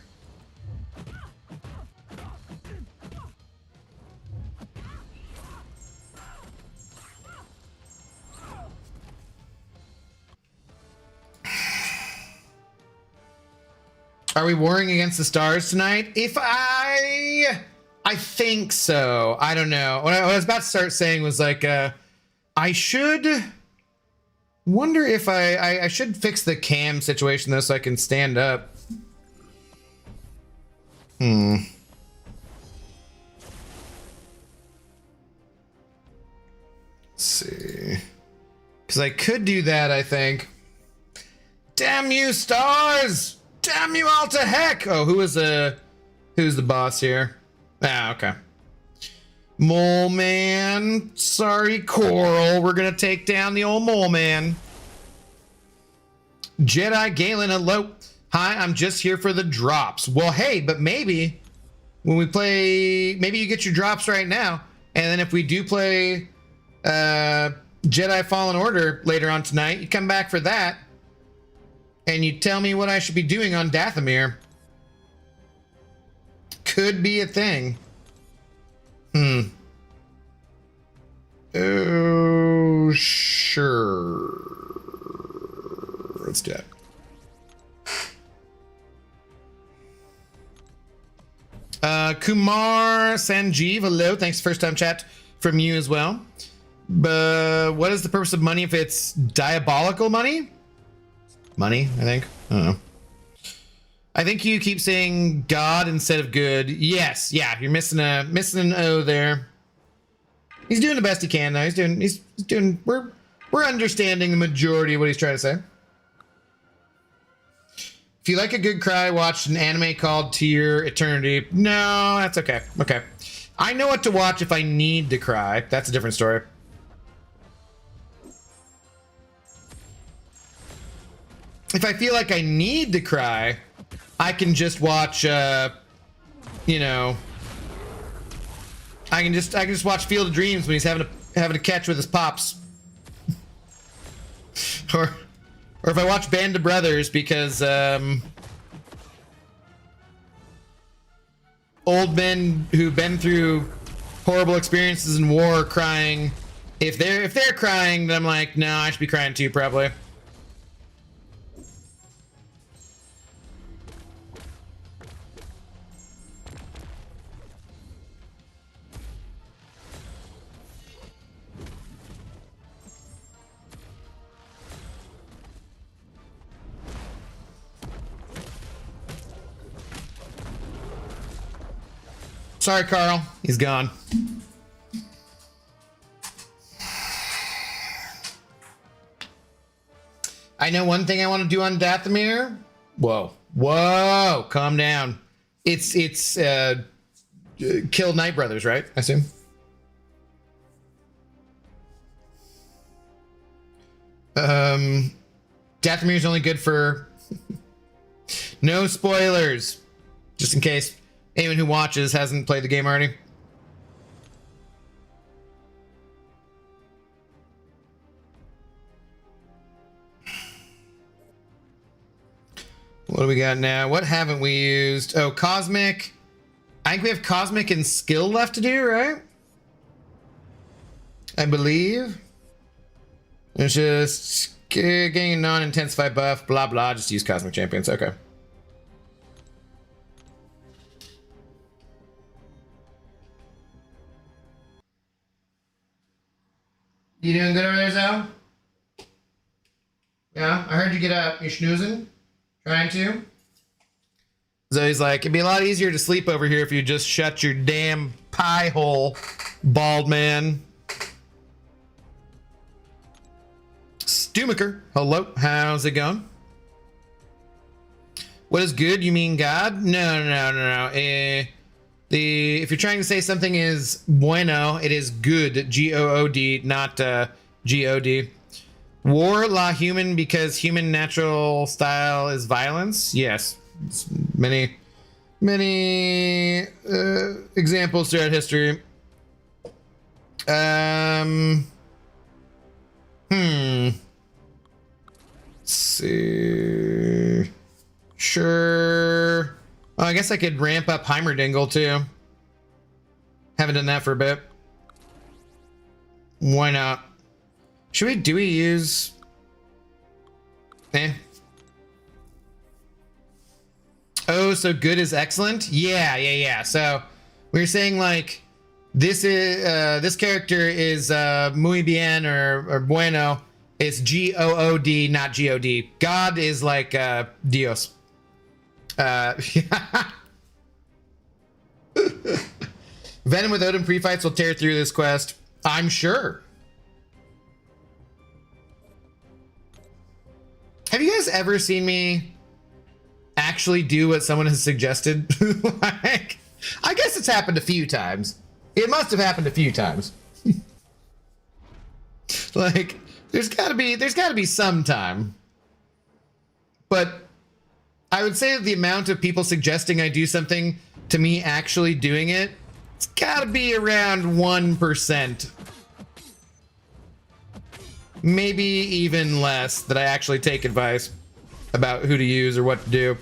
Speaker 1: Are we warring against the stars tonight? I think so. I don't know. What I was about to start saying was like, I should wonder if I should fix the cam situation though, so I can stand up. Let's see. Because I could do that, I think. Damn you, stars! Damn you all to heck! Oh, who's the boss here? Ah, okay. Mole Man. Sorry, Coral. We're gonna take down the old Mole Man. Jedi Galen, hello. Hi, I'm just here for the drops. Well, hey, but maybe when we play, maybe you get your drops right now, and then if we do play Jedi Fallen Order later on tonight, you come back for that, and you tell me what I should be doing on Dathomir. Could be a thing. Oh, sure. Let's do it. Kumar Sanjeev, hello. Thanks, first time chat from you as well. But what is the purpose of money if it's diabolical money? Money, I think. I don't know. I think you keep saying God instead of good. Yes, yeah, you're missing an O there. He's doing the best he can though. He's doing we're understanding the majority of what he's trying to say. If you like a good cry, watch an anime called To Your Eternity. No, that's okay. Okay. I know what to watch if I need to cry. That's a different story. If I feel like I need to cry, I can just watch, you know, I can just watch Field of Dreams when he's having a catch with his pops, or if I watch Band of Brothers because old men who've been through horrible experiences in war are crying. If they're crying, then I'm like, no, I should be crying too, probably. Sorry, Carl. He's gone. I know one thing I want to do on Dathomir. Whoa. Whoa. Calm down. It's kill Night Brothers, right? I assume. Dathomir is only good for no spoilers, just in case anyone who watches hasn't played the game already. What do we got now? What haven't we used? Oh, Cosmic. I think we have Cosmic and Skill left to do, right? I believe. It's just getting a non-intensified buff, blah, blah. Just use Cosmic Champions. Okay. You doing good over there, Zoe? Yeah, I heard you get up. You snoozing? Trying to? Zoe's like, it'd be a lot easier to sleep over here if you just shut your damn pie hole, bald man. Stumaker, hello, how's it going? What is good? You mean God? No. If you're trying to say something is bueno, it is good. G-O-O-D, not G-O-D. War la human because human natural style is violence. Yes, it's many examples throughout history. Let's see. Sure. Oh, I guess I could ramp up Heimerdingle too. Haven't done that for a bit. Why not? Do we use... Oh, so good is excellent? Yeah. So we were saying like this is this character is muy bien or bueno. It's G-O-O-D, not G-O-D. God is like Dios. Venom with Odin pre-fights will tear through this quest. I'm sure. Have you guys ever seen me actually do what someone has suggested? Like, I guess it's happened a few times. It must have happened a few times. Like, there's gotta be some time. But I would say that the amount of people suggesting I do something to me actually doing it, it's gotta be around 1%. Maybe even less that I actually take advice about who to use or what to do.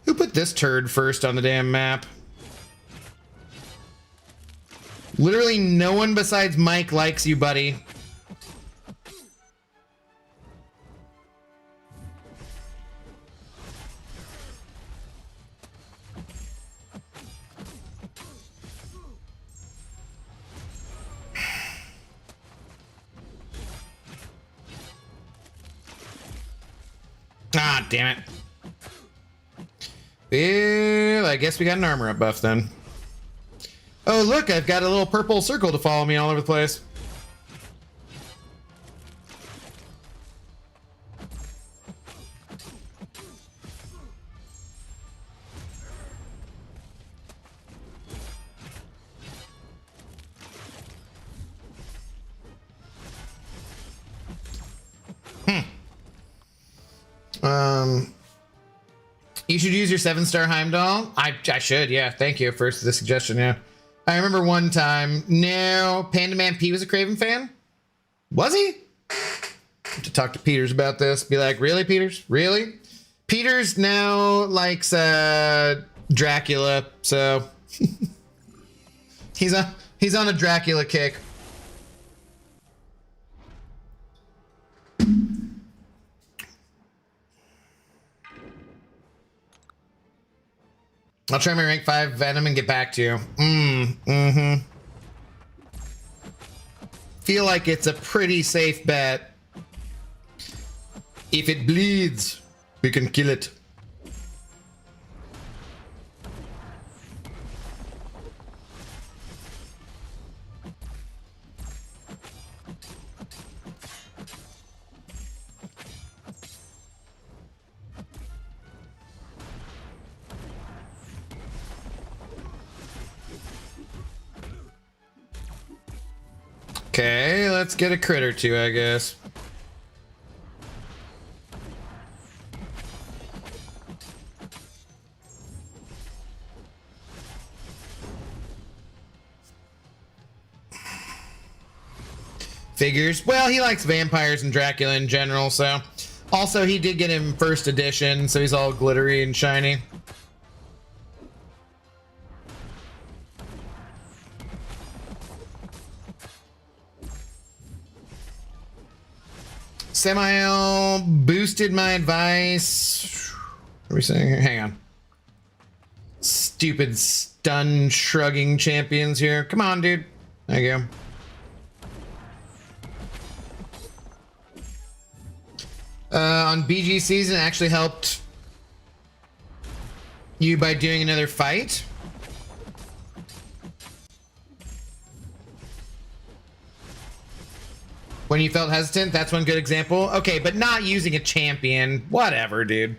Speaker 1: Who put this turd first on the damn map? Literally no one besides Mike likes you, buddy. Ah, damn it. Well, I guess we got an armor up buff then. Oh, look, I've got a little purple circle to follow me all over the place. You should use your 7-star Heimdall. I should, yeah. Thank you for the suggestion, yeah. I remember one time, no, Panda Man P was a Craven fan? Was he? I have to talk to Peters about this. Be like, really, Peters? Really? Peters now likes Dracula, so he's on a Dracula kick. I'll try my rank 5 Venom and get back to you. Feel like it's a pretty safe bet. If it bleeds, we can kill it. Okay, let's get a crit or two, I guess. Figures. Well, he likes vampires and Dracula in general, so. Also, he did get him first edition, so he's all glittery and shiny. Samael boosted my advice. What are we saying here? Hang on. Stupid stun shrugging champions here. Come on, dude. There you go. On BG season, it actually helped you by doing another fight. When you felt hesitant, that's one good example. Okay, but not using a champion. Whatever, dude.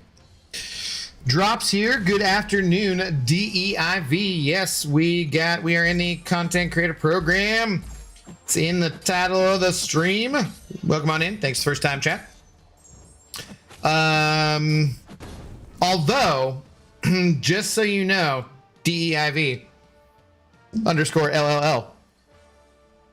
Speaker 1: Drops here. Good afternoon, DEIV. Yes, we are in the content creator program. It's in the title of the stream. Welcome on in. Thanks, first time chat. Although Just so you know, DEIV _ LLL.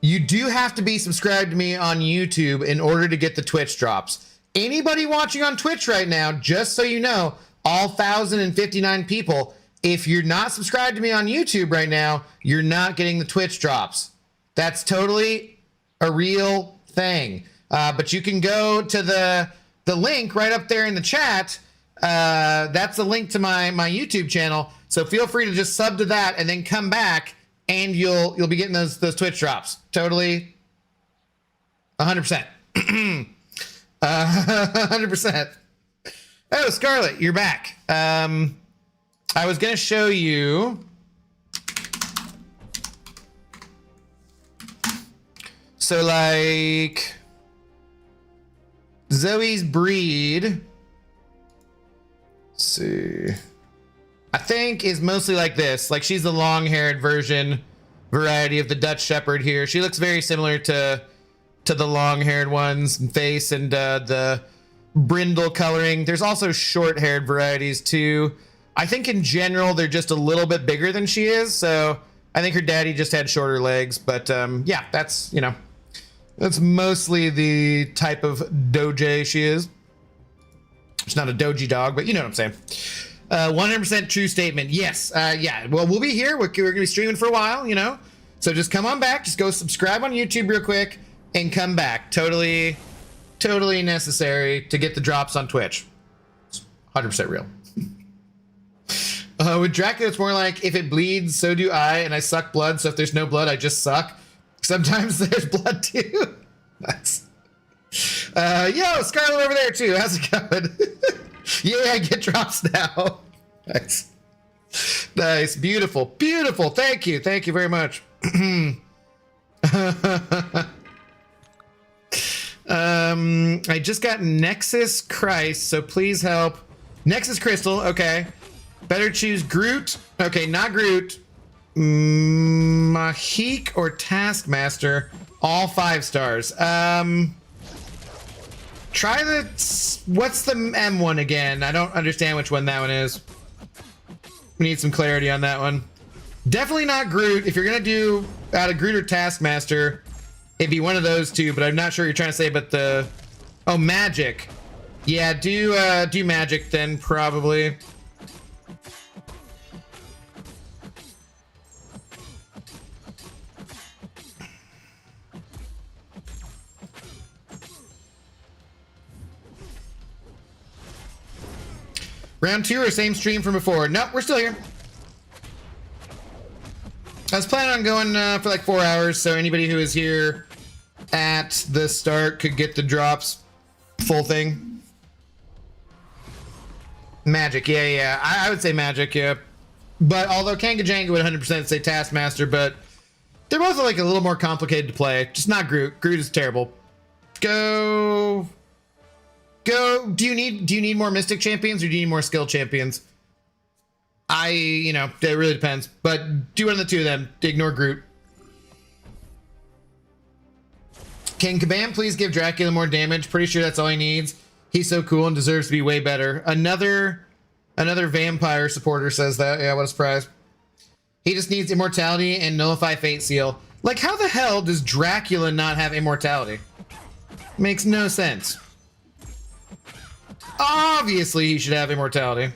Speaker 1: You do have to be subscribed to me on YouTube in order to get the Twitch drops. Anybody watching on Twitch right now, just so you know, all 1,059 people, if you're not subscribed to me on YouTube right now, you're not getting the Twitch drops. That's totally a real thing. But you can go to the link right up there in the chat. That's the link to my YouTube channel. So feel free to just sub to that and then come back and you'll be getting those Twitch drops. Totally 100%. 100%. Oh, Scarlett, you're back. I was going to show you. So like Zoe's breed, let's see, I think is mostly like this. Like she's the long-haired variety of the Dutch Shepherd here. She looks very similar to the long-haired ones in face and the brindle coloring. There's also short-haired varieties too. I think in general they're just a little bit bigger than she is. So I think her daddy just had shorter legs. But yeah, that's, you know, that's mostly the type of doje she is. It's not a doji dog, but you know what I'm saying. 100% true statement. Yes. Yeah. Well, we'll be here. We're going to be streaming for a while, you know. So just come on back. Just go subscribe on YouTube real quick and come back. Totally necessary to get the drops on Twitch. It's 100% real. With Dracula, it's more like if it bleeds, so do I, and I suck blood. So if there's no blood, I just suck. Sometimes there's blood too. Nice. Yo, Scarlett over there too. How's it going? Yeah, I get drops now. Nice. Nice. Beautiful. Beautiful. Thank you. Thank you very much. I just got Nexus Christ, so please help. Nexus Crystal. Okay. Better choose Groot. Okay, not Groot. Mahik or Taskmaster, all 5 stars. Try the, what's the M one again? I don't understand which one that one is. We need some clarity on that one. Definitely not Groot. If you're gonna do out of Groot or Taskmaster, it'd be one of those two, but I'm not sure what you're trying to say. But the, oh, Magic. Yeah, do Magic then probably. Round 2 or same stream from before? Nope, we're still here. I was planning on going for like 4 hours, so anybody who is here at the start could get the drops, full thing. Magic, yeah. I would say Magic, yeah. But although Kanga Django would 100% say Taskmaster, but they're both like a little more complicated to play. Just not Groot. Groot is terrible. Go. Do you need more Mystic champions or do you need more skill champions? You know, it really depends. But do one of the two of them. Ignore Groot. Can Kabam please give Dracula more damage? Pretty sure that's all he needs. He's so cool and deserves to be way better. Another vampire supporter says that. Yeah, what a surprise. He just needs immortality and nullify fate seal. Like, how the hell does Dracula not have immortality? Makes no sense. Obviously, he should have immortality.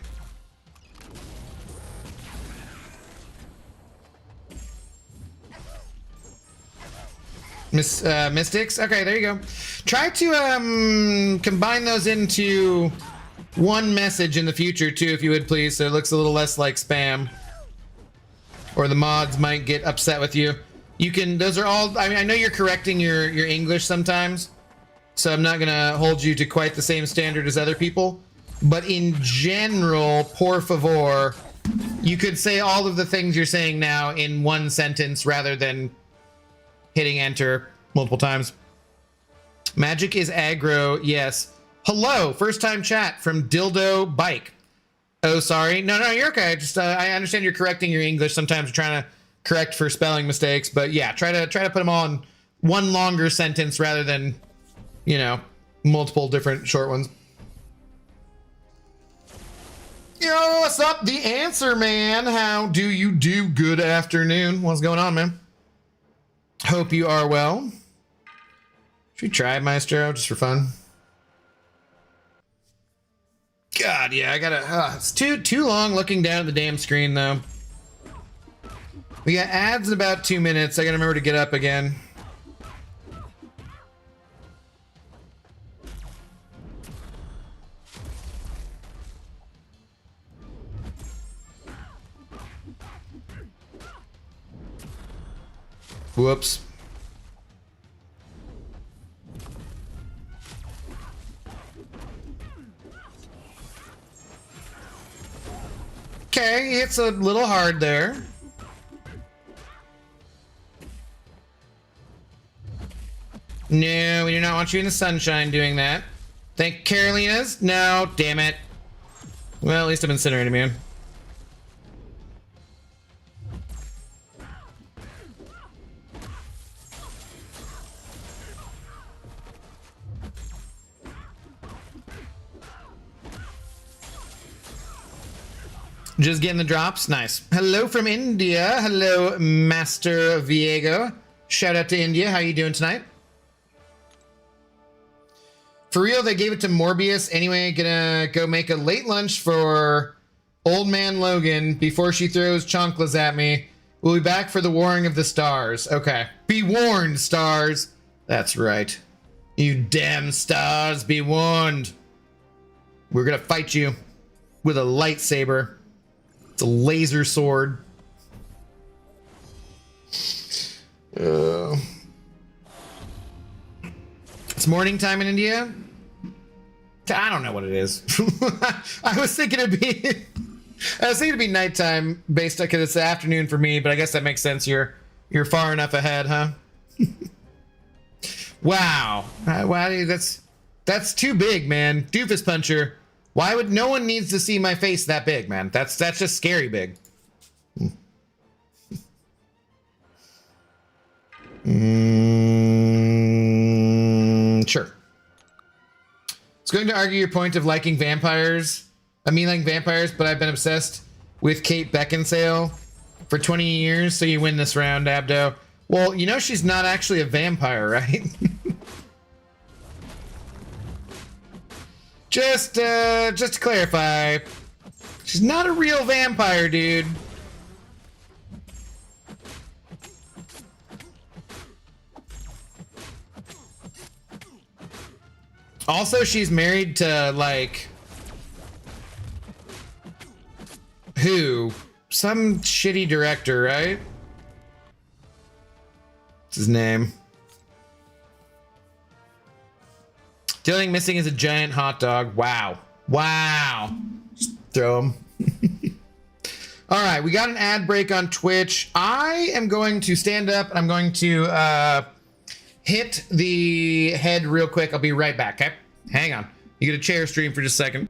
Speaker 1: Mystics? Okay, there you go. Try to combine those into one message in the future, too, if you would, please, so it looks a little less like spam. Or the mods might get upset with you. You can, those are all, I mean, I know you're correcting your English sometimes, so I'm not gonna hold you to quite the same standard as other people. But in general, por favor, you could say all of the things you're saying now in one sentence rather than hitting enter multiple times. Magic is aggro, yes. Hello, first time chat from Dildo Bike. Oh, sorry. No, you're okay. Just I understand you're correcting your English. Sometimes you're trying to correct for spelling mistakes, but yeah, try to put them all in one longer sentence rather than, you know, multiple different short ones. Yo, what's up? The answer, man. How do you do? Good afternoon. What's going on, man? Hope you are well. Should we try Maestro just for fun? God, yeah, I gotta. It's too long looking down at the damn screen, though. We got ads in about 2 minutes. I gotta remember to get up again. Whoops. Okay, it's a little hard there. No, we do not want you in the sunshine doing that. Think Carolina's? No, damn it. Well, at least I'm incinerating, man. Just getting the drops. Nice. Hello from India. Hello, Master Viego. Shout out to India. How you doing tonight? For real, they gave it to Morbius. Anyway, gonna go make a late lunch for old man Logan before she throws chanclas at me. We'll be back for the Warring of the Stars. Okay. Be warned, stars. That's right. You damn stars, be warned. We're gonna fight you with a lightsaber. It's a laser sword. It's morning time in India. I don't know what it is. I was thinking it'd be nighttime based on because it's the afternoon for me, but I guess that makes sense. You're far enough ahead, huh? Wow. Wow, that's too big, man. Doofus puncher. Why would no one needs to see my face that big, man? That's just scary big. Sure. It's going to argue your point of liking vampires. I mean, like vampires, but I've been obsessed with Kate Beckinsale for 20 years, so you win this round, Abdo. Well, you know she's not actually a vampire, right? Just to clarify, she's not a real vampire, dude. Also, she's married to, like, who? Some shitty director, right? What's his name? The only thing missing is a giant hot dog. Wow. Wow. Just throw him. All right, we got an ad break on Twitch. I am going to stand up and I'm going to hit the head real quick. I'll be right back, okay? Hang on. You get a chair stream for just a second.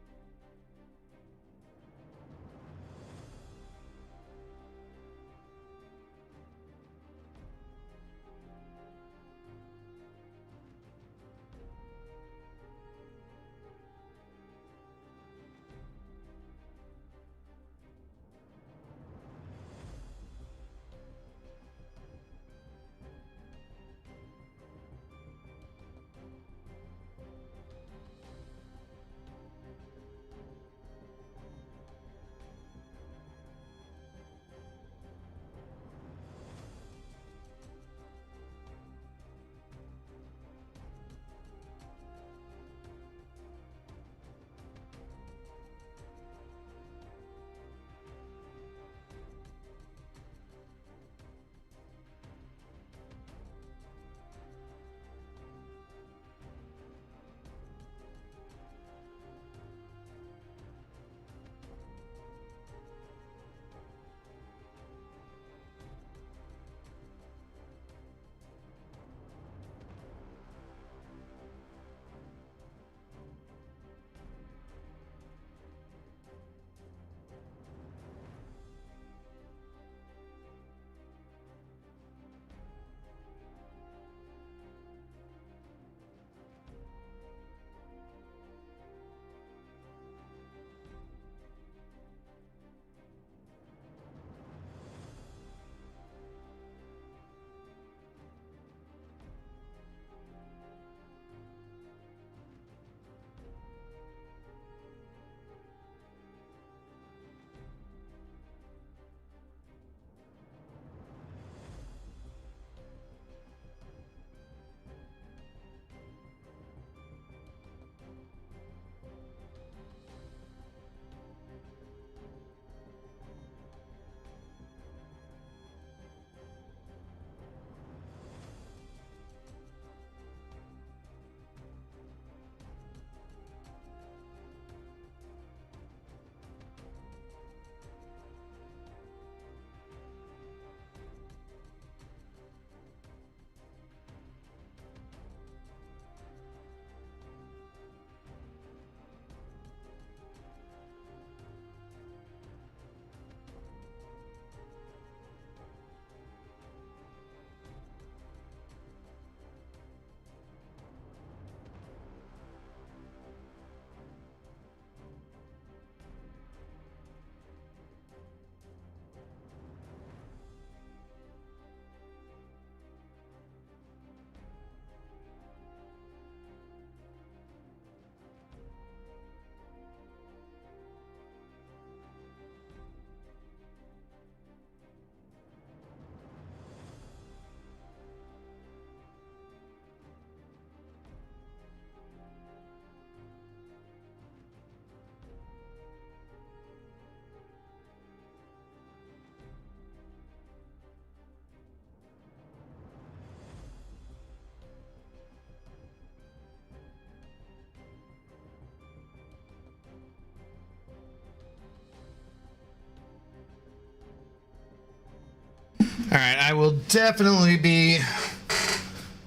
Speaker 1: All right, I will definitely be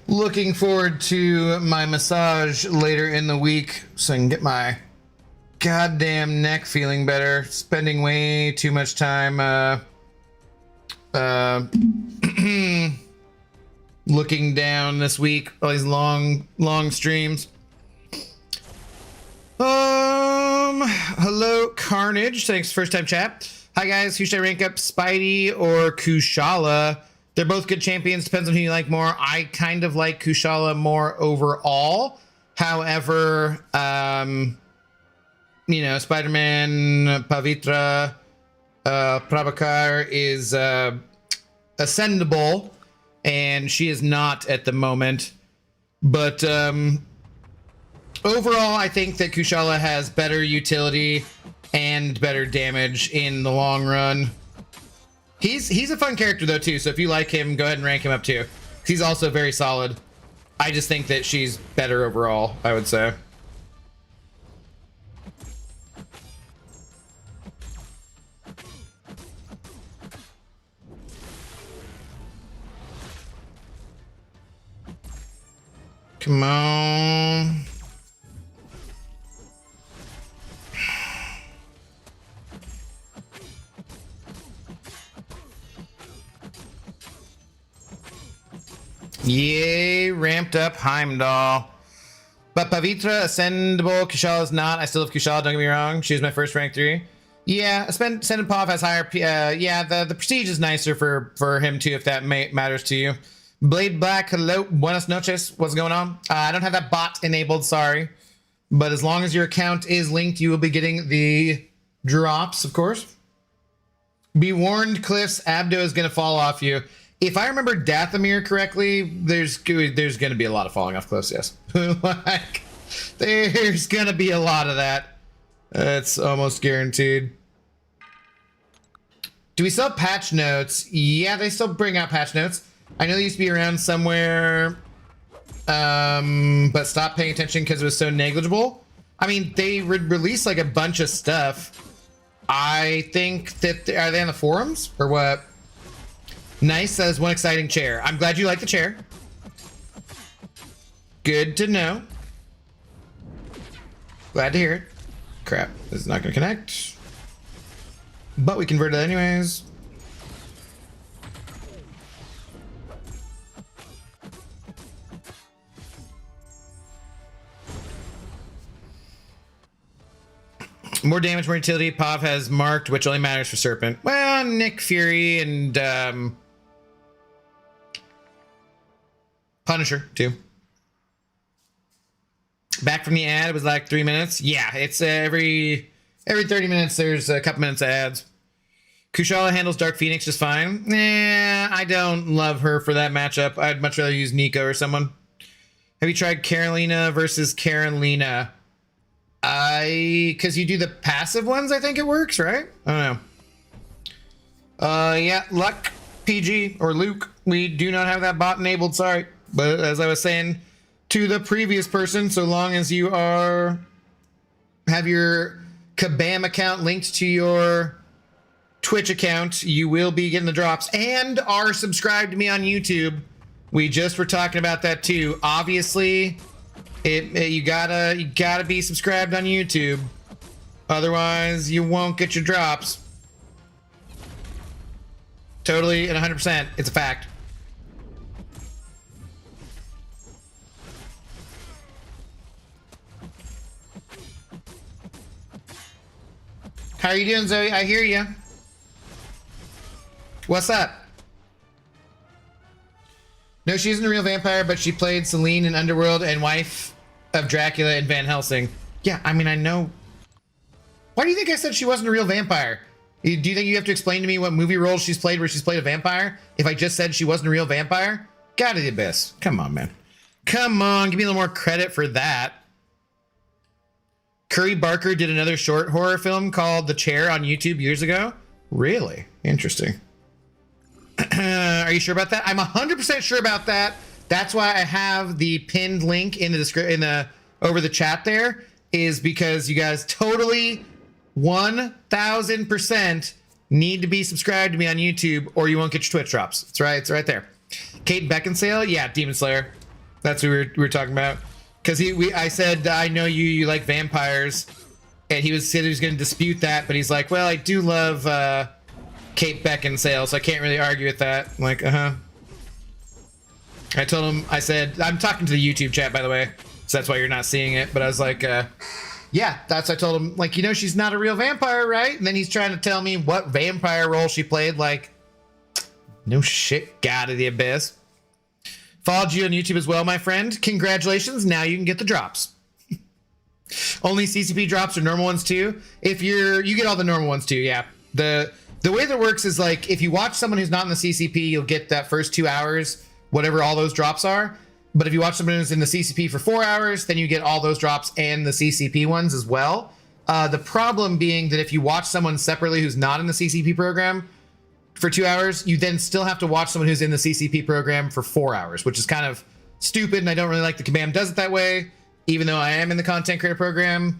Speaker 1: looking forward to my massage later in the week so I can get my goddamn neck feeling better. Spending way too much time looking down this week. All these long streams. Hello, Carnage. Thanks, first time chat. Hi guys, who should I rank up, Spidey or Kushala? They're both good champions. Depends on who you like more. I kind of like Kushala more overall. However, you know, Spider-Man, Pavitra, Prabhakar is ascendable, and she is not at the moment. But overall, I think that Kushala has better utility and better damage in the long run. He's a fun character though too, so if you like him, go ahead and rank him up too. He's also very solid. I just think that she's better overall, I would say. Come on. Yay, ramped up Heimdall. But Pavitra, ascendable. Kushala is not. I still have Kushala, don't get me wrong. She was my first rank 3. Yeah, Ascended has higher... yeah, the prestige is nicer for him too, if that matters to you. Blade Black, hello. Buenas noches. What's going on? I don't have that bot enabled, sorry. But as long as your account is linked, you will be getting the drops, of course. Be warned, Cliffs. Abdo is going to fall off you. If I remember Dathomir correctly, there's going to be a lot of falling off cliffs, yes. Like, there's going to be a lot of that. It's almost guaranteed. Do we still have patch notes? Yeah, they still bring out patch notes. I know they used to be around somewhere, but stopped paying attention because it was so negligible. I mean, they released like a bunch of stuff. I think that... Are they on the forums or what? Nice, that is one exciting chair. I'm glad you like the chair. Good to know. Glad to hear it. Crap, this is not gonna connect. But we converted it anyways. More damage, more utility. Pav has marked, which only matters for Serpent. Well, Nick Fury and Punisher too. Back from the ad, it was like 3 minutes. Yeah, it's every 30 minutes there's a couple minutes of ads. Kushala handles Dark Phoenix just fine. Nah, I don't love her for that matchup. I'd much rather use Nico or someone. Have you tried Carolina versus Carolina? Because you do the passive ones, I think it works, right? I don't know. Yeah, Luck, PG, or Luke, we do not have that bot enabled, sorry. But as I was saying to the previous person, so long as you have your Kabam account linked to your Twitch account, you will be getting the drops and are subscribed to me on YouTube. We just were talking about that too. Obviously, you gotta be subscribed on YouTube. Otherwise, you won't get your drops. Totally and 100%. It's a fact. How are you doing, Zoe? I hear you. What's up? No, she isn't a real vampire, but she played Selene in Underworld and wife of Dracula in Van Helsing. Yeah, I mean, I know. Why do you think I said she wasn't a real vampire? Do you think you have to explain to me what movie roles she's played where she's played a vampire? If I just said she wasn't a real vampire? God of the Abyss. Come on, man. Come on, give me a little more credit for that. Curry Barker did another short horror film called The Chair on YouTube years ago. Really? Interesting. Are you sure about that? I'm 100% sure about that. That's why I have the pinned link in the description, over the chat there, is because you guys totally 1000% Need to be subscribed to me on YouTube or you won't get your Twitch drops. That's right. It's right there. Kate Beckinsale. Yeah, Demon Slayer. That's who we were talking about. Because I said, I know you like vampires. And he said he was going to dispute that. But he's like, well, I do love Kate Beckinsale. So I can't really argue with that. I'm like, uh-huh. I told him, I said, I'm talking to the YouTube chat, by the way. So that's why you're not seeing it. But I was like, yeah, I told him, like, you know, she's not a real vampire, right? And then he's trying to tell me what vampire role she played. Like, no shit, God of the Abyss. Followed you on YouTube as well, my friend. Congratulations. Now you can get the drops. Only CCP drops or normal ones too. If you get all the normal ones too, yeah. The way that works is like, if you watch someone who's not in the CCP, you'll get that first 2 hours, whatever all those drops are. But if you watch someone who's in the CCP for 4 hours, then you get all those drops and the CCP ones as well. The problem being that if you watch someone separately who's not in the CCP program for 2 hours, you then still have to watch someone who's in the CCP program for 4 hours, which is kind of stupid. And I don't really like the Kabam does it that way, even though I am in the content creator program.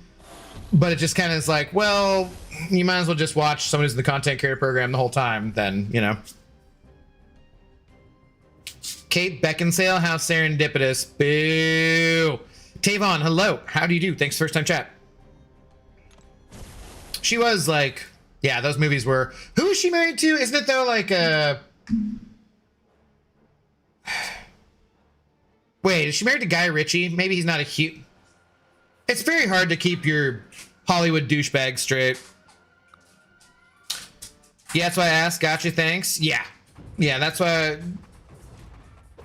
Speaker 1: But it just kind of is like, well, you might as well just watch someone who's in the content creator program the whole time then, you know. Kate Beckinsale, how serendipitous. Boo. Tavon, hello. How do you do? Thanks, first time chat. She was like, yeah, those movies were. Who is she married to? Isn't it though like Wait, is she married to Guy Ritchie? Maybe he's not a huge. It's very hard to keep your Hollywood douchebag straight. Yeah, that's why I asked. Gotcha, thanks. Yeah. Yeah, that's why I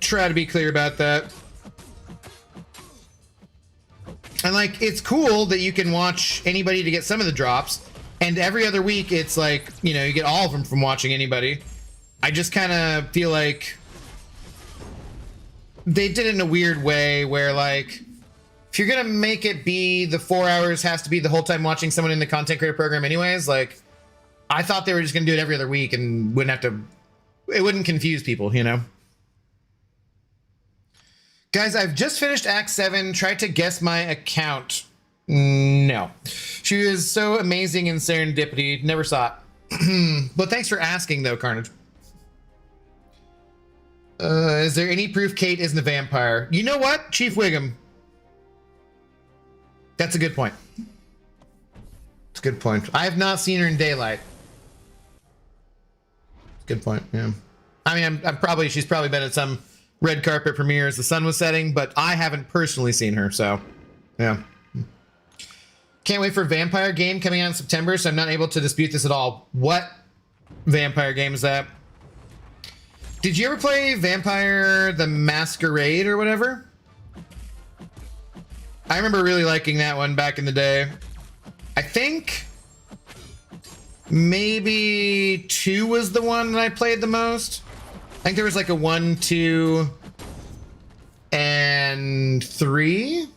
Speaker 1: try to be clear about that. And like, it's cool that you can watch anybody to get some of the drops. And every other week, it's like, you know, you get all of them from watching anybody. I just kind of feel like they did it in a weird way where like, if you're going to make it be the 4 hours has to be the whole time watching someone in the content creator program anyways, like I thought they were just going to do it every other week and wouldn't have to, it wouldn't confuse people, you know? Guys, I've just finished Act 7. Tried to guess my account. No. She was so amazing in Serendipity. Never saw it. But thanks for asking, though, Carnage. Is there any proof Kate isn't a vampire? You know what, Chief Wiggum? That's a good point. It's a good point. I have not seen her in daylight. Good point, yeah. I mean, she's probably been at some red carpet premiere as the sun was setting, but I haven't personally seen her, so yeah. Can't wait for a vampire game coming out in September, so I'm not able to dispute this at all. What vampire game is that? Did you ever play Vampire the Masquerade or whatever? I remember really liking that one back in the day. I think maybe 2 was the one that I played the most. I think there was like a 1, 2, and 3.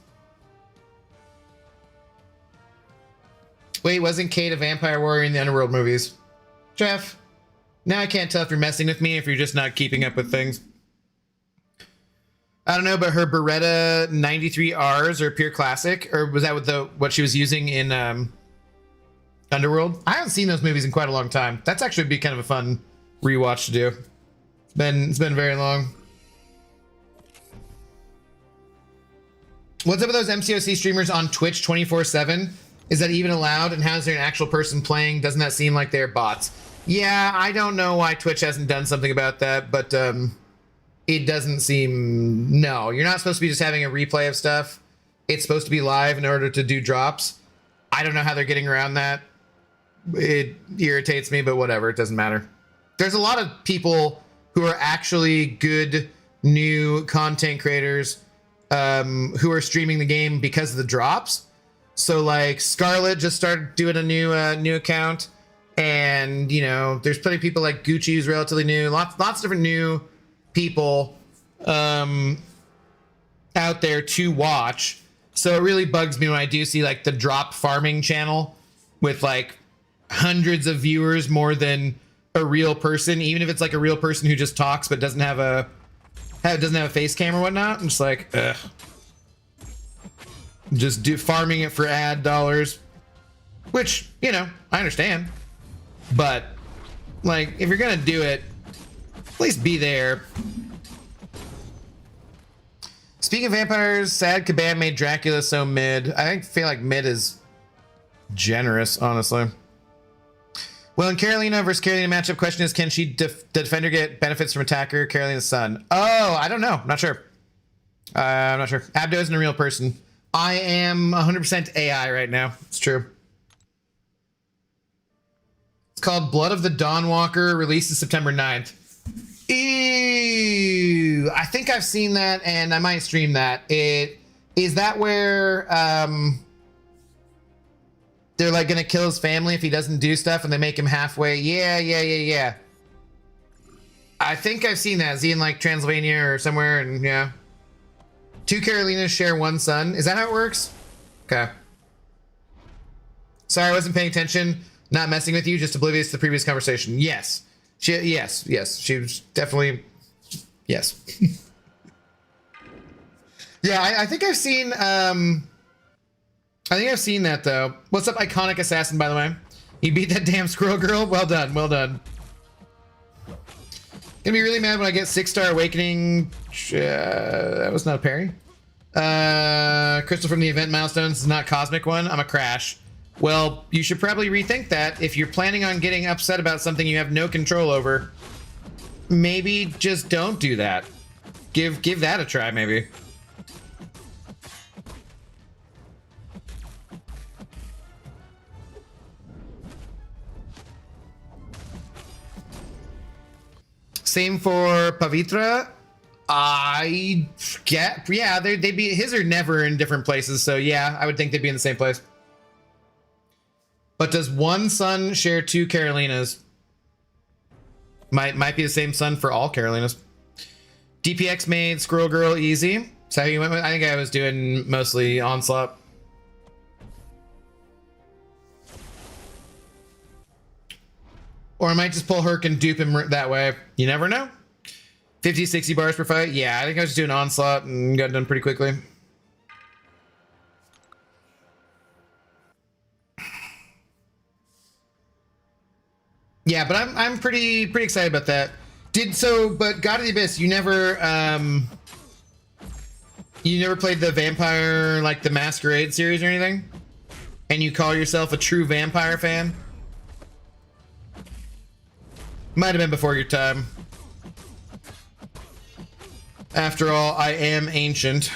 Speaker 1: Wait, wasn't Kate a vampire warrior in the Underworld movies? Jeff, now I can't tell if you're messing with me, if you're just not keeping up with things. I don't know, but her Beretta 93Rs are pure classic, or was that what she was using in Underworld? I haven't seen those movies in quite a long time. That's actually be kind of a fun rewatch to do. It's been very long. What's up with those MCOC streamers on Twitch 24/7? Is that even allowed? And how is there an actual person playing? Doesn't that seem like they're bots? Yeah, I don't know why Twitch hasn't done something about that, but it doesn't seem... No, you're not supposed to be just having a replay of stuff. It's supposed to be live in order to do drops. I don't know how they're getting around that. It irritates me, but whatever, it doesn't matter. There's a lot of people who are actually good new content creators who are streaming the game because of the drops. So like Scarlett just started doing a new account, and you know there's plenty of people like Gucci who's relatively new. Lots of different new people out there to watch. So it really bugs me when I do see like the drop farming channel with like hundreds of viewers more than a real person, even if it's like a real person who just talks but doesn't have a face cam or whatnot. I'm just like, ugh. Just farming it for ad dollars, which, you know, I understand, but Like, if you're gonna do it, at least be there. Speaking of vampires, sad Kabam made Dracula so mid. I feel like mid is generous, honestly. Well, in Carolina versus Carolina matchup, question is, can the defender get benefits from attacker Carolina's son? Oh, I don't know. Not sure. I'm not sure. Abdo isn't a real person. I am 100% AI right now. It's true. It's called Blood of the Dawnwalker, releases September 9th. Ew. I think I've seen that, and I might stream that. Is that where they're like gonna kill his family if he doesn't do stuff, and they make him halfway? Yeah. I think I've seen that. Is he in like Transylvania or somewhere? And yeah, 2 Carolinas share 1 son. Is that how it works? Okay. Sorry, I wasn't paying attention. Not messing with you. Just oblivious to the previous conversation. Yes. Yes. She was definitely. Yes. Yeah, I think I've seen. I think I've seen that though. What's up, Iconic Assassin? By the way, you beat that damn squirrel girl. Well done. Well done. Gonna be really mad when I get 6-star awakening. That was not a parry. Crystal from the event milestones is not cosmic one. I'm a crash. Well, you should probably rethink that. If you're planning on getting upset about something you have no control over, maybe just don't do that. Give that a try, maybe. Same for Pavitra. I get, yeah, they'd be, his are never in different places, so yeah, I would think they'd be in the same place. But does 1 son share 2 Carolinas? Might be the same son for all Carolinas. DPX made Squirrel Girl easy. So how you went with? I think I was doing mostly Onslaught. Or I might just pull Herc and dupe him that way. You never know. 50, 60 bars per fight. Yeah, I think I was just doing Onslaught and got done pretty quickly. Yeah, but I'm pretty excited about that. But God of the Abyss, you never played the Vampire, like the Masquerade series or anything? And you call yourself a true vampire fan? Might have been before your time. After all, I am ancient.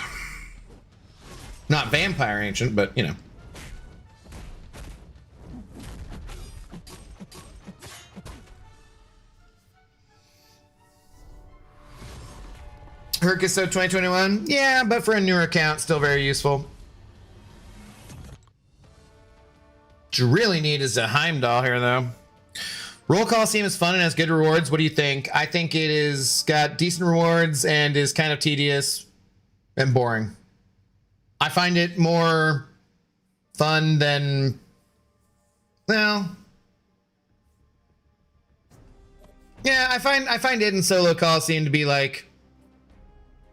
Speaker 1: Not vampire ancient, but you know. Herc is so 2021? Yeah, but for a newer account, still very useful. What you really need is a Heimdall here, though. Roll Coliseum is fun and has good rewards. What do you think? I think it is got decent rewards and is kind of tedious and boring. I find it more fun than, well, yeah, I find it in Solo Coliseum to be like,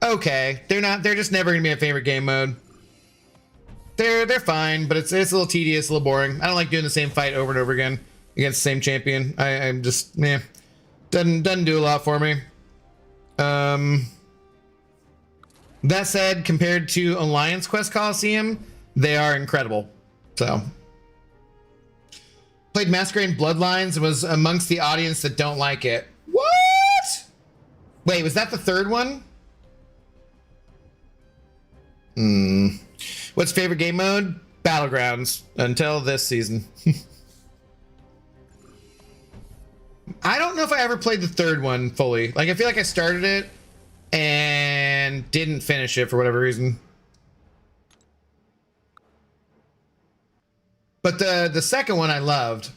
Speaker 1: okay, they're just never gonna be my favorite game mode. They're fine, but it's a little tedious, a little boring. I don't like doing the same fight over and over again against the same champion. I'm just, doesn't do a lot for me. That said, compared to Alliance Quest Coliseum, they are incredible. So, played Masquerade Bloodlines and was amongst the audience that don't like it. What? Wait, was that the third one? What's favorite game mode? Battlegrounds until this season. I don't know if I ever played the third one fully. Like, I feel like I started it and didn't finish it for whatever reason. But the second one I loved.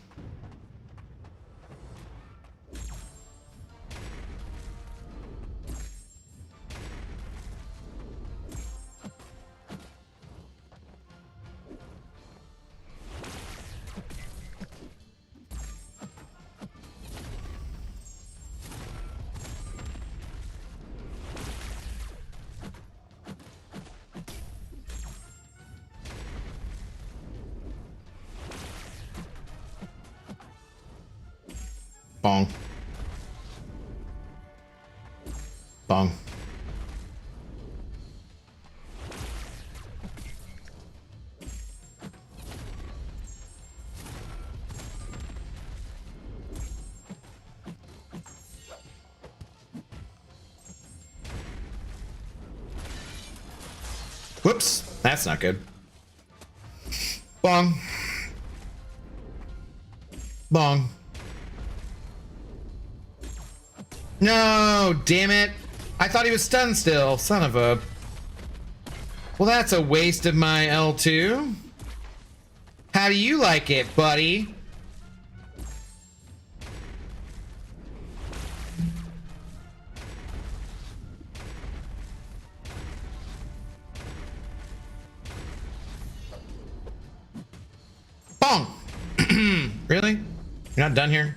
Speaker 1: Bong. Bong. Whoops, that's not good. Bong. Bong. No, damn it. I thought he was stunned still. Son of a... Well, that's a waste of my L2. How do you like it, buddy? Bong! Really? You're not done here?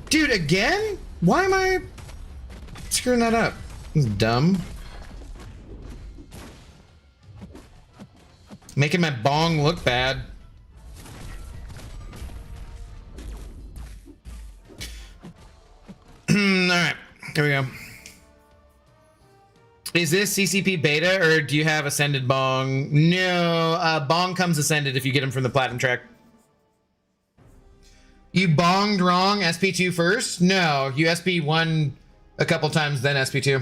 Speaker 1: Dude, again? Why am I screwing that up? This is dumb. Making my bong look bad. Alright, here we go. Is this CCP beta or do you have Ascended Bong? No, Bong comes Ascended if you get him from the Platinum track. You bonged wrong SP2 first? No, you SP1 a couple times, then SP2.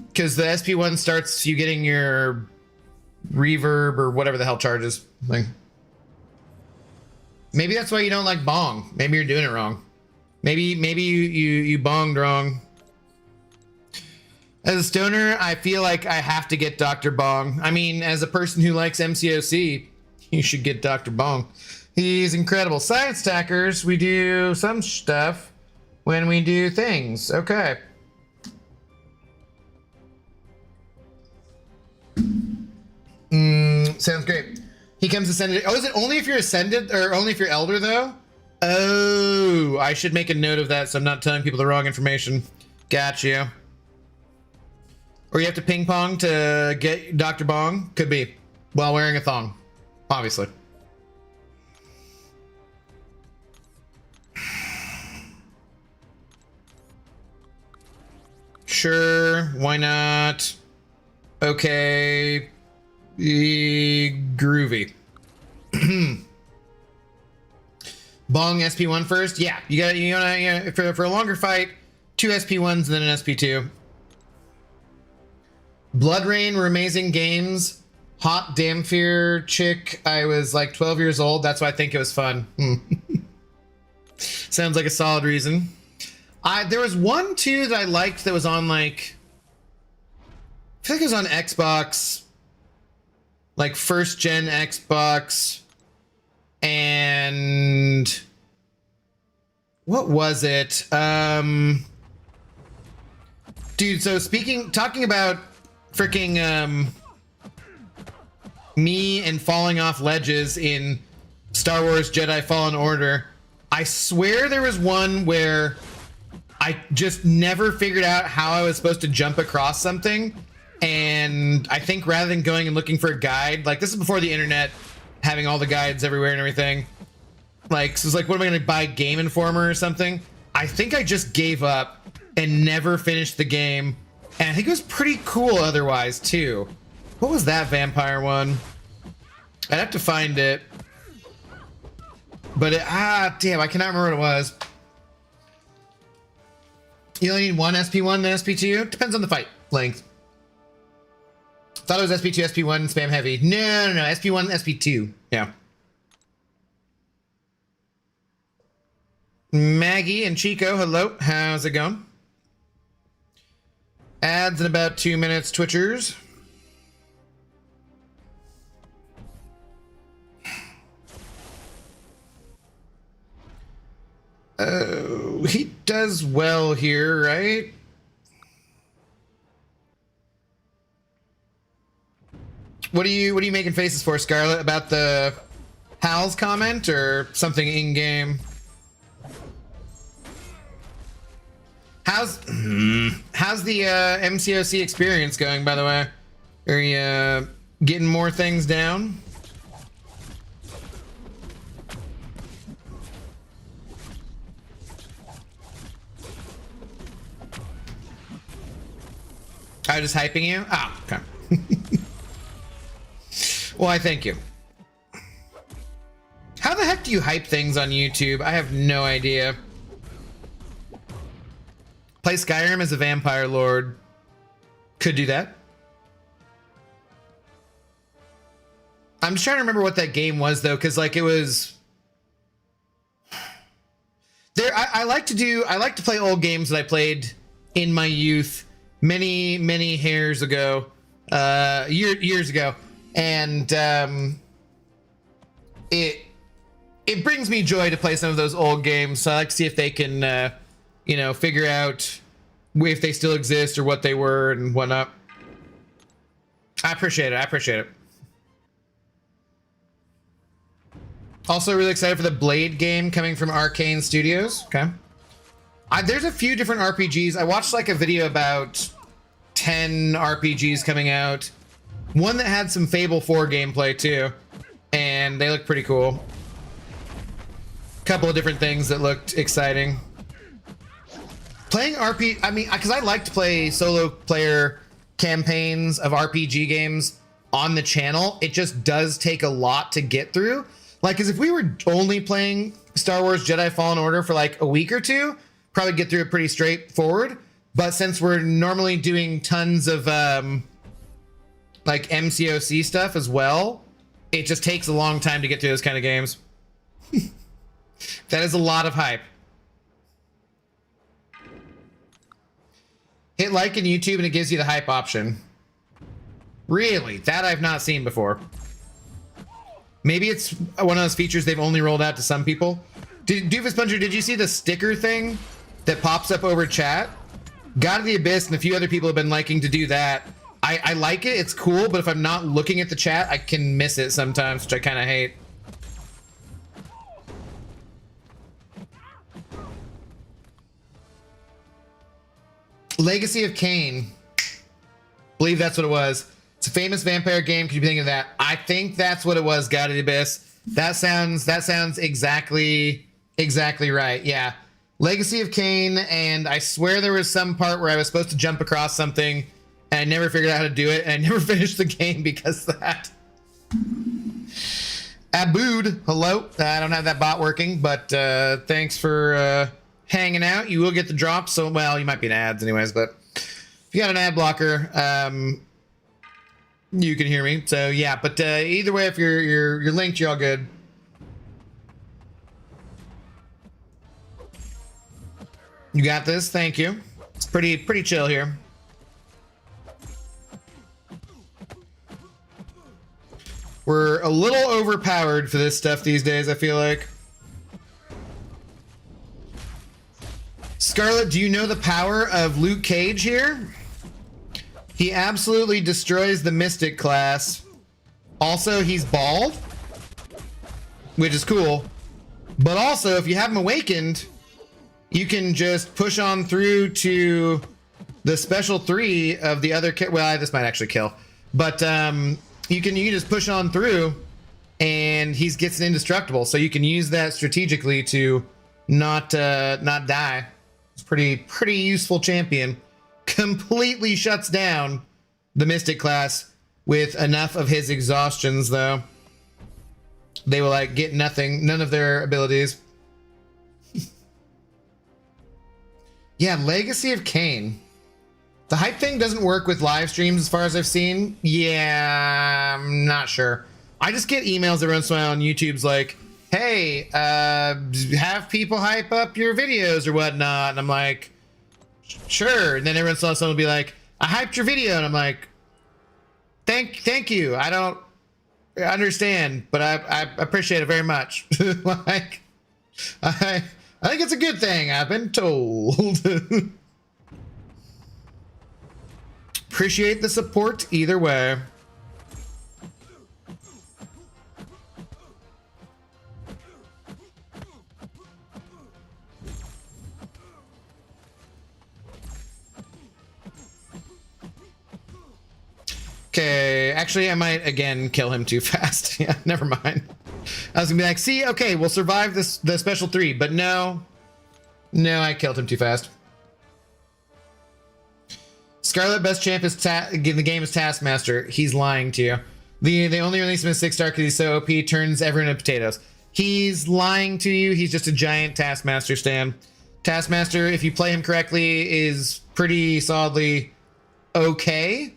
Speaker 1: Because the SP1 starts you getting your reverb or whatever the hell charges. Like, maybe that's why you don't like bong. Maybe you're doing it wrong. Maybe you bonged wrong. As a stoner, I feel like I have to get Dr. Bong. I mean, as a person who likes MCOC, you should get Dr. Bong. He's incredible. Science Stackers, we do some stuff when we do things. Okay. Sounds great. He comes Ascended. Oh, is it only if you're Ascended or only if you're Elder though? Oh, I should make a note of that so I'm not telling people the wrong information. Got you. Or you have to ping pong to get Dr. Bong? Could be. While wearing a thong. Obviously. Sure, why not? Okay. Groovy. Bong SP1 first? Yeah, you gotta for a longer fight, 2 SP1s and then an SP2. Blood Rain were amazing games. Hot Damphir chick. I was like 12 years old. That's why I think it was fun. Sounds like a solid reason. There was one too that I liked that was on like, I feel like it was on Xbox, like first gen Xbox, and what was it? Dude, so talking about freaking me and falling off ledges in Star Wars Jedi Fallen Order, I swear there was one where I just never figured out how I was supposed to jump across something, and I think rather than going and looking for a guide, like this is before the internet having all the guides everywhere and everything, like so it's like, what am I gonna buy, Game Informer or something? I think I just gave up and never finished the game, and I think it was pretty cool otherwise too. What was that vampire one? I'd have to find it. But damn, I cannot remember what it was. You only need one SP1 then SP2? Depends on the fight length. Thought it was SP2, SP1, spam heavy. No, SP1, SP2. Yeah. Maggie and Chico, hello. How's it going? Ads in about 2 minutes, Twitchers. Oh, he does well here, right? What are you making faces for, Scarlet? About the Hal's comment or something in game? How's the MCOC experience going, by the way? Are you getting more things down? I was just hyping you? Ah, okay. Well, I thank you. How the heck do you hype things on YouTube? I have no idea. Play Skyrim as a vampire lord. Could do that. I'm just trying to remember what that game was though, because like it was there. I like to play old games that I played in my youth many hairs ago, years ago, and it brings me joy to play some of those old games. So I like to see if they can you know, figure out if they still exist or what they were and whatnot. I appreciate it. I appreciate it. Also really excited for the Blade game coming from Arcane Studios. Okay. There's a few different RPGs. I watched like a video about 10 RPGs coming out. One that had some Fable 4 gameplay too. And they look pretty cool. Couple of different things that looked exciting. Playing I mean, because I like to play solo player campaigns of RPG games on the channel. It just does take a lot to get through. Like, because if we were only playing Star Wars Jedi Fallen Order for like a week or two, probably get through it pretty straightforward. But since we're normally doing tons of like MCOC stuff as well, it just takes a long time to get through those kind of games. That is a lot of hype. Hit like in YouTube and it gives you the hype option. Really? That I've not seen before. Maybe it's one of those features they've only rolled out to some people. Doofus Puncher, did you see the sticker thing that pops up over chat? God of the Abyss and a few other people have been liking to do that. I like it, it's cool, but if I'm not looking at the chat, I can miss it sometimes, which I kind of hate. Legacy of Kain. Believe that's what it was. It's a famous vampire game. Could you be thinking of that? I think that's what it was, God of the Abyss. That sounds exactly right. Yeah. Legacy of Kain, and I swear there was some part where I was supposed to jump across something and I never figured out how to do it, and I never finished the game because of that. Abood, hello. I don't have that bot working, but thanks for hanging out. You will get the drops, so well, you might be in ads anyways, but if you got an ad blocker, you can hear me. So yeah, but either way, if you're linked, you're all good. You got this. Thank you. It's pretty chill here. We're a little overpowered for this stuff these days, I feel like. Scarlet, do you know the power of Luke Cage here? He absolutely destroys the Mystic class. Also, he's bald, which is cool. But also, if you have him awakened, you can just push on through to the special 3 of the other kit. Well, this might actually kill, but you can just push on through, and he gets indestructible. So you can use that strategically to not die. It's pretty useful champion. Completely shuts down the Mystic class with enough of his exhaustions, though. They will like get none of their abilities. Yeah, Legacy of Kain. The hype thing doesn't work with live streams as far as I've seen. Yeah, I'm not sure. I just get emails every once in a while on YouTube's like, hey, have people hype up your videos or whatnot. And I'm like, sure. And then every once in a while someone will be like, I hyped your video. And I'm like, thank you. I don't understand, but I appreciate it very much. Like, I think it's a good thing, I've been told. Appreciate the support either way. Okay, actually I might again kill him too fast. Yeah, never mind. I was gonna be like, see, okay, we'll survive the special 3, but no, I killed him too fast. Scarlet best champ is in the game is Taskmaster. He's lying to you. They only release him as 6-star because he's so OP, turns everyone into potatoes. He's lying to you. He's just a giant Taskmaster stan. Taskmaster, if you play him correctly, is pretty solidly okay.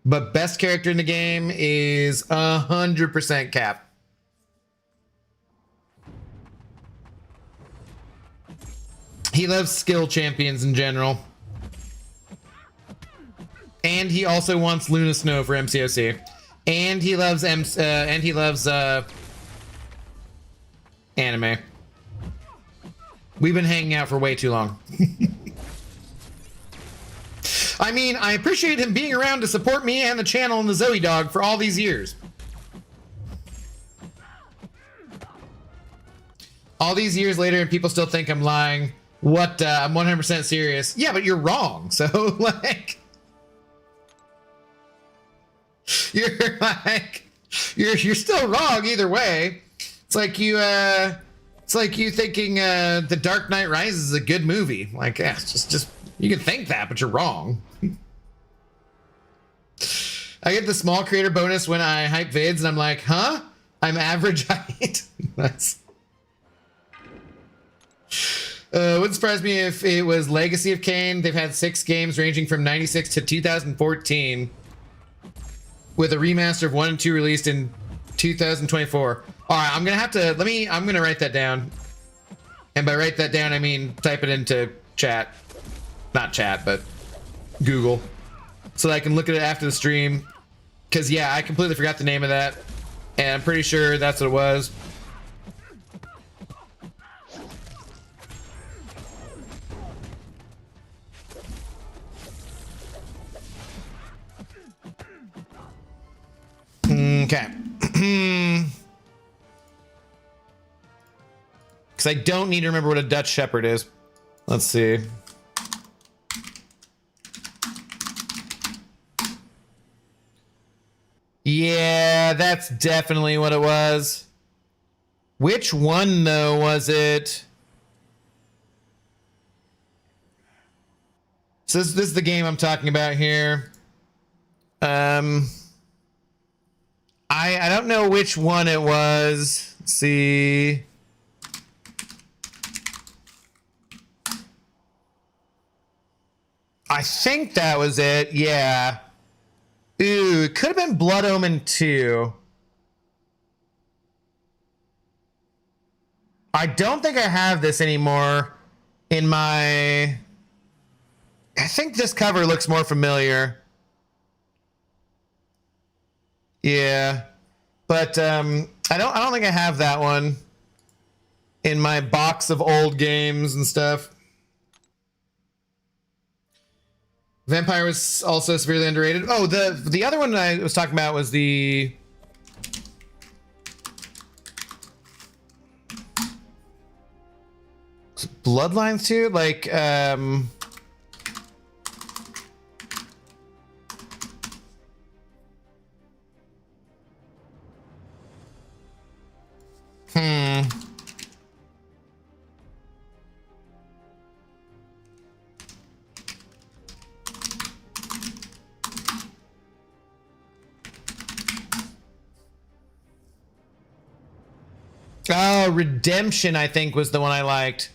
Speaker 1: But best character in the game is 100% Cap. He loves skill champions in general. And he also wants Luna Snow for MCOC. And he loves anime. We've been hanging out for way too long. I mean, I appreciate him being around to support me and the channel and the Zoe dog for all these years. All these years later and people still think I'm lying. What, I'm 100% serious. Yeah, but you're wrong. So, like... You're like... You're still wrong either way. It's like you thinking The Dark Knight Rises is a good movie. Like, yeah, it's just you can think that, but you're wrong. I get the small creator bonus when I hype vids, and I'm like, huh? I'm average height. Nice. Wouldn't surprise me if it was Legacy of Kain. They've had 6 games ranging from 96 to 2014, with a remaster of 1 and 2 released in 2024. All right, I'm gonna have to I'm gonna write that down, and by write that down I mean type it into chat, not chat, but Google, so that I can look at it after the stream. Because yeah, I completely forgot the name of that, and I'm pretty sure that's what it was. Okay. Because I don't need to remember what a Dutch Shepherd is. Let's see. Yeah, that's definitely what it was. Which one, though, was it? So this is the game I'm talking about here. I don't know which one it was. Let's see. I think that was it. Yeah. Ooh, it could have been Blood Omen 2. I don't think I have this anymore in my... I think this cover looks more familiar. Yeah. But I don't think I have that one in my box of old games and stuff. Vampire was also severely underrated. Oh, the other one I was talking about was the... Bloodlines too? Like, Oh, Redemption, I think, was the one I liked.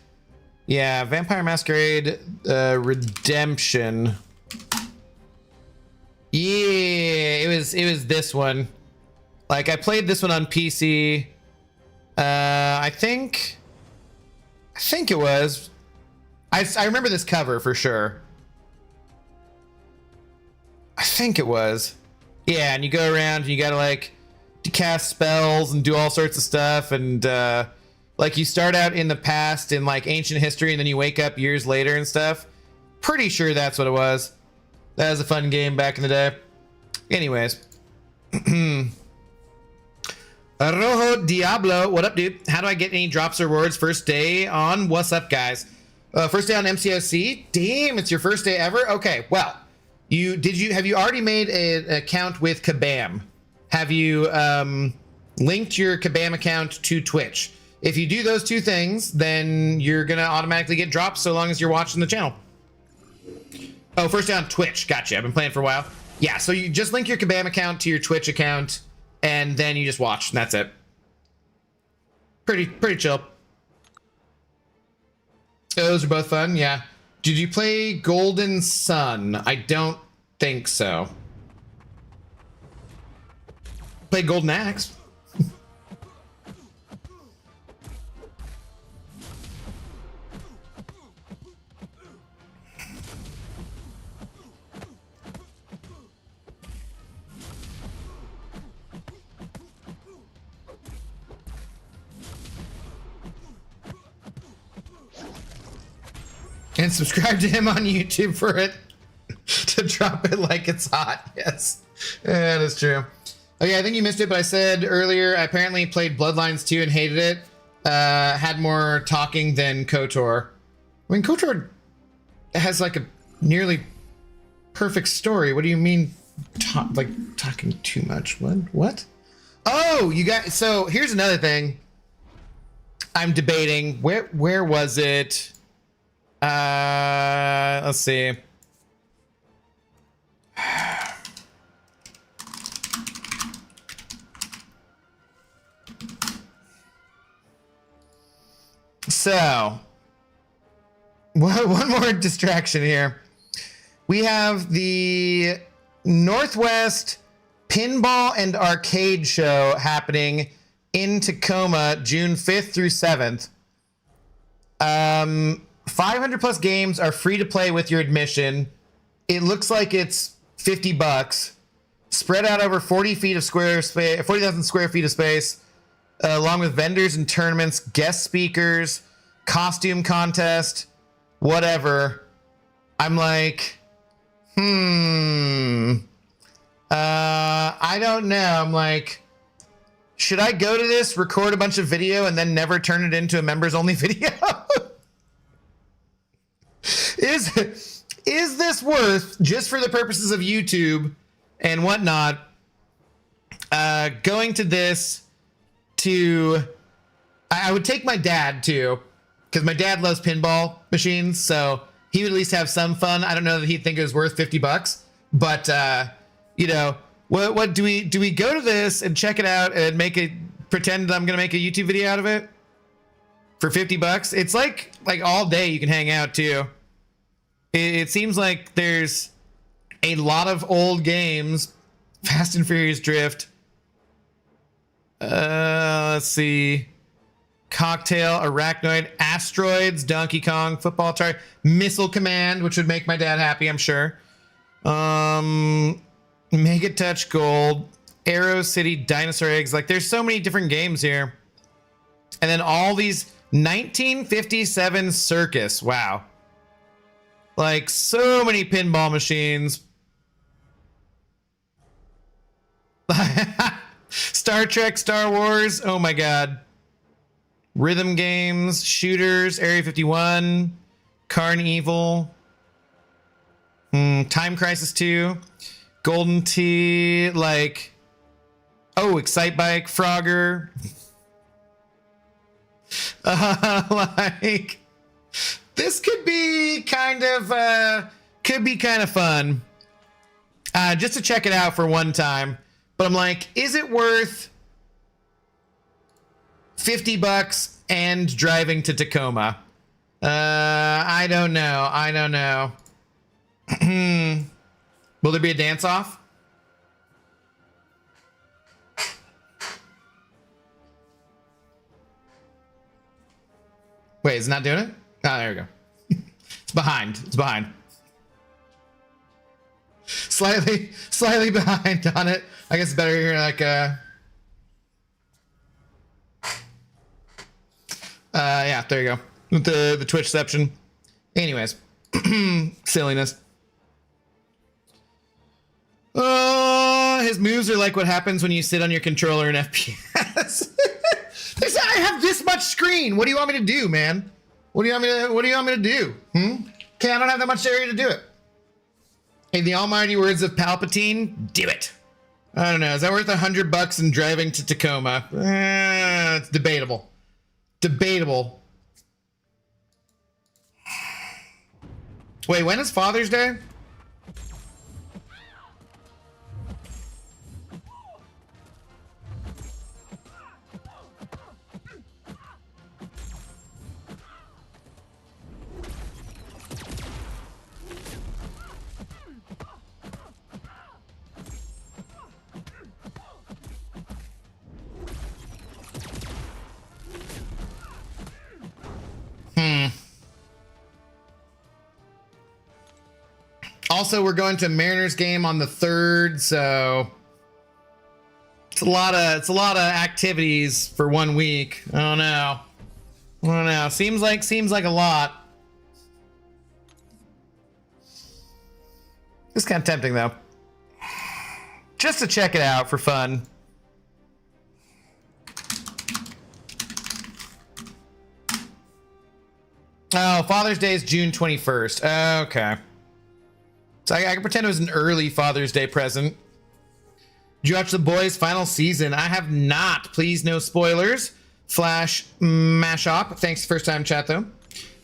Speaker 1: Yeah, Vampire Masquerade, Redemption. Yeah, it was this one. Like, I played this one on PC. I think it was. I remember this cover for sure. I think it was. Yeah, and you go around and you gotta like cast spells and do all sorts of stuff, and like you start out in the past in like ancient history, and then you wake up years later and stuff. Pretty sure that's what it was. That was a fun game back in the day. Anyways. Rojo Diablo, what up, dude? How do I get any drops or rewards first day on? What's up, guys? First day on MCOC? Damn, it's your first day ever? Okay, well, have you already made an account with Kabam? Have you linked your Kabam account to Twitch? If you do those two things, then you're gonna automatically get drops so long as you're watching the channel. Oh, first down Twitch. Gotcha. I've been playing for a while. Yeah, so you just link your Kabam account to your Twitch account, and then you just watch, and that's it. Pretty chill. Those are both fun, yeah. Did you play Golden Sun? I don't think so. Play Golden Axe. And subscribe to him on YouTube for it to drop it like it's hot. Yes, that is true. Oh yeah, I think you missed it, but I said earlier I apparently played Bloodlines 2 and hated it. Had more talking than KOTOR. I mean, KOTOR has like a nearly perfect story. What do you mean, like talking too much? What? Oh, you got. So here's another thing. I'm debating. Where was it? Let's see. So, one more distraction here. We have the Northwest Pinball and Arcade Show happening in Tacoma, June 5th through 7th. 500 plus games are free to play with your admission. It looks like it's $50, spread out over 40,000 square feet of space, along with vendors and tournaments, guest speakers, costume contest, whatever. I'm like, I don't know. I'm like, should I go to this, record a bunch of video, and then never turn it into a members only video? Is this worth, just for the purposes of YouTube and whatnot, going to this to... I would take my dad too, because my dad loves pinball machines, so he would at least have some fun. I don't know that he'd think it was worth $50, but you know, what do we go to this and check it out and pretend I'm gonna make a YouTube video out of it for $50? It's like all day you can hang out too. It seems like there's a lot of old games. Fast and Furious Drift. Let's see. Cocktail, Arachnoid, Asteroids, Donkey Kong, Football Atari, Missile Command, which would make my dad happy, I'm sure. Mega Touch Gold, Arrow City, Dinosaur Eggs. Like, there's so many different games here. And then all these 1957 Circus. Wow. Like, so many pinball machines. Star Trek, Star Wars. Oh my God. Rhythm games, shooters, Area 51, Carnival, Time Crisis 2, Golden Tee, like, oh, Excite Bike, Frogger. Like, this could be kind of fun. Just to check it out for one time. But I'm like, is it worth $50 and driving to Tacoma? I don't know. Will there be a dance off? Wait, is it not doing it? Oh, there we go. It's behind. Slightly behind on it. I guess it's better here, like, yeah, there you go. With the Twitchception. Anyways. Silliness. His moves are like what happens when you sit on your controller in FPS. I have this much screen. What do you want me to do, man? What do you want me to do? Okay, I don't have that much area to do it. In the almighty words of Palpatine, do it. I don't know. Is that worth $100 and driving to Tacoma? It's debatable. Wait, when is Father's Day? Also, we're going to Mariners game on the 3rd, so it's a lot of activities for 1 week. I don't know. Seems like a lot. It's kind of tempting though. Just to check it out for fun. Oh, Father's Day is June 21st. Okay. So I can pretend it was an early Father's Day present. Did you watch The Boys' final season? I have not. Please, no spoilers. Flash Mashop. Thanks, first time chat though.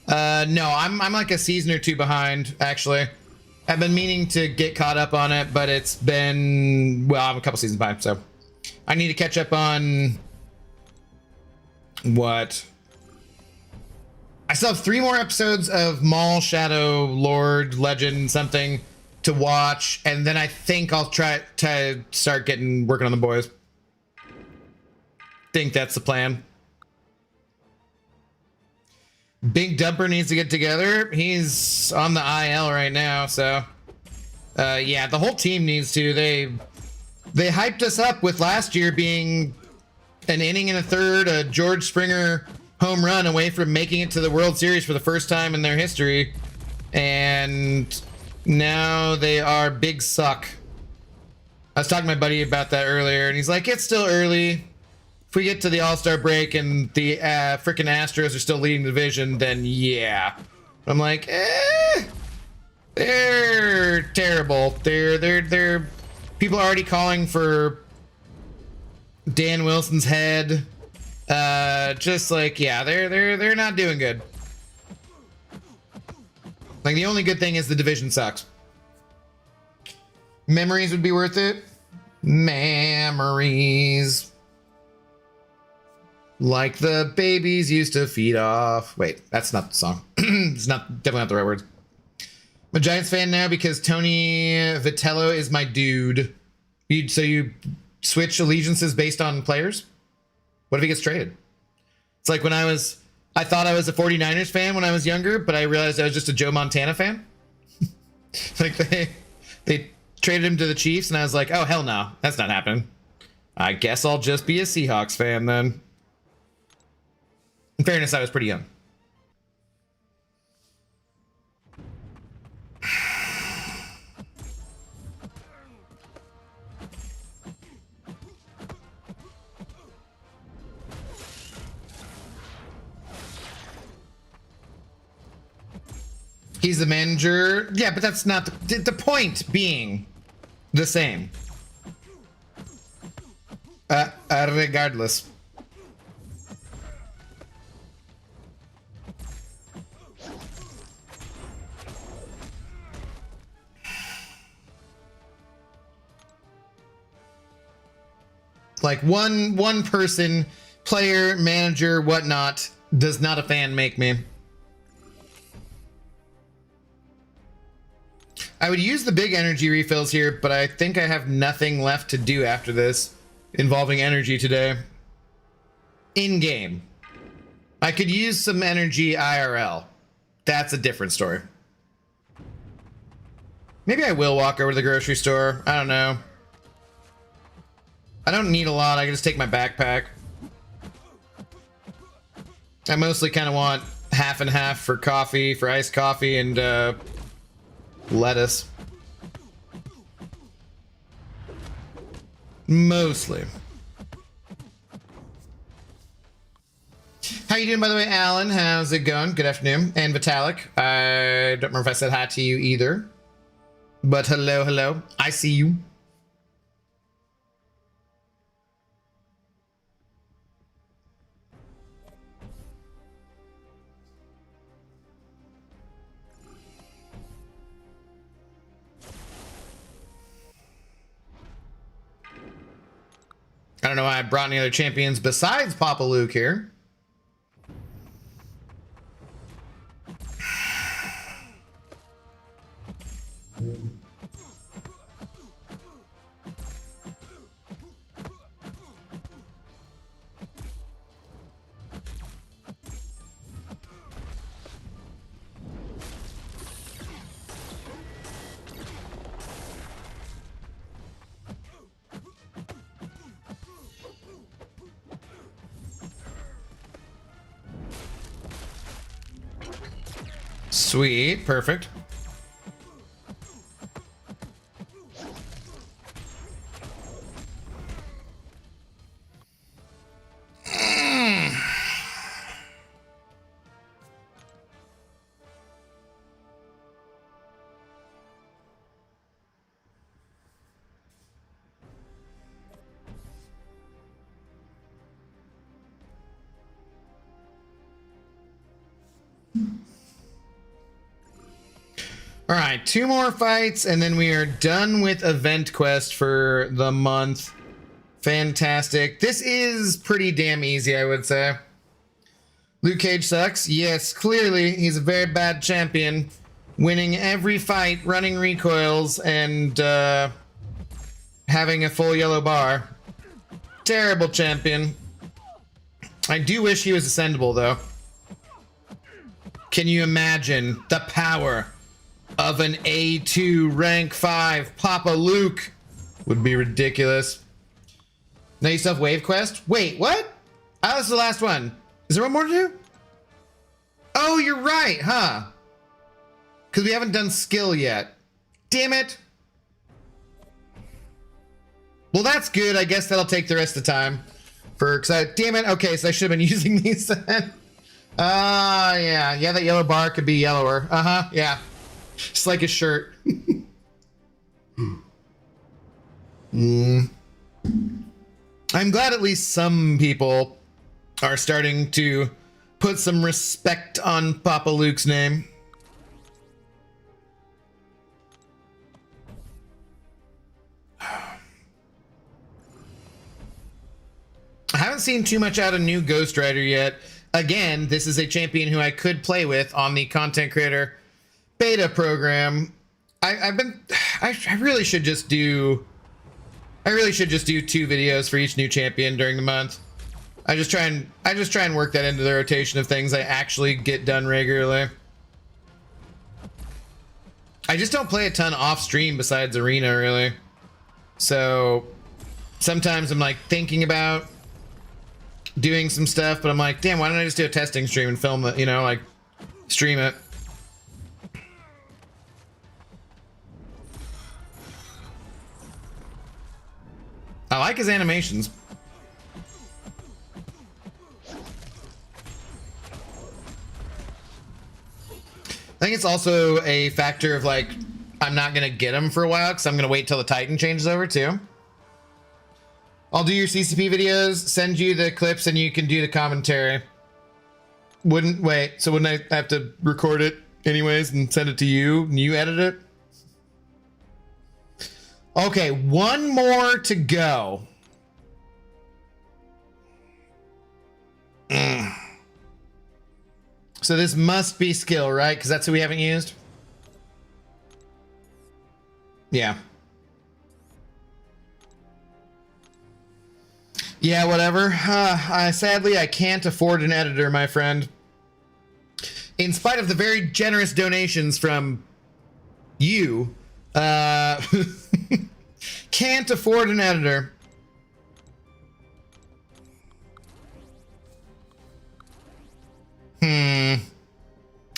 Speaker 1: No, I'm like a season or 2 behind, actually. I've been meaning to get caught up on it, but it's been, well, I'm a couple seasons behind, so I need to catch up on what? I still have 3 more episodes of Maul, Shadow, Lord, Legend, something to watch, and then I think I'll try to start working on The Boys. Think that's the plan. Big Dumper needs to get together. He's on the IL right now, so yeah, the whole team needs to. They hyped us up with last year being an inning and a third, a George Springer home run away from making it to the World Series for the first time in their history, and now they are big suck. I was talking to my buddy about that earlier, and he's like, it's still early. If we get to the All-Star break and the frickin' Astros are still leading the division, then yeah. I'm like, they're terrible. They're people are already calling for Dan Wilson's head. Just like, yeah, they're not doing good. Like, the only good thing is the division sucks. Memories would be worth it. Memories. Like the babies used to feed off. Wait, that's not the song. It's definitely not the right words. I'm a Giants fan now because Tony Vitello is my dude. So you switch allegiances based on players? What if he gets traded? It's like when I thought I was a 49ers fan when I was younger, but I realized I was just a Joe Montana fan. Like they traded him to the Chiefs, and I was like, oh, hell no, that's not happening. I guess I'll just be a Seahawks fan then. In fairness, I was pretty young. He's the manager. Yeah, but that's not the point being the same. Regardless. Like one person, player, manager, whatnot, does not a fan make me. I would use the big energy refills here, but I think I have nothing left to do after this involving energy today. In-game. I could use some energy IRL. That's a different story. Maybe I will walk over to the grocery store. I don't know. I don't need a lot. I can just take my backpack. I mostly kind of want half and half for coffee, for iced coffee, and lettuce. Mostly. How you doing, by the way, Alan? How's it going? Good afternoon. And Vitalik. I don't remember if I said hi to you either. But hello, hello. I see you. I don't know why I brought any other champions besides Papa Luke here. Sweet, perfect. All right, 2 more fights, and then we are done with Event Quest for the month. Fantastic. This is pretty damn easy, I would say. Luke Cage sucks. Yes, clearly he's a very bad champion. Winning every fight, running recoils, and having a full yellow bar. Terrible champion. I do wish he was ascendable, though. Can you imagine the power of an A2 rank 5 Papa Luke? Would be ridiculous. Now you still have Wave Quest? Wait, what? Oh, this is the last one. Is there one more to do? Oh, you're right, huh? Because we haven't done skill yet. Damn it. Well, that's good. I guess that'll take the rest of the time. Damn it. Okay, so I should have been using these then. Yeah. Yeah, that yellow bar could be yellower. Uh-huh, yeah. Just like his shirt. I'm glad at least some people are starting to put some respect on Papa Luke's name. I haven't seen too much out of new Ghost Rider yet. Again, this is a champion who I could play with on the content creator beta program. I really should just do 2 videos for each new champion during the month. I just try and work that into the rotation of things I actually get done regularly. I just don't play a ton off stream besides Arena, really. So sometimes I'm like thinking about doing some stuff, but I'm like, damn, why don't I just do a testing stream and film it, you know, like stream it. I like his animations. I think it's also a factor of like, I'm not gonna get him for a while because I'm gonna wait till the Titan changes over too. I'll do your CCP videos, send you the clips, and you can do the commentary. Wouldn't I have to record it anyways and send it to you and you edit it? Okay, 1 more to go. So this must be skill, right? Because that's who we haven't used? Yeah. Yeah, whatever. Sadly, I can't afford an editor, my friend. In spite of the very generous donations from you, can't afford an editor.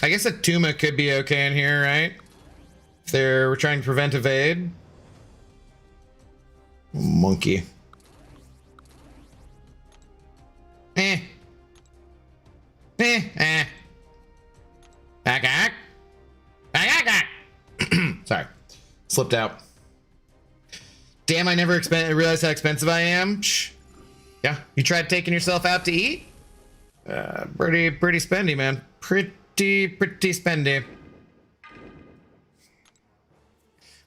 Speaker 1: I guess a Tuma could be okay in here, right? If we're trying to prevent evade. Monkey. Sorry. Slipped out. Damn, I never realized how expensive I am. Shh. Yeah, you tried taking yourself out to eat? Pretty spendy, man. Pretty spendy.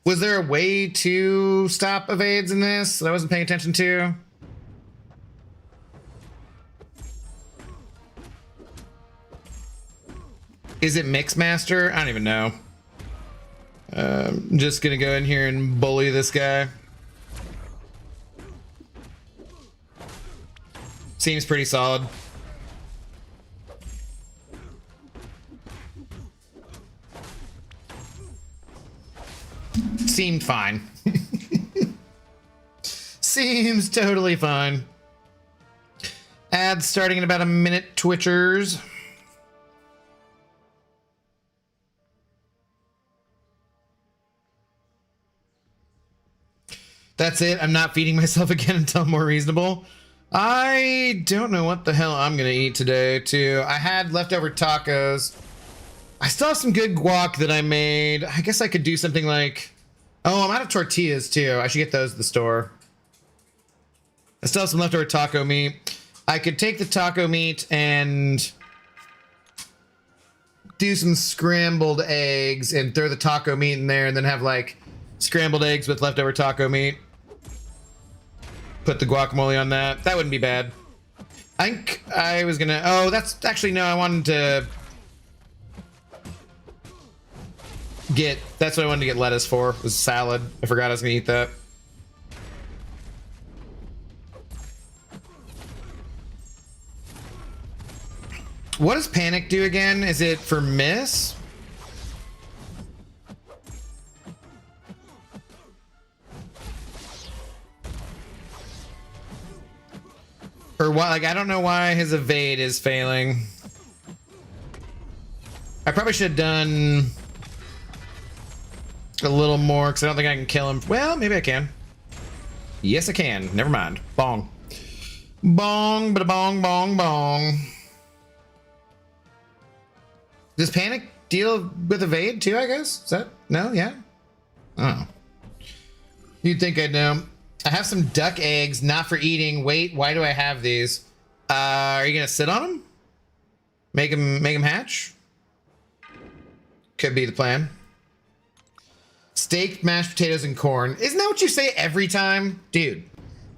Speaker 1: Was there a way to stop evades in this that I wasn't paying attention to? Is it Mixmaster? I don't even know. I'm just gonna go in here and bully this guy. Seems pretty solid. Seemed fine. Seems totally fine. Ads starting in about a minute, Twitchers. That's it. I'm not feeding myself again until I'm more reasonable. I don't know what the hell I'm gonna eat today, too. I had leftover tacos. I still have some good guac that I made. I guess I could do something like... Oh, I'm out of tortillas, too. I should get those at the store. I still have some leftover taco meat. I could take the taco meat and do some scrambled eggs and throw the taco meat in there and then have, like, scrambled eggs with leftover taco meat. Put the guacamole on that. That wouldn't be bad. I think I was gonna... Oh, that's... Actually, no, I wanted to... That's what I wanted to get lettuce for, was salad. I forgot I was gonna eat that. What does panic do again? Is it for miss? Or what? Like, I don't know why his evade is failing. I probably should have done a little more because I don't think I can kill him. Well, maybe I can. Yes, I can. Never mind. Bong. Bong, bada bong, bong, bong. Does panic deal with evade too, I guess? Is that... No? Yeah? Oh. You'd think I'd know. I have some duck eggs, not for eating. Wait, why do I have these? Are you gonna sit on them? Make them hatch? Could be the plan. Steak, mashed potatoes, and corn. Isn't that what you say every time? Dude.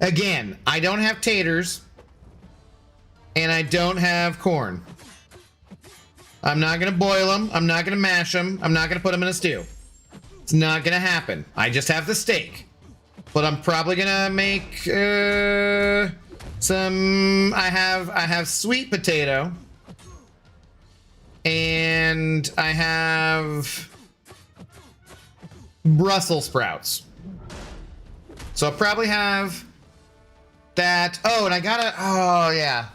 Speaker 1: Again, I don't have taters. And I don't have corn. I'm not gonna boil them. I'm not gonna mash them. I'm not gonna put them in a stew. It's not gonna happen. I just have the steak. But I'm probably gonna make some... I have sweet potato. And I have Brussels sprouts. So I'll probably have that. Oh, and I gotta... Oh, yeah.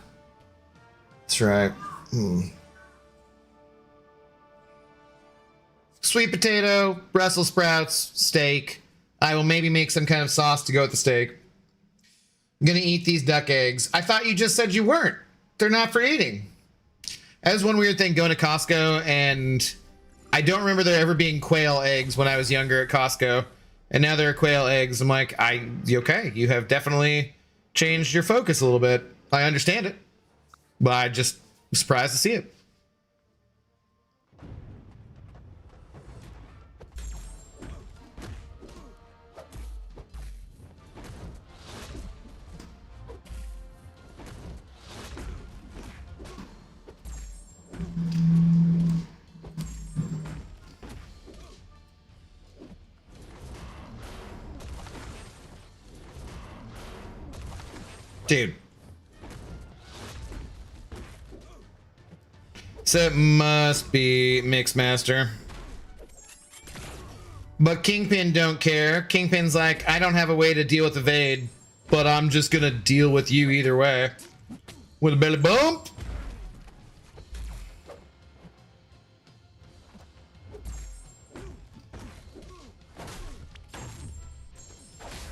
Speaker 1: That's right. Sweet potato, Brussels sprouts, steak. I will maybe make some kind of sauce to go with the steak. I'm gonna eat these duck eggs. I thought you just said you weren't. They're not for eating. That was one weird thing going to Costco, and I don't remember there ever being quail eggs when I was younger at Costco. And now there are quail eggs. I'm like, okay, you have definitely changed your focus a little bit. I understand it, but I just was surprised to see it. Dude. So it must be Mixmaster. But Kingpin don't care. Kingpin's like, I don't have a way to deal with evade, but I'm just gonna deal with you either way. With a belly bump.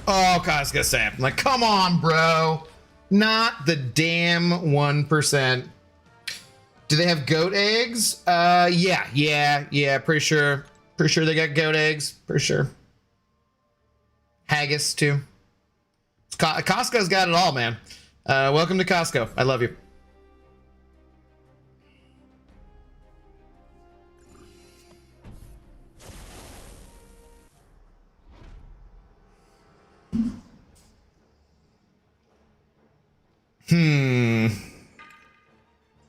Speaker 1: Oh, God, I was gonna say, I'm like, come on, bro. Not the damn 1%. Do they have goat eggs? Yeah. Pretty sure they got goat eggs. Pretty sure. Haggis too. Costco's got it all, man. Welcome to Costco. I love you.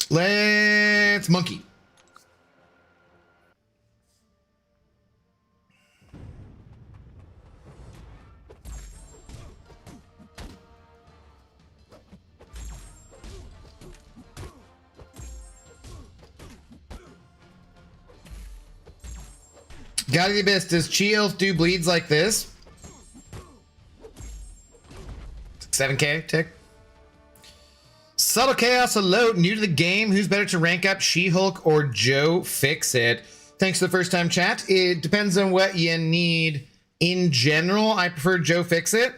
Speaker 1: Let's monkey. Gotta be best. Does Chi-Elf do bleeds like this? 7K tick. Subtle Chaos alert, new to the game. Who's better to rank up, She-Hulk or Joe Fix-It? Thanks for the first time chat. It depends on what you need in general, I prefer Joe Fixit.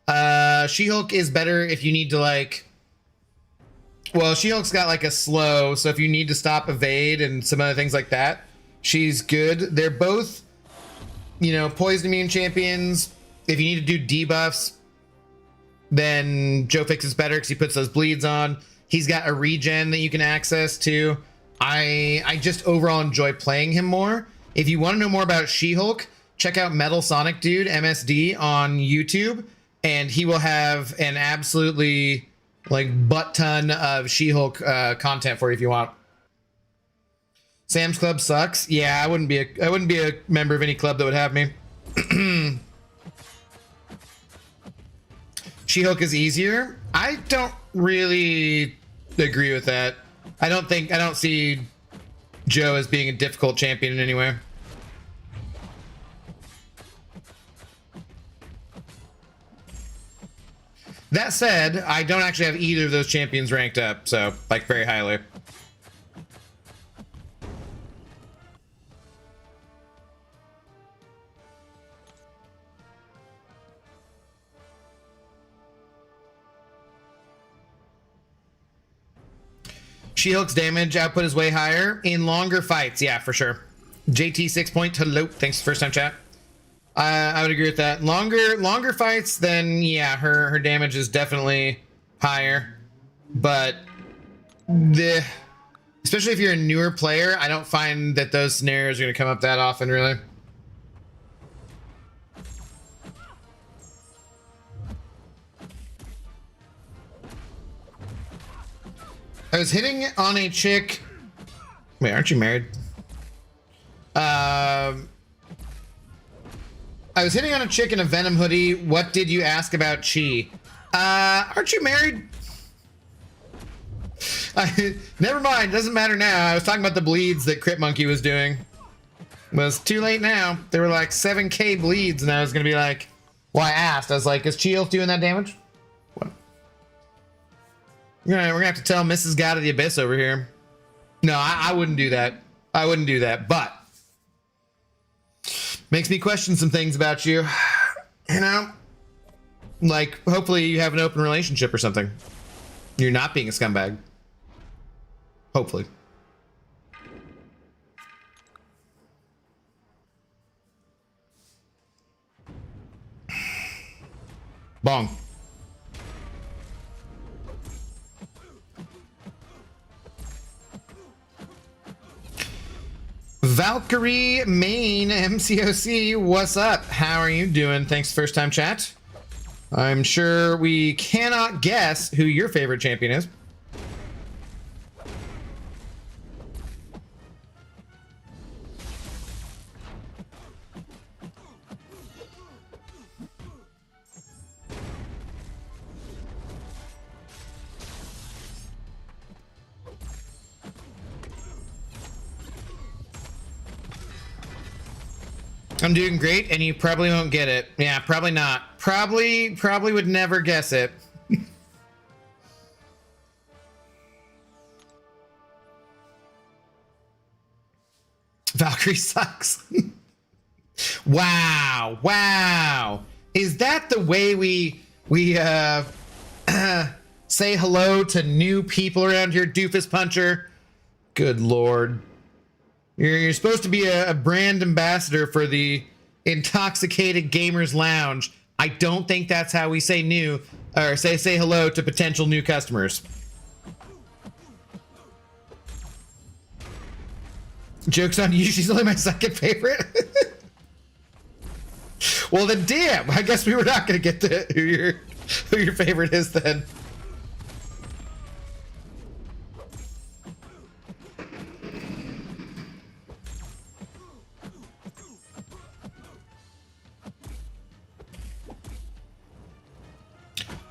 Speaker 1: She-Hulk is better if you need to like... Well, She-Hulk's got like a slow, so if you need to stop evade and some other things like that, she's good. They're both, you know, poison immune champions. If you need to do debuffs, then Joe Fix is better because he puts those bleeds on. He's got a regen that you can access to. I just overall enjoy playing him more. If you want to know more about She-Hulk, check out Metal Sonic Dude, MSD, on YouTube, and he will have an absolutely like butt ton of She-Hulk content for you if you want. Sam's Club sucks. Yeah, I wouldn't be a member of any club that would have me. She-Hulk is easier. I don't really agree with that. I don't see Joe as being a difficult champion in any way. That said, I don't actually have either of those champions ranked up, so like very highly. She-Hulk's damage output is way higher in longer fights. Yeah, for sure. JT 6 point, hello. Thanks, first time chat. I would agree with that. Longer fights, then yeah, her damage is definitely higher. But especially if you're a newer player, I don't find that those scenarios are going to come up that often, really. I was hitting on a chick. Wait, aren't you married? I was hitting on a chick in a Venom hoodie. What did you ask about Chi? Aren't you married? Never mind. Doesn't matter now. I was talking about the bleeds that Crit Monkey was doing. Well, it's too late now. There were like 7K bleeds, and I was gonna be like, well, I asked. I was like, is Chi-Hulk doing that damage? What? We're gonna have to tell Mrs. God of the Abyss over here. No, I wouldn't do that. I wouldn't do that, but makes me question some things about you. You know? Like, hopefully you have an open relationship or something. You're not being a scumbag. Hopefully. Bong. Valkyrie Main MCOC, what's up? How are you doing? Thanks, first time chat. I'm sure we cannot guess who your favorite champion is. I'm doing great, and you probably won't get it. Yeah, probably not. Probably would never guess it. Valkyrie sucks. Wow. Is that the way we say hello to new people around here, Doofus Puncher? Good Lord. You're supposed to be a brand ambassador for the Intoxicated Gamers Lounge. I don't think that's how we say new, or say hello to potential new customers. Joke's on you, she's only my second favorite. Well then, damn, I guess we were not gonna get to who your favorite is then.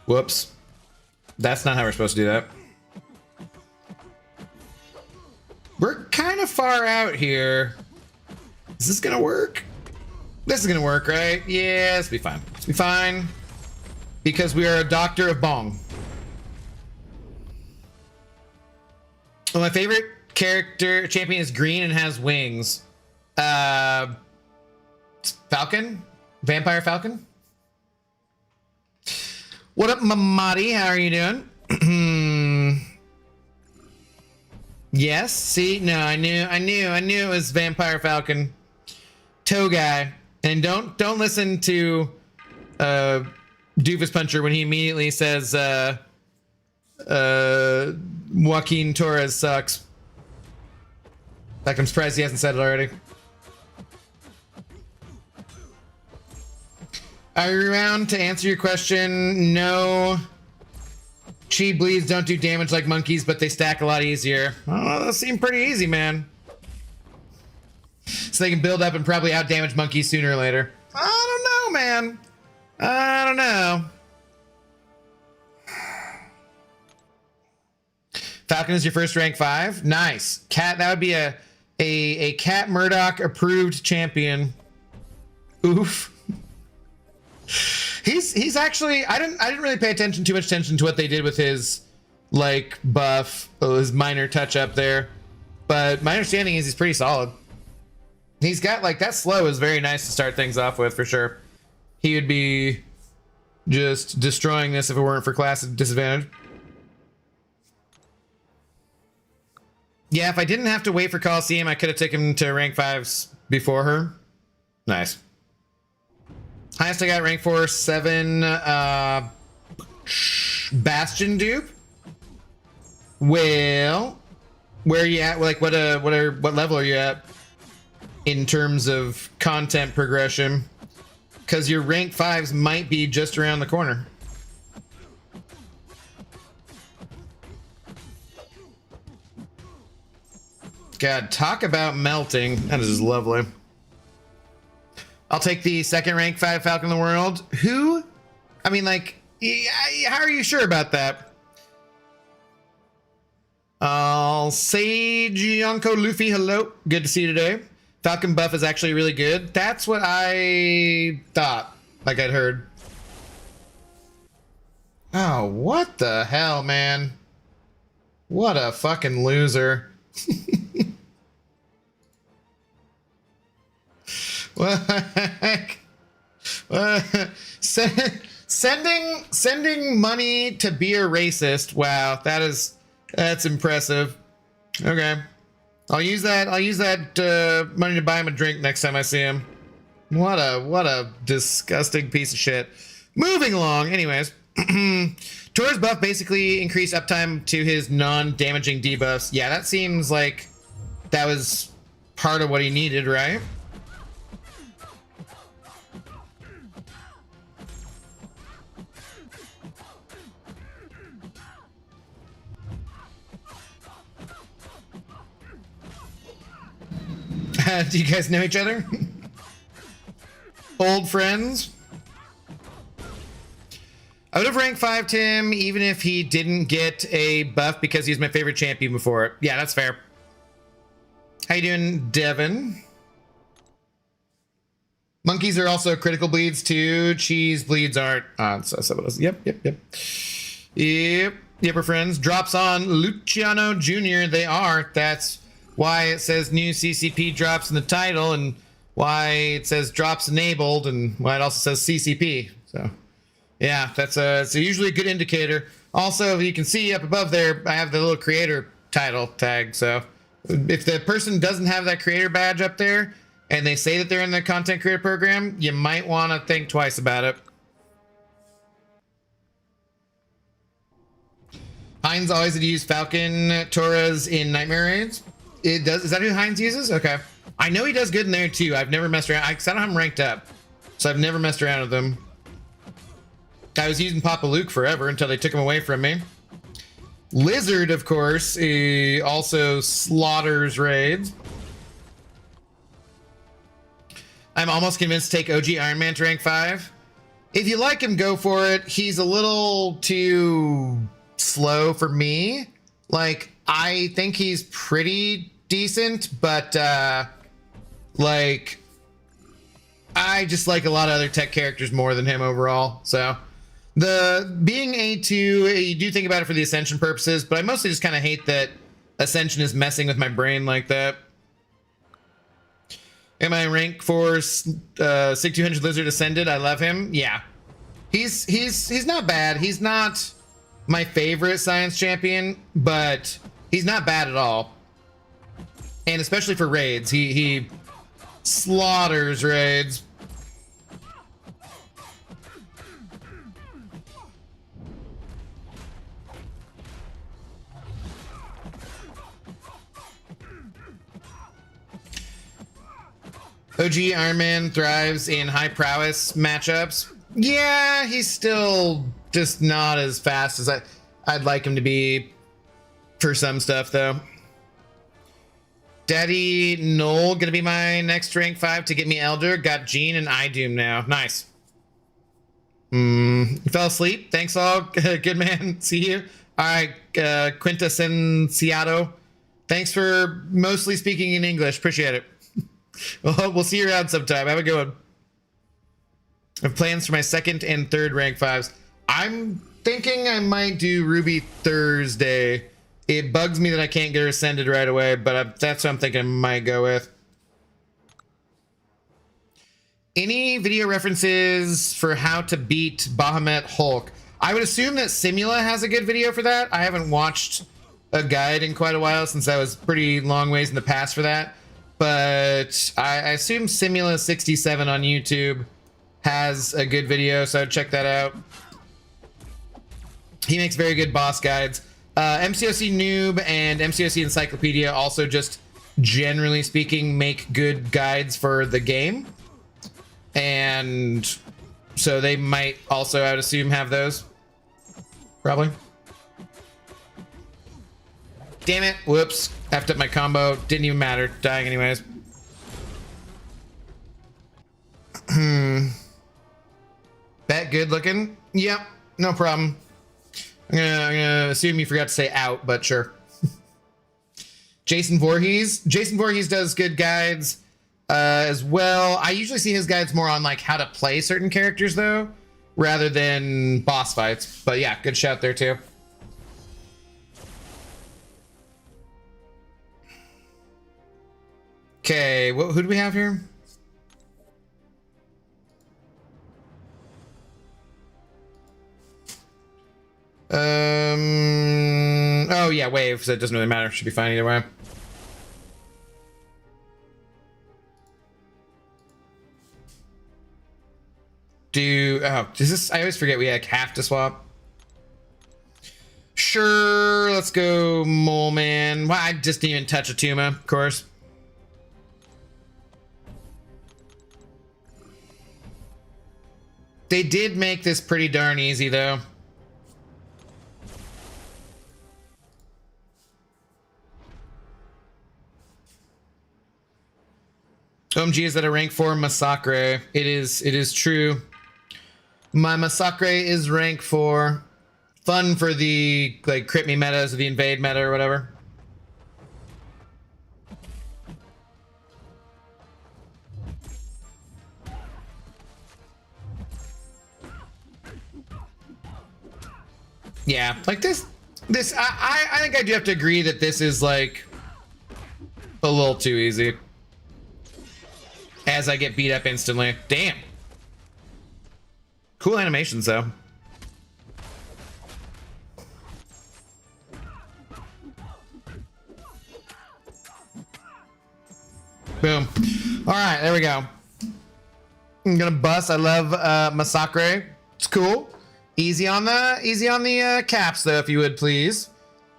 Speaker 1: Whoops. That's not how we're supposed to do that. We're kind of far out here. Is this gonna work? This is gonna work, right? Yeah, this will be fine. This will be fine. Because we are a doctor of bong. Well, my favorite champion is green and has wings. Falcon? Vampire Falcon? What up, Mamadi? How are you doing? Yes. See, no, I knew it was Vampire Falcon. Toe guy. And don't listen to Doofus Puncher when he immediately says Joaquin Torres sucks. Like, I'm surprised he hasn't said it already. Are you around to answer your question? No. Chi bleeds don't do damage like monkeys, but they stack a lot easier. Oh, those seem pretty easy, man. So they can build up and probably out-damage monkeys sooner or later. I don't know, man. I don't know. Falcon is your first rank 5. Nice. Cat, that would be a Cat Murdoch approved champion. Oof. He's actually, I didn't really pay too much attention to what they did with his like buff, his minor touch up there, but my understanding is he's pretty solid. He's got like that slow is very nice to start things off with for sure. He would be just destroying this if it weren't for class disadvantage. Yeah, if I didn't have to wait for Coliseum, I could have taken him to rank 5s before her. Nice. Highest I got rank 4, 7, Bastion dupe. Well, where are you at? Like, what level are you at in terms of content progression? Because your rank 5s might be just around the corner. God, talk about melting. That is lovely. I'll take the second rank 5 Falcon in the world. Who? I mean, like, how are you sure about that? I'll say Gianco Luffy, hello. Good to see you today. Falcon buff is actually really good. That's what I thought, like I'd heard. Oh, what the hell, man? What a fucking loser. Sending money to be a racist. Wow, that's impressive. Okay, I'll use that money to buy him a drink next time I see him. What a disgusting piece of shit. Moving along. Anyways, Tor's buff basically increased uptime to his non-damaging debuffs. Yeah, that seems like that was part of what he needed, right? Do you guys know each other? Old friends? I would have ranked 5 Tim even if he didn't get a buff because he was my favorite champion before it. Yeah, that's fair. How you doing, Devin? Monkeys are also critical bleeds too. Cheese bleeds aren't. So what else? Yep. We're friends. Drops on Luciano Jr. They are. That's why it says new CCP drops in the title and why it says drops enabled and why it also says CCP. So yeah, that's usually a good indicator. Also, you can see up above there, I have the little creator title tag. So if the person doesn't have that creator badge up there and they say that they're in the content creator program, you might want to think twice about it. Heinz always had used Falcon Torres in Nightmare Raids. It does. Is that who Heinz uses? Okay. I know he does good in there too. I've never messed around. I don't have him ranked up, so I've never messed around with him. I was using Papa Luke forever until they took him away from me. Lizard, of course, also slaughters raids. I'm almost convinced to take OG Iron Man to rank 5. If you like him, go for it. He's a little too slow for me. Like, I think he's pretty decent, but like, I just like a lot of other tech characters more than him overall. So the being A2, you do think about it for the Ascension purposes, but I mostly just kind of hate that Ascension is messing with my brain like that. Am I rank for Sig 200 Lizard Ascended? I love him. Yeah. He's not bad. He's not my favorite science champion, but he's not bad at all. And especially for raids, he slaughters raids. OG Iron Man thrives in high prowess matchups. Yeah, he's still just not as fast as I'd like him to be for some stuff, though. Daddy Noel gonna be my next rank 5 to get me Elder. Got Gene and iDoom now. Nice. You fell asleep? Thanks all. Good man. See you. All right, Quintessenciado. Thanks for mostly speaking in English. Appreciate it. Well, we'll see you around sometime. Have a good one. I have plans for my 2nd and 3rd rank 5s. I'm thinking I might do Ruby Thursday. It bugs me that I can't get her ascended right away, but that's what I'm thinking I might go with. Any video references for how to beat Bahamut Hulk? I would assume that Simula has a good video for that. I haven't watched a guide in quite a while since I was pretty long ways in the past for that. But I assume Simula67 on YouTube has a good video, so I'd check that out. He makes very good boss guides. MCOC Noob and MCOC Encyclopedia also just generally speaking make good guides for the game. And so they might also, I would assume, have those. Probably. Damn it. Whoops. Effed up my combo. Didn't even matter. Dying anyways. Bet good looking? Yep. No problem. I'm gonna assume you forgot to say out, but sure. Jason Voorhees. Jason Voorhees does good guides as well. I usually see his guides more on like how to play certain characters though, rather than boss fights. But yeah, good shout there too. Okay, who do we have here? Oh yeah, wave, so it doesn't really matter. Should be fine either way. Does this, I always forget we like have to swap. Sure, let's go Mole Man. Well, I just didn't even touch Atuma, of course. They did make this pretty darn easy though. OMG is at a rank 4 Massacre. It is true. My Massacre is rank 4. Fun for the like crit me metas or the invade meta or whatever. Yeah, like this I think I do have to agree that this is like a little too easy. As I get beat up instantly. Damn. Cool animations though. Boom. All right, there we go. I'm gonna bust. I love Massacre. It's cool. Easy on the caps though, if you would please.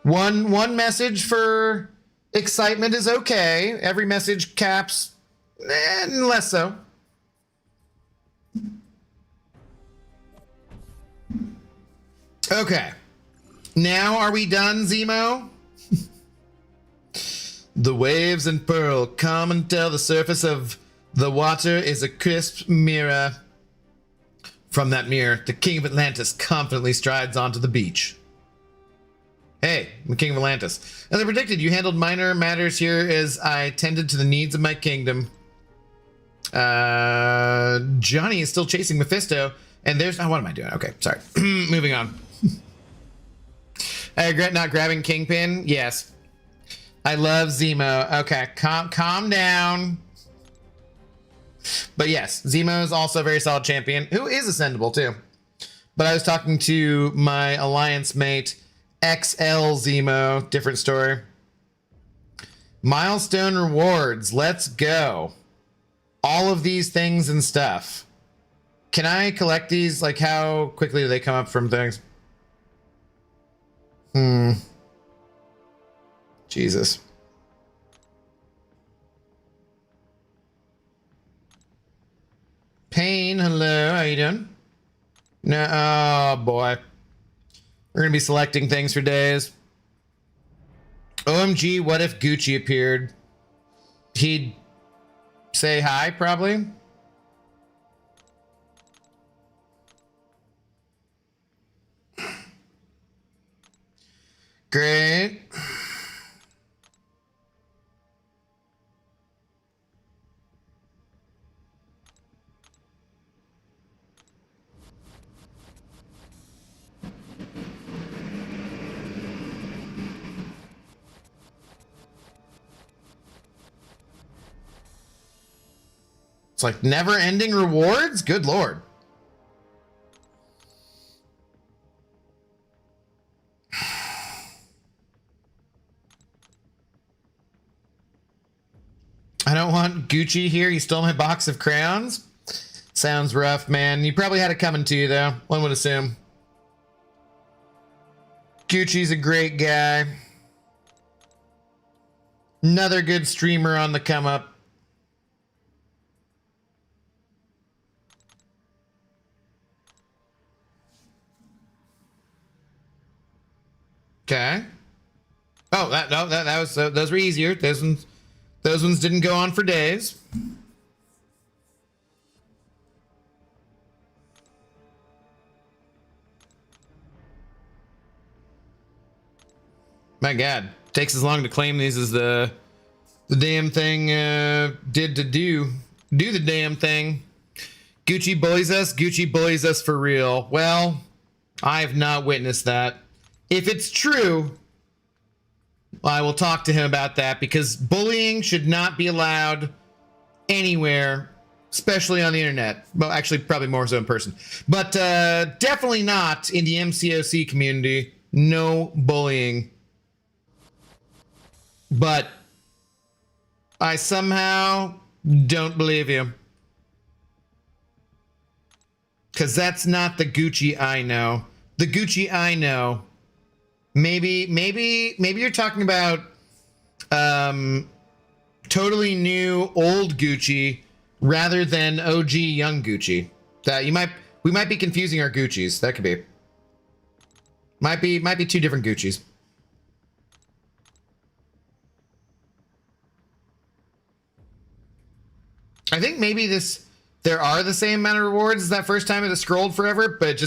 Speaker 1: One message for excitement is okay. Every message caps. And less so. Okay. Now are we done, Zemo? The waves and pearl come until the surface of the water is a crisp mirror. From that mirror, the King of Atlantis confidently strides onto the beach. Hey, I'm the King of Atlantis. As I predicted, you handled minor matters here as I tended to the needs of my kingdom. Johnny is still chasing Mephisto, and there's... Oh, what am I doing? Okay, sorry. Moving on. I regret not grabbing Kingpin. Yes. I love Zemo. Okay, calm down. But yes, Zemo is also a very solid champion who is ascendable too. But I was talking to my alliance mate, XL Zemo, different story. Milestone rewards, let's go. All of these things and stuff. Can I collect these? Like, how quickly do they come up from things? Jesus. Pain, hello, how you doing? No, oh boy. We're gonna be selecting things for days. OMG, what if Gucci appeared? He'd say hi, probably. Great. It's like never-ending rewards? Good lord. I don't want Gucci here. You stole my box of crayons? Sounds rough, man. You probably had it coming to you, though. One would assume. Gucci's a great guy. Another good streamer on the come up. Okay. Oh, that was those were easier. Those ones didn't go on for days. My God, takes as long to claim these as the damn thing did to do the damn thing. Gucci bullies us. Gucci bullies us for real. Well, I have not witnessed that. If it's true, I will talk to him about that, because bullying should not be allowed anywhere, especially on the internet. Well, actually, probably more so in person. But definitely not in the MCOC community. No bullying. But I somehow don't believe you. Because that's not the Gucci I know. The Gucci I know. Maybe you're talking about totally new old Gucci rather than OG young Gucci. That we might be confusing our Guccis. That could be. Might be two different Guccis. I think maybe there are the same amount of rewards as that first time it scrolled forever, but it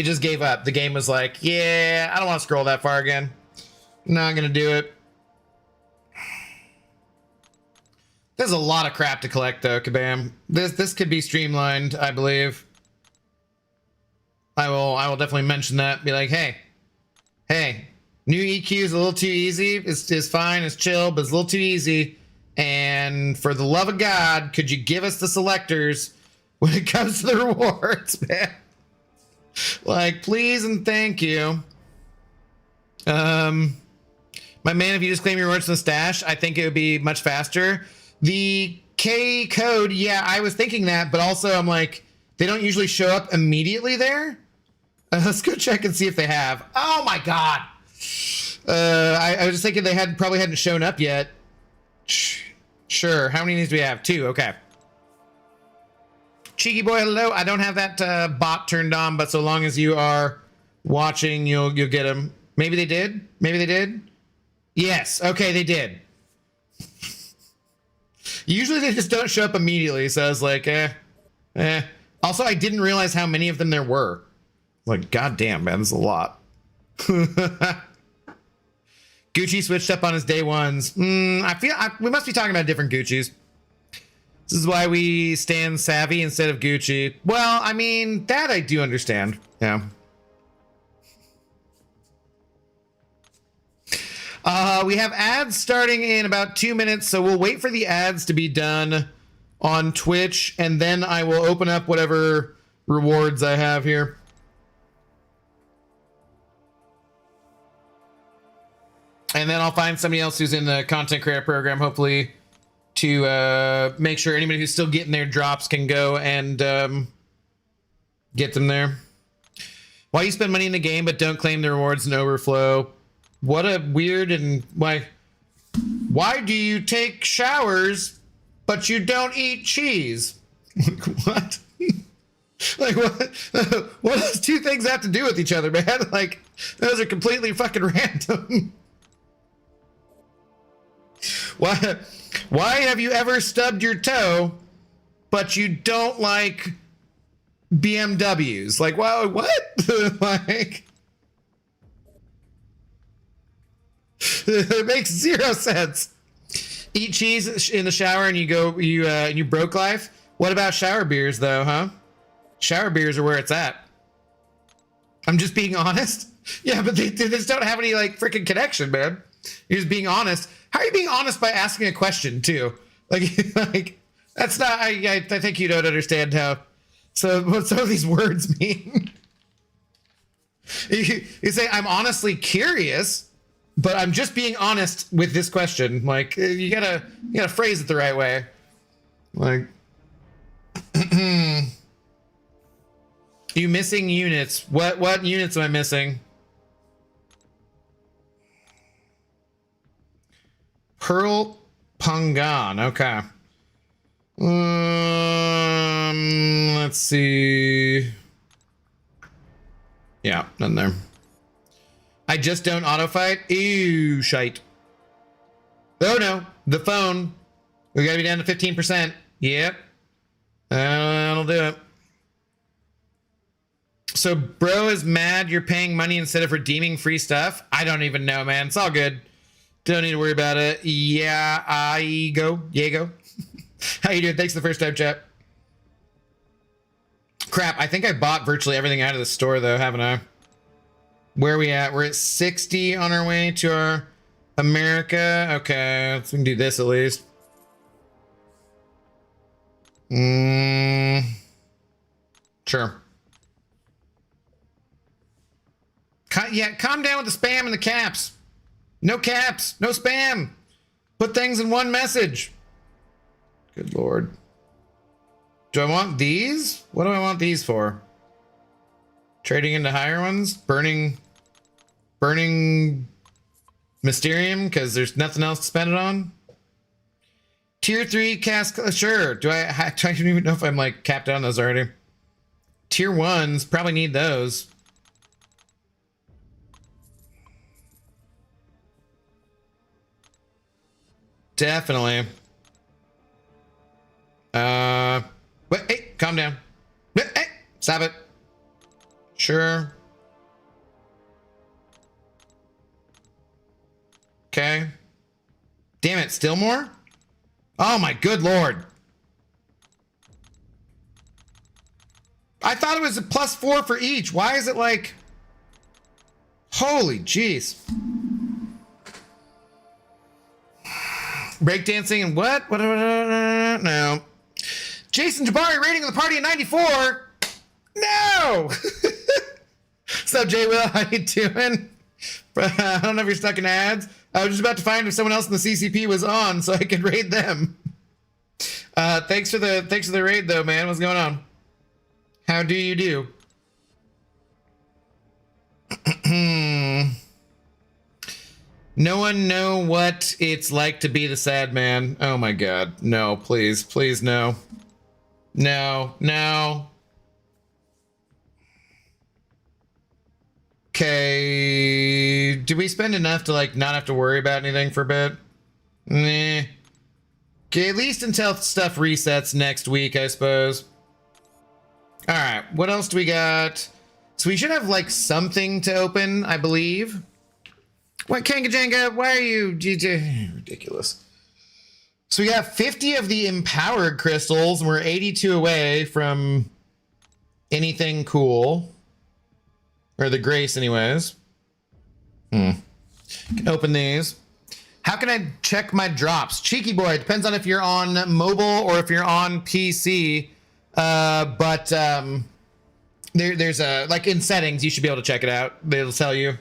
Speaker 1: just gave up. The game was like, yeah, I don't want to scroll that far again. Not gonna do it. There's a lot of crap to collect though, Kabam. This could be streamlined, I believe. I will definitely mention that. Be like, hey, new EQ is a little too easy. It's fine, it's chill, but it's a little too easy. And for the love of God, could you give us the selectors when it comes to the rewards, man? Like, please and thank you. My man, if you just claim your rewards from the stash, I think it would be much faster. The K code, yeah, I was thinking that, but also I'm like, they don't usually show up immediately there. Let's go check and see if they have. Oh my God. I was just thinking they probably hadn't shown up yet. Sure. How many of these do we have? 2. Okay. Cheeky boy, hello. I don't have that bot turned on, but so long as you are watching, you'll get them. Maybe they did. Maybe they did. Yes. Okay, they did. Usually they just don't show up immediately, so I was like, eh. Also, I didn't realize how many of them there were. Like, goddamn, man, this is a lot. Gucci switched up on his day ones. We must be talking about different Guccis. This is why we stand Savvy instead of Gucci. Well, I mean, that I do understand. Yeah. We have ads starting in about 2 minutes, so we'll wait for the ads to be done on Twitch, and then I will open up whatever rewards I have here. And then I'll find somebody else who's in the content creator program, hopefully, to make sure anybody who's still getting their drops can go and get them there. Why you spend money in the game but don't claim the rewards and overflow? What a weird and why do you take showers but you don't eat cheese? What? Like what? What do those two things have to do with each other, man? Like those are completely fucking random. Why have you ever stubbed your toe but you don't like BMWs? Like, wow, what? Like, it makes zero sense. Eat cheese in the shower and you broke life. What about shower beers though, huh? Shower beers are where it's at. I'm just being honest. Yeah, but they just don't have any like freaking connection, man. You're just being honest. How are you being honest by asking a question too? Like that's not. I think you don't understand how. So what some of these words mean. You say I'm honestly curious, but I'm just being honest with this question. Like you gotta phrase it the right way. Like you missing units? What units am I missing? Pearl Pungan. Okay. Let's see. Yeah, nothing there. I just don't auto fight. Ew, shite. Oh no, the phone. We gotta be down to 15%. Yep. That'll do it. So bro is mad you're paying money instead of redeeming free stuff? I don't even know, man. It's all good. Don't need to worry about it. Yeah, I go. How you doing? Thanks for the first time, chat. Crap, I think I bought virtually everything out of the store, though, haven't I? Where are we at? We're at 60 on our way to our America. Okay, let's do this at least. Sure. Yeah, calm down with the spam and the caps. No caps, no spam. Put things in one message. Good Lord. Do I want these? What do I want these for? Trading into higher ones? Burning Mysterium because there's nothing else to spend it on? Tier 3 cask, sure. Do I don't even know if I'm like capped out on those already. Tier 1s, probably need those. Definitely. Wait, hey, calm down. Hey, stop it. Sure. Okay. Damn it, still more? Oh my good Lord. I thought it was a +4 for each. Why is it like... Holy jeez. Breakdancing and what? No. Jason Jabari rating of the party at 94. No. What's up, Jay Will? How you doing? I don't know if you're stuck in ads. I was just about to find if someone else in the CCP was on so I could raid them. Thanks for the raid though, man. What's going on? How do you do? No one know what it's like to be the sad man. Oh my God. No, please, please, no. No, no. Okay. Do we spend enough to like not have to worry about anything for a bit? Nah. Okay, at least until stuff resets next week, I suppose. All right, what else do we got? So we should have like something to open, I believe. What, Kangajanga, why are you... Ridiculous. So we got 50 of the empowered crystals, and we're 82 away from anything cool. Or the grace, anyways. Can open these. How can I check my drops? Cheeky boy, it depends on if you're on mobile or if you're on PC. There's a, like in settings, you should be able to check it out. It'll tell you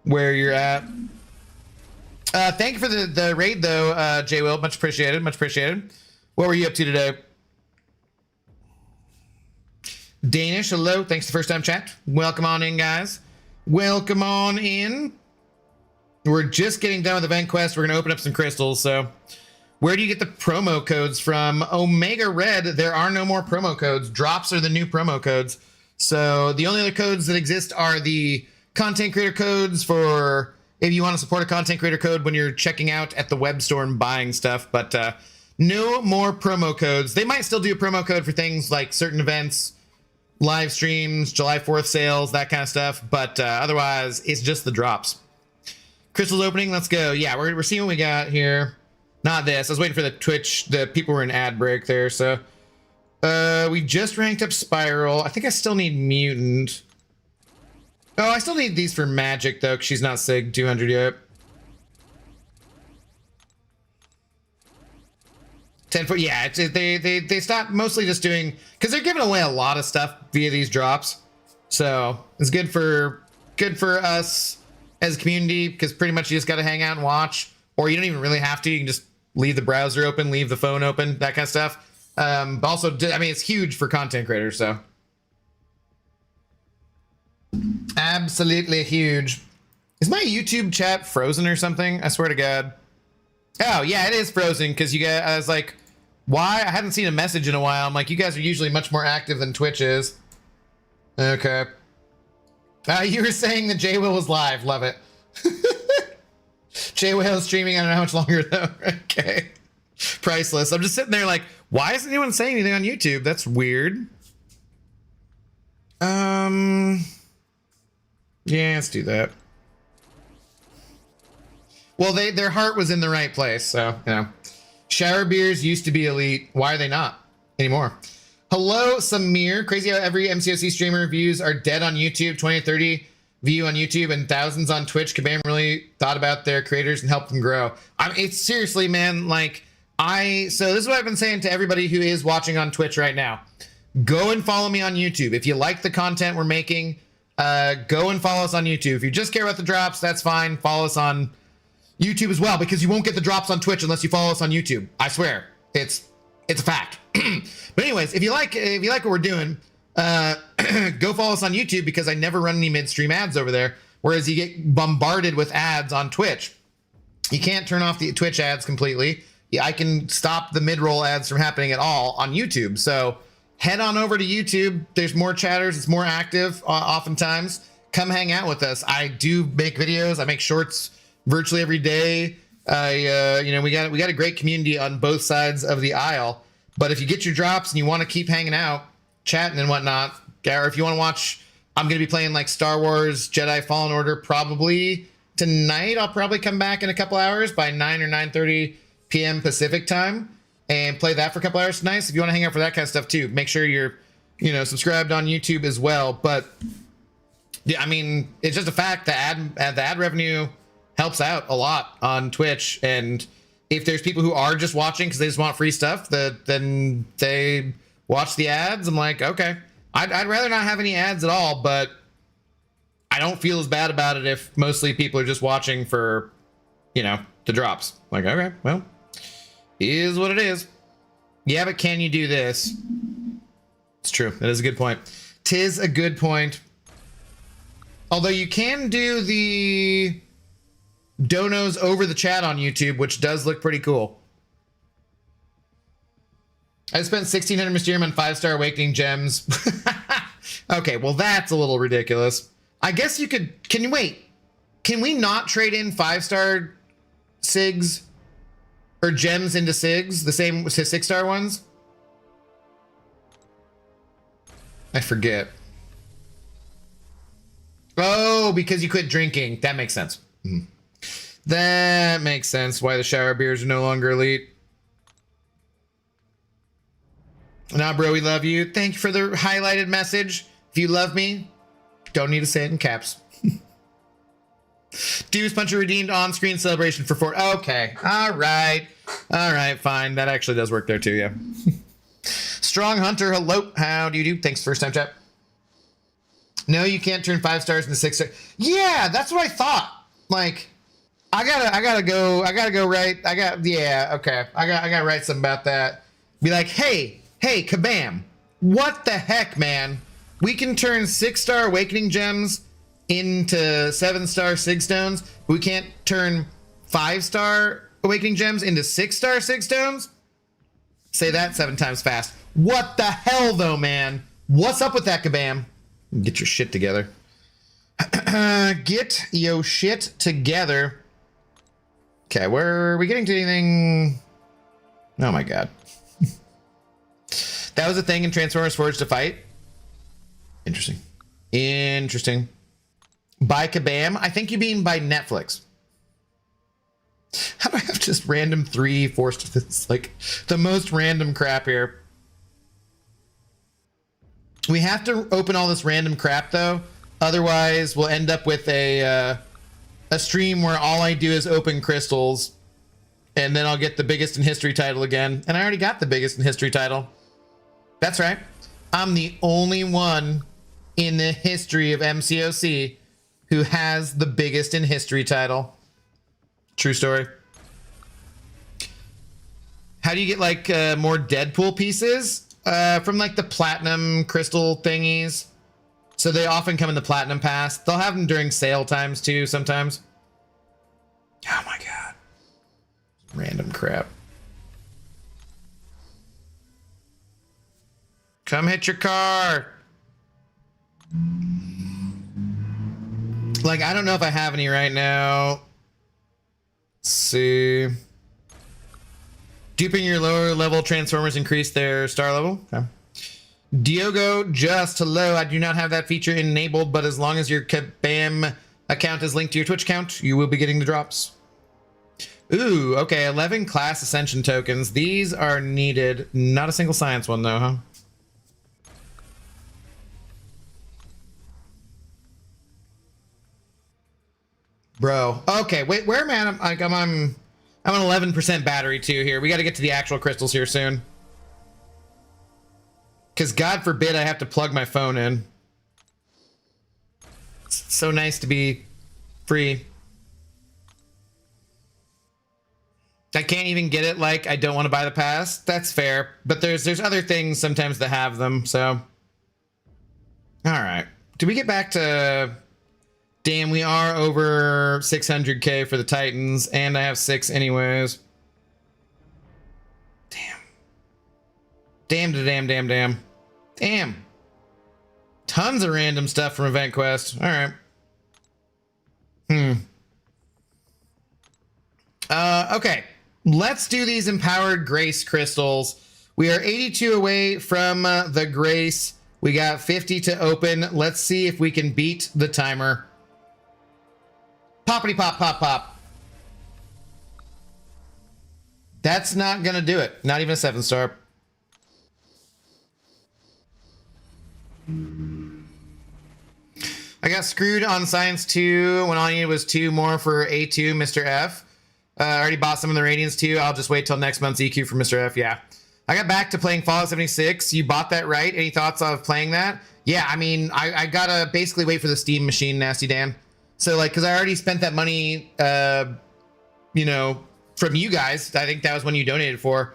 Speaker 1: where you're at. Thank you for the raid though, J Will. Much appreciated. Much appreciated. What were you up to today? Danish, hello. Thanks for the first time chat. Welcome on in, guys. Welcome on in. We're just getting done with Event Quest. We're going to open up some crystals. So where do you get the promo codes from? Omega Red, there are no more promo codes. Drops are the new promo codes. So the only other codes that exist are the content creator codes for if you want to support a content creator code when you're checking out at the web store and buying stuff. But no more promo codes. They might still do a promo code for things like certain events, live streams, July 4th sales, that kind of stuff. But otherwise, it's just the drops. Crystal's opening, let's go. Yeah, we're seeing what we got here. Not this. I was waiting for the Twitch. The people were in ad break there, so. We just ranked up Spiral. I think I still need Mutant. Oh, I still need these for Magic, though, because she's not Sig 200 yet. 10 foot, yeah, they stopped mostly just doing, because they're giving away a lot of stuff via these drops. So, it's good for us as a community, because pretty much you just got to hang out and watch, or you don't even really have to. You can just leave the browser open, leave the phone open, that kind of stuff. But also, I mean, it's huge for content creators, so. Absolutely huge. Is my YouTube chat frozen or something? I swear to God. Oh, yeah, it is frozen, because you guys, I was like, why? I hadn't seen a message in a while. I'm like, you guys are usually much more active than Twitch is. Okay. You were saying that J-Will was live. Love it. J-Will is streaming. I don't know how much longer, though. Okay. Priceless. I'm just sitting there like, why isn't anyone saying anything on YouTube? That's weird. Yeah, let's do that. Well, their heart was in the right place, so, you know. Shower beers used to be elite. Why are they not anymore? Hello, Samir. Crazy how every MCOC streamer views are dead on YouTube. 20 to 30 view on YouTube and thousands on Twitch. Kabam really thought about their creators and helped them grow. I mean, it's seriously, man, like, so this is what I've been saying to everybody who is watching on Twitch right now. Go and follow me on YouTube. If you like the content we're making, go and follow us on YouTube. If you just care about the drops, that's fine. Follow us on YouTube as well, because you won't get the drops on Twitch unless you follow us on YouTube. I swear, it's a fact. But anyways, if you like what we're doing, go follow us on YouTube, because I never run any midstream ads over there. Whereas you get bombarded with ads on Twitch. You can't turn off the Twitch ads completely. Yeah, I can stop the mid-roll ads from happening at all on YouTube. So head on over to YouTube. There's more chatters. It's more active oftentimes. Come hang out with us. I do make videos. I make shorts virtually every day. You know, we got a great community on both sides of the aisle. But if you get your drops and you want to keep hanging out, chatting and whatnot, or if you want to watch, I'm going to be playing like Star Wars Jedi Fallen Order probably tonight. I'll probably come back in a couple hours by 9 or 9:30 p.m. Pacific time and play that for a couple hours tonight. So if you want to hang out for that kind of stuff too, make sure you're, you know, subscribed on YouTube as well. But yeah, I mean, it's just a fact that the ad revenue helps out a lot on Twitch. And if there's people who are just watching because they just want free stuff, then they watch the ads. I'm like, okay, I'd rather not have any ads at all, but I don't feel as bad about it if mostly people are just watching for, you know, the drops. Like, okay, well, is what it is. Yeah, but can you do this? It's true. That is a good point. Tis a good point. Although you can do the donos over the chat on YouTube, which does look pretty cool. I spent 1,600 Mysterium on 5-star Awakening gems. Okay, well, that's a little ridiculous. I guess you could... Can you wait? Can we not trade in 5-star SIGs or gems into SIGs? The same 6-star ones? I forget. Oh, because you quit drinking. That makes sense. Mm. That makes sense why the shower beers are no longer elite. Nah, bro, we love you. Thank you for the highlighted message. If you love me, don't need to say it in caps. Deuce Puncher redeemed on-screen celebration for 4. Okay. All right. All right, fine. That actually does work there too, yeah. Strong Hunter, hello. How do you do? Thanks, first time chat. No, you can't turn 5 stars into 6 stars. Yeah, that's what I thought. Like, I gotta go right. Yeah, okay. I gotta write something about that. Be like, hey, Kabam. What the heck, man? We can turn 6-star Awakening Gems into 7-star Sig Stones. We can't turn 5-star Awakening Gems into 6-star Sig Stones? Say that 7 times fast. What the hell, though, man? What's up with that, Kabam? Get your shit together. Get your shit together. Okay, were we getting to anything? Oh my god. That was a thing in Transformers Forged to Fight. Interesting. Interesting. By Kabam? I think you mean by Netflix. How do I have just random 3 forced to this? Like, the most random crap here. We have to open all this random crap, though. Otherwise, we'll end up with a stream where all I do is open crystals. And then I'll get the biggest in history title again. And I already got the biggest in history title. That's right. I'm the only one in the history of MCOC who has the biggest in history title. True story. How do you get like more Deadpool pieces? From like the platinum crystal thingies. So they often come in the platinum pass. They'll have them during sale times too sometimes. Oh my god. Random crap. Come hit your car. Like, I don't know if I have any right now. Let's see. Duping your lower level Transformers increase their star level. Okay. Diogo, just hello. I do not have that feature enabled, but as long as your Kabam account is linked to your Twitch account, you will be getting the drops. Ooh, okay. 11 class ascension tokens. These are needed. Not a single science one, though, huh? Bro. Okay, wait, where am I? I'm on 11% battery too here. We got to get to the actual crystals here soon. Because God forbid I have to plug my phone in. It's so nice to be free. I can't even get it like I don't want to buy the pass. That's fair. But there's other things sometimes that have them, so. Alright. Do we get back to... Damn, we are over 600k for the Titans, and I have 6 anyways. Damn. Damn. Tons of random stuff from Event Quest. Alright. Okay. Let's do these empowered Grace crystals. We are 82 away from the Grace. We got 50 to open. Let's see if we can beat the timer. Poppity pop, pop, pop. That's not gonna do it. Not even a 7-star. I got screwed on Science 2 when all I needed was 2 more for A2, Mr. F. I already bought some of the Radiance too. I'll just wait till next month's EQ for Mr. F. Yeah. I got back to playing Fallout 76. You bought that, right? Any thoughts of playing that? Yeah, I mean, I gotta basically wait for the Steam machine, Nasty Dan. So, like, because I already spent that money, you know, from you guys. I think that was when you donated for.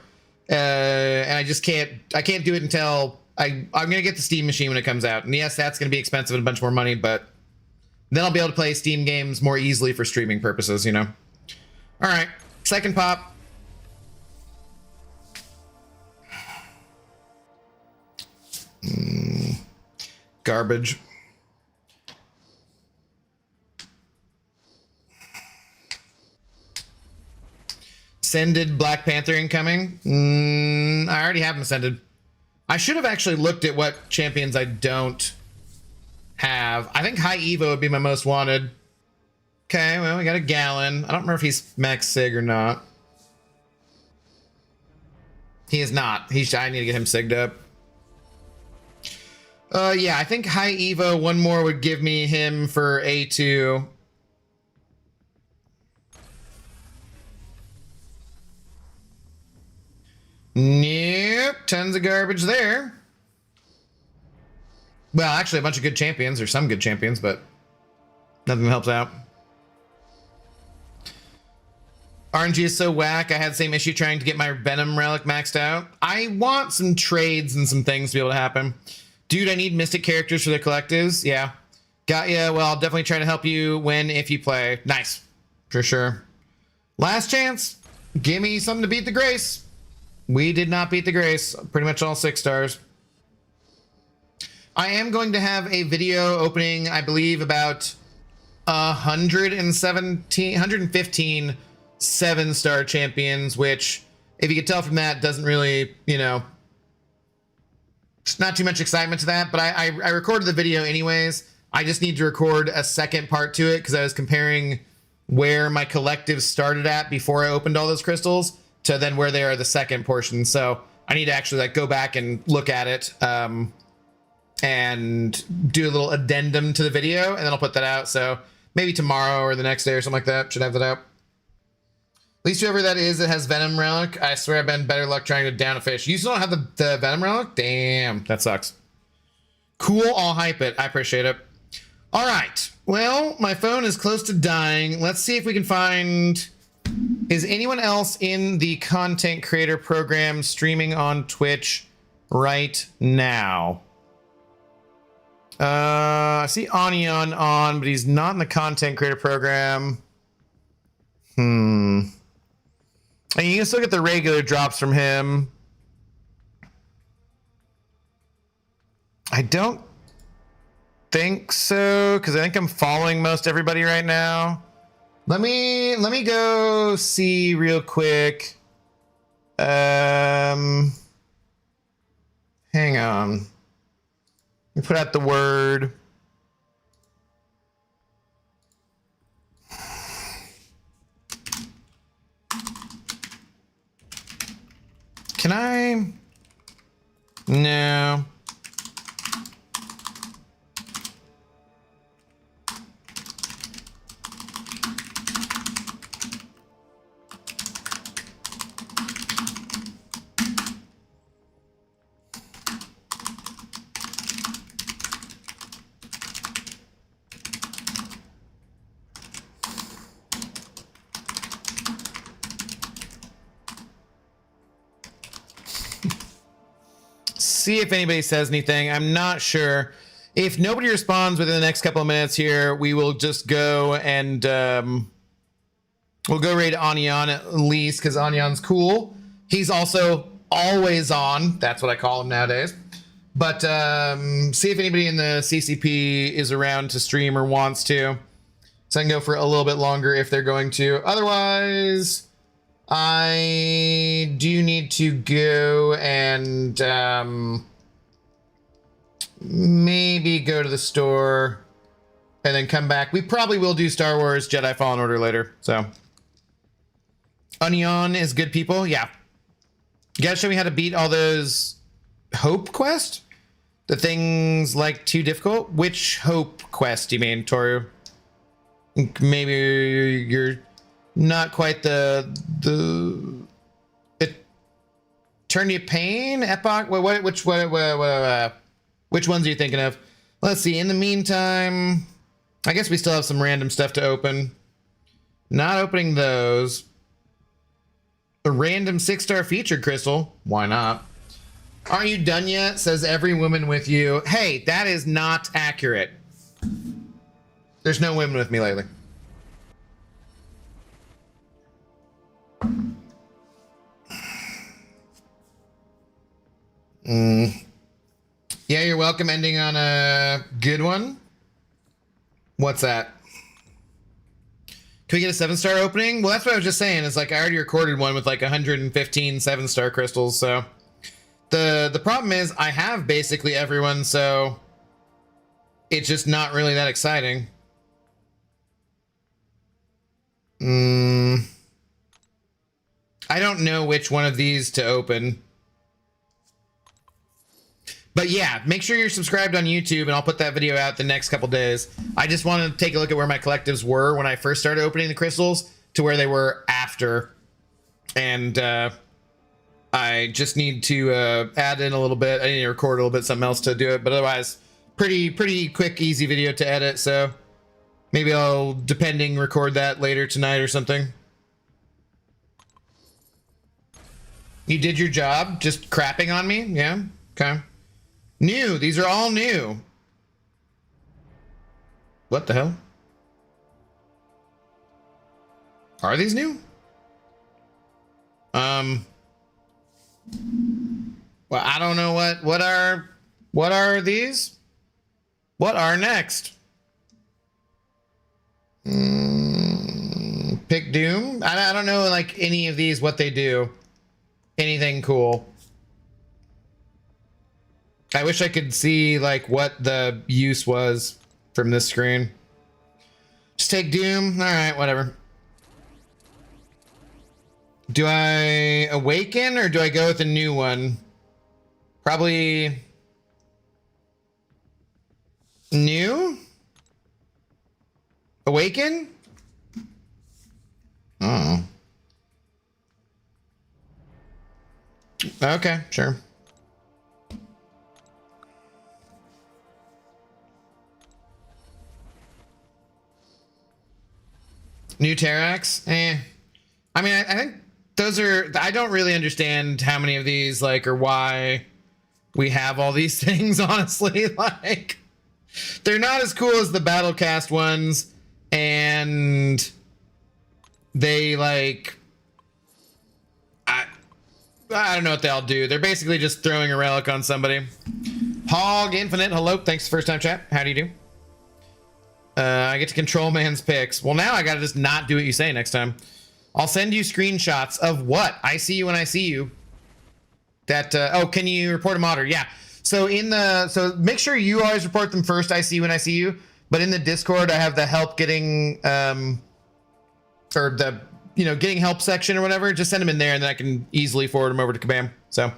Speaker 1: And I just can't do it until I'm going to get the Steam machine when it comes out. And yes, that's going to be expensive and a bunch more money, but then I'll be able to play Steam games more easily for streaming purposes, you know. All right, second pop. Garbage. Sended Black Panther incoming. I already have them sended. I should have actually looked at what champions I don't have. I think High Evo would be my most wanted. Okay, well, we got a Gallon. I don't remember if he's Max Sig or not. He is not. I need to get him Sigged up. Yeah, I think High Evo, one more would give me him for A2. Yep, tons of garbage there. Well, actually a bunch of good champions, or some good champions, but nothing helps out. RNG is so whack. I had the same issue trying to get my Venom Relic maxed out. I want some trades and some things to be able to happen. Dude, I need Mystic characters for the collectives. Yeah. Got ya. Well, I'll definitely try to help you if you play. Nice. For sure. Last chance. Give me something to beat the Grace. We did not beat the Grace. Pretty much all 6 stars. I am going to have a video opening, I believe, about 115 7-star champions, which, if you could tell from that, doesn't really, you know, it's not too much excitement to that, but I recorded the video anyways. I just need to record a second part to it because I was comparing where my collectives started at before I opened all those crystals to then where they are the second portion. So I need to actually like go back and look at it and do a little addendum to the video, and then I'll put that out. So maybe tomorrow or the next day or something like that. Should have that out. At least whoever that is that has Venom Relic, I swear I've been better luck trying to down a fish. You still don't have the Venom Relic? Damn, that sucks. Cool, I'll hype it. I appreciate it. All right, well, my phone is close to dying. Let's see if we can find... Is anyone else in the content creator program streaming on Twitch right now? I see Onion on, but he's not in the content creator program. And you can still get the regular drops from him. I don't think so, because I think I'm following most everybody right now. Let me go see real quick. Hang on. Let me put out the word. Can I? No. See if anybody says anything. I'm not sure. If nobody responds within the next couple of minutes here, we will just go and we'll go raid Onion at least, because Onion's cool. He's also always on. That's what I call him nowadays. But see if anybody in the CCP is around to stream or wants to. So I can go for a little bit longer if they're going to. Otherwise, I do need to go and maybe go to the store and then come back. We probably will do Star Wars Jedi Fallen Order later. So Onion is good people. Yeah. You gotta show me how to beat all those Hope quest? The things like too difficult? Which Hope quest do you mean, Toru? Maybe you're not quite the Eternity of Pain, Epoch. Which ones are you thinking of? Let's see. In the meantime, I guess we still have some random stuff to open. Not opening those. A random 6-star featured crystal. Why not? Aren't you done yet? Says every woman with you. Hey, that is not accurate. There's no women with me lately. Yeah, you're welcome. Ending on a good one. What's that? Can we get a 7-star opening? Well, that's what I was just saying. It's like I already recorded one with like 115 7-star crystals. So the problem is I have basically everyone, so it's just not really that exciting. I don't know which one of these to open. But yeah, make sure you're subscribed on YouTube, and I'll put that video out the next couple days. I just want to take a look at where my collectives were when I first started opening the crystals to where they were after. And I just need to add in a little bit. I need to record a little bit, something else to do it. But otherwise, pretty quick, easy video to edit. So maybe I'll, depending, record that later tonight or something. You did your job, just crapping on me? Yeah, okay. New, these are all new. What the hell? Are these new? Well, I don't know what are these? What are next? Pick Doom? I don't know like any of these, what they do. Anything cool. I wish I could see like what the use was from this screen. Just take Doom. All right, whatever. Do I awaken or do I go with a new one? Probably new? Awaken? Oh. Okay, sure. New Terrax? Eh. I mean, I think those are, I don't really understand how many of these, like, or why we have all these things, honestly. Like, they're not as cool as the Battlecast ones, and they, like, I don't know what they all do. They're basically just throwing a relic on somebody. Hog Infinite, hello, thanks, first time chat. How do you do? I get to control man's picks. Well, now I gotta just not do what you say next time. I'll send you screenshots of what? I see you when I see you. That, oh, can you report a modder? Yeah. So so make sure you always report them first. I see you when I see you. But in the Discord, I have the help getting, or the, getting help section or whatever. Just send them in there and then I can easily forward them over to Kabam. So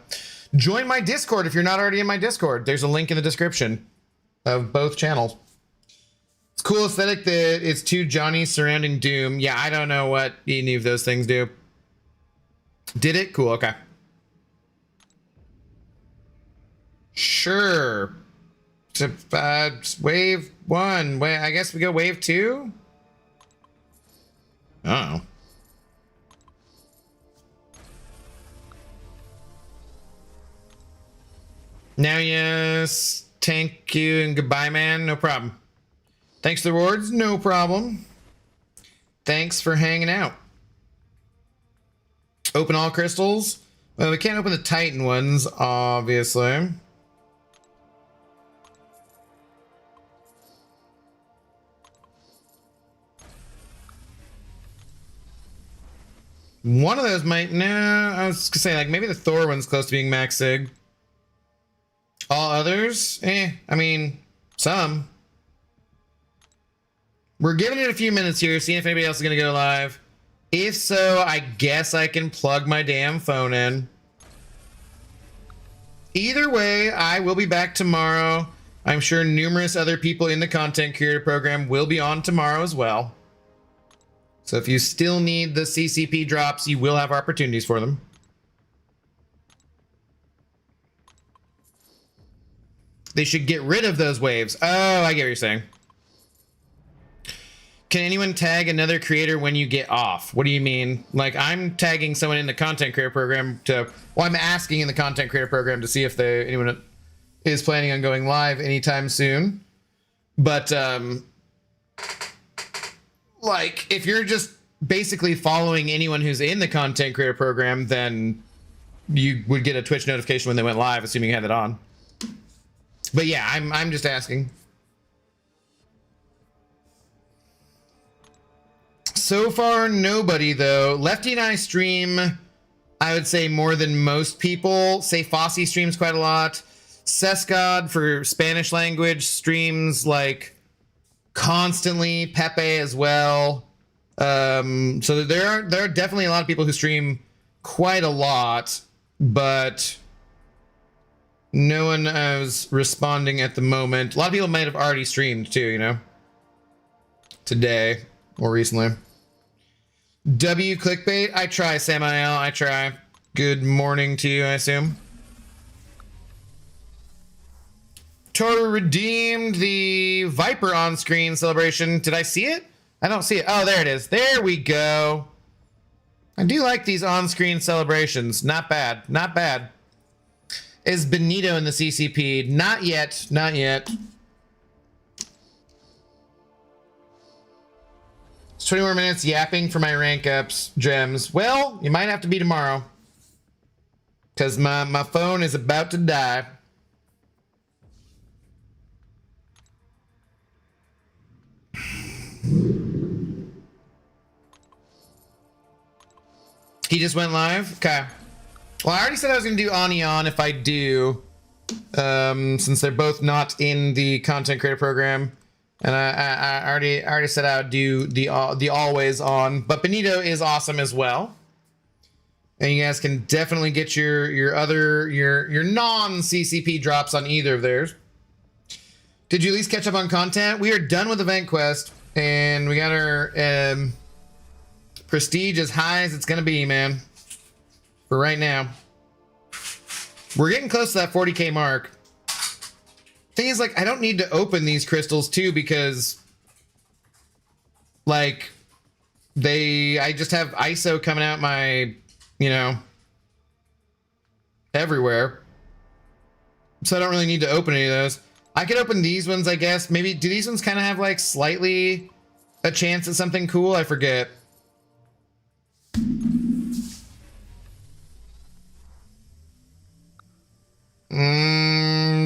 Speaker 1: join my Discord if you're not already in my Discord. There's a link in the description of both channels. It's cool aesthetic that it's two Johnnies surrounding Doom. Yeah, I don't know what any of those things do. Did it? Cool, okay. Sure. Wave 1. Wait, I guess we go wave 2? Oh. Now, yes. Thank you and goodbye, man. No problem. Thanks for the rewards. No problem. Thanks for hanging out. Open all crystals. Well, we can't open the Titan ones, obviously. One of those might, no, I was gonna say, like, maybe the Thor one's close to being max sig. All others, I mean, some. We're giving it a few minutes here, seeing if anybody else is gonna go live. If so, I guess I can plug my damn phone in. Either way, I will be back tomorrow. I'm sure numerous other people in the content creator program will be on tomorrow as well. So if you still need the CCP drops, you will have opportunities for them. They should get rid of those waves. Oh, I get what you're saying. Can anyone tag another creator when you get off? What do you mean? Like, I'm tagging someone in the content creator program to, well, I'm asking in the content creator program to see if anyone is planning on going live anytime soon. But, like, if you're just basically following anyone who's in the content creator program, then you would get a Twitch notification when they went live, assuming you had it on. But yeah, I'm just asking. So far, nobody though. Lefty and I stream, I would say, more than most people. Say Fossey streams quite a lot. Sesgod for Spanish language streams like constantly. Pepe as well. So there are definitely a lot of people who stream quite a lot, but no one is responding at the moment. A lot of people might have already streamed too, today or recently. W Clickbait, I try, Samael, I try. Good morning to you, I assume. Toru redeemed the Viper on-screen celebration. Did I see it? I don't see it. Oh, there it is. There we go. I do like these on-screen celebrations. Not bad. Not bad. Is Benito in the CCP? Not yet. Not yet. It's 20 more minutes yapping for my rank ups, gems. Well, you might have to be tomorrow. Because my phone is about to die. He just went live? Okay. Well, I already said I was going to do Anion if I do. Since they're both not in the content creator program. And I already said I would do the always on. But Benito is awesome as well. And you guys can definitely get your non-CCP drops on either of theirs. Did you at least catch up on content? We are done with Event Quest. And we got our prestige as high as it's going to be, man. For right now. We're getting close to that 40k mark. Thing is, like, I don't need to open these crystals too because, like, I just have ISO coming out my, you know, everywhere. So I don't really need to open any of those. I could open these ones, I guess. Maybe, do these ones kind of have, like, slightly a chance at something cool? I forget.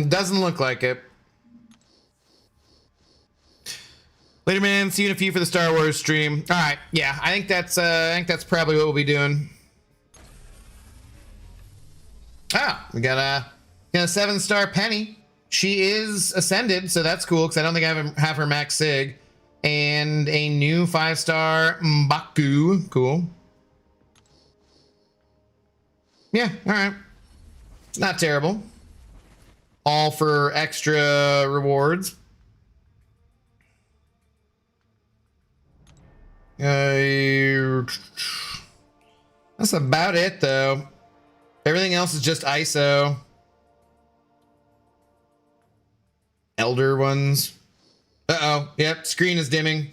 Speaker 1: Doesn't look like it. Later, man. See you in a few for the Star Wars stream. All right, yeah. I think that's probably what we'll be doing. Ah, we got a 7-star Penny. She is ascended, so that's cool because I don't think I have her max sig. And a new 5-star M'Baku. Cool. Yeah. All right. It's not terrible. All for extra rewards. That's about it, though. Everything else is just ISO. Elder ones. Uh-oh. Yep, screen is dimming.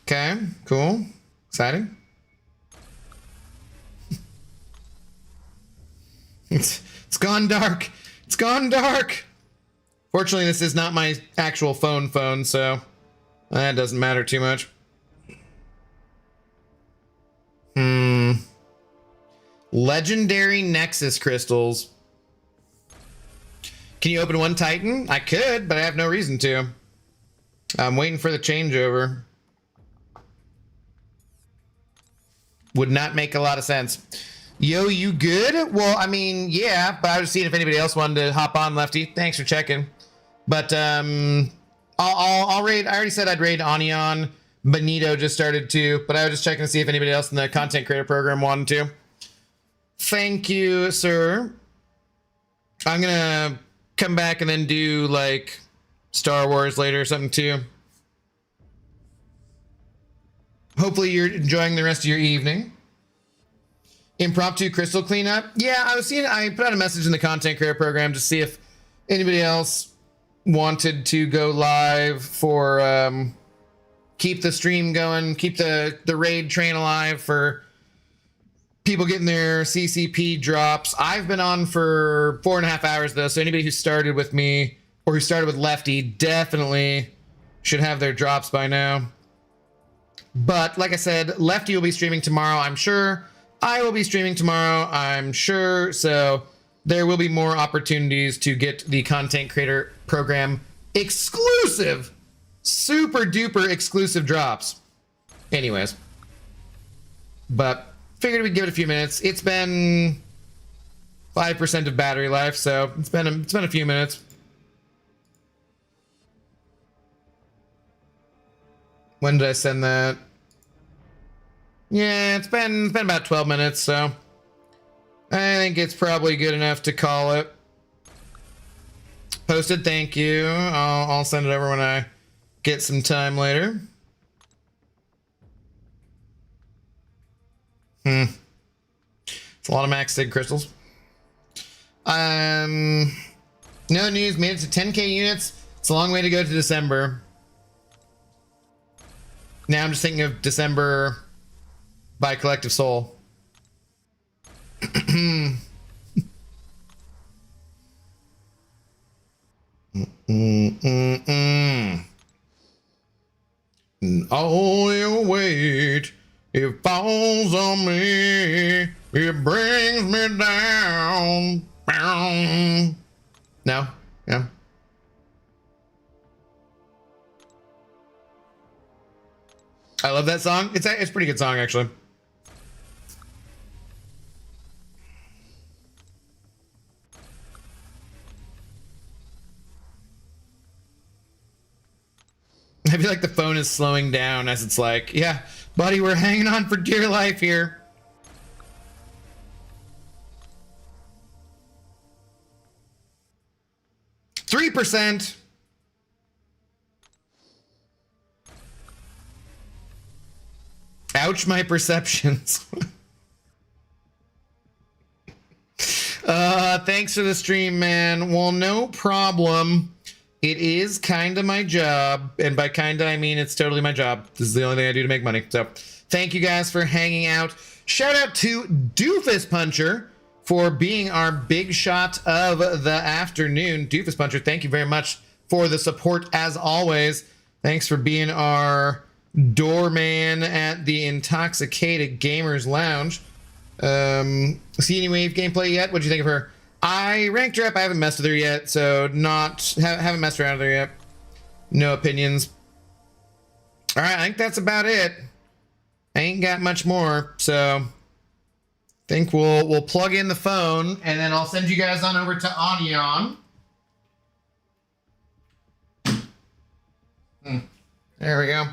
Speaker 1: Okay, cool. Exciting. It's gone dark. It's gone dark. Fortunately, this is not my actual phone, so that doesn't matter too much. Legendary Nexus crystals. Can you open one Titan? I could, but I have no reason to. I'm waiting for the changeover. Would not make a lot of sense. Yo, you good? Well, I mean, yeah, but I was seeing if anybody else wanted to hop on, Lefty. Thanks for checking. But I'll raid. I already said I'd raid Anion. Benito just started too, but I was just checking to see if anybody else in the content creator program wanted to. Thank you, sir. I'm gonna come back and then do like Star Wars later or something too. Hopefully you're enjoying the rest of your evening. Impromptu crystal cleanup. Yeah, I put out a message in the content creator program to see if anybody else wanted to go live for keep the stream going, keep the raid train alive for people getting their CCP drops. I've been on for 4.5 hours though, so anybody who started with me or who started with Lefty definitely should have their drops by now. But like I said, Lefty will be streaming tomorrow, I'm sure. I will be streaming tomorrow, I'm sure. So there will be more opportunities to get the content creator program exclusive, super duper exclusive drops. Anyways, but figured we'd give it a few minutes. It's been 5% of battery life, so it's been a few minutes. When did I send that? Yeah, it's been about 12 minutes, so I think it's probably good enough to call it. Posted, thank you. I'll send it over when I get some time later. It's a lot of max sig crystals. No news. Made it to 10k units. It's a long way to go to December. Now I'm just thinking of December by Collective Soul. All your weight, it falls on me, it brings me down. No? Yeah. I love that song. It's a pretty good song, actually. I feel like the phone is slowing down as it's like, yeah, buddy, we're hanging on for dear life here. %. Ouch, my perceptions. Thanks for the stream, man. Well, no problem. It is kind of my job, and by kind of I mean it's totally my job. This is the only thing I do to make money. So thank you guys for hanging out. Shout out to Doofus Puncher for being our big shot of the afternoon. Doofus Puncher, thank you very much for the support as always. Thanks for being our doorman at the Intoxicated Gamers Lounge. See any Wave gameplay yet? What'd you think of her? I ranked her up. I haven't messed with her yet, so haven't messed around with her yet. No opinions. All right, I think that's about it. I ain't got much more, so I think we'll plug in the phone, and then I'll send you guys on over to Onion. There we go.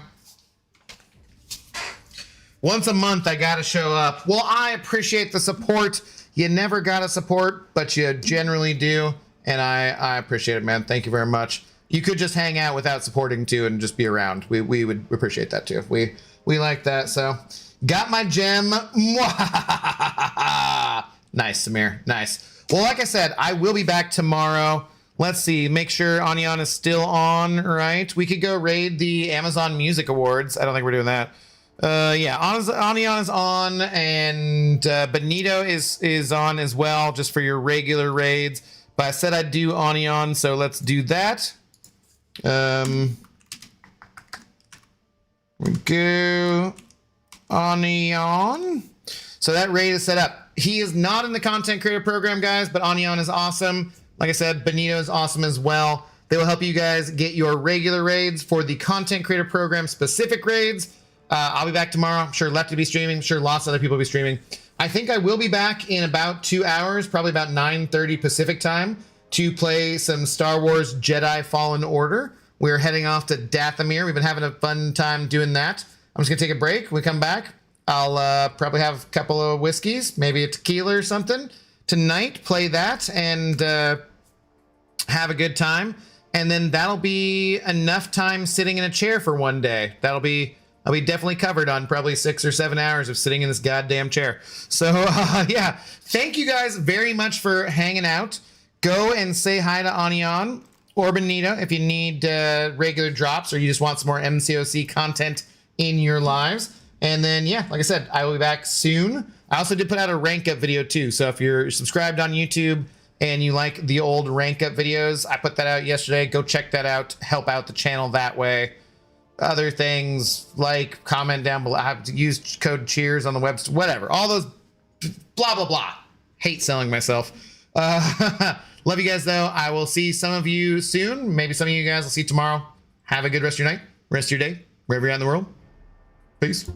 Speaker 1: Once a month, I gotta show up. Well, I appreciate the support. You never gotta support, but you generally do, and I appreciate it, man. Thank you very much. You could just hang out without supporting too, and just be around. We would appreciate that too. We like that. So, got my gem. Nice, Samir. Nice. Well, like I said, I will be back tomorrow. Let's see. Make sure Onion is still on, right? We could go raid the Amazon Music Awards. I don't think we're doing that. Yeah, Onion is on, and Benito is on as well, just for your regular raids. But I said I'd do Onion, so let's do that. We go Onion. So that raid is set up. He is not in the content creator program, guys, but Onion is awesome. Like I said, Benito is awesome as well. They will help you guys get your regular raids for the content creator program specific raids. I'll be back tomorrow. I'm sure Left to be streaming. I'm sure lots of other people will be streaming. I think I will be back in about 2 hours, probably about 9:30 Pacific time, to play some Star Wars Jedi Fallen Order. We're heading off to Dathomir. We've been having a fun time doing that. I'm just going to take a break. When we come back, I'll probably have a couple of whiskeys, maybe a tequila or something. Tonight, play that and have a good time. And then that'll be enough time sitting in a chair for one day. I'll be definitely covered on probably 6 or 7 hours of sitting in this goddamn chair. So, yeah, thank you guys very much for hanging out. Go and say hi to Onion or Benito if you need regular drops or you just want some more MCOC content in your lives. And then, yeah, like I said, I will be back soon. I also did put out a rank up video too. So if you're subscribed on YouTube and you like the old rank up videos, I put that out yesterday. Go check that out. Help out the channel that way. Other things like comment down below. I have to use code cheers on the website, whatever. All those blah, blah, blah. Hate selling myself. Love you guys though. I will see some of you soon. Maybe some of you guys will see tomorrow. Have a good rest of your night, rest of your day, wherever you're at in the world. Peace.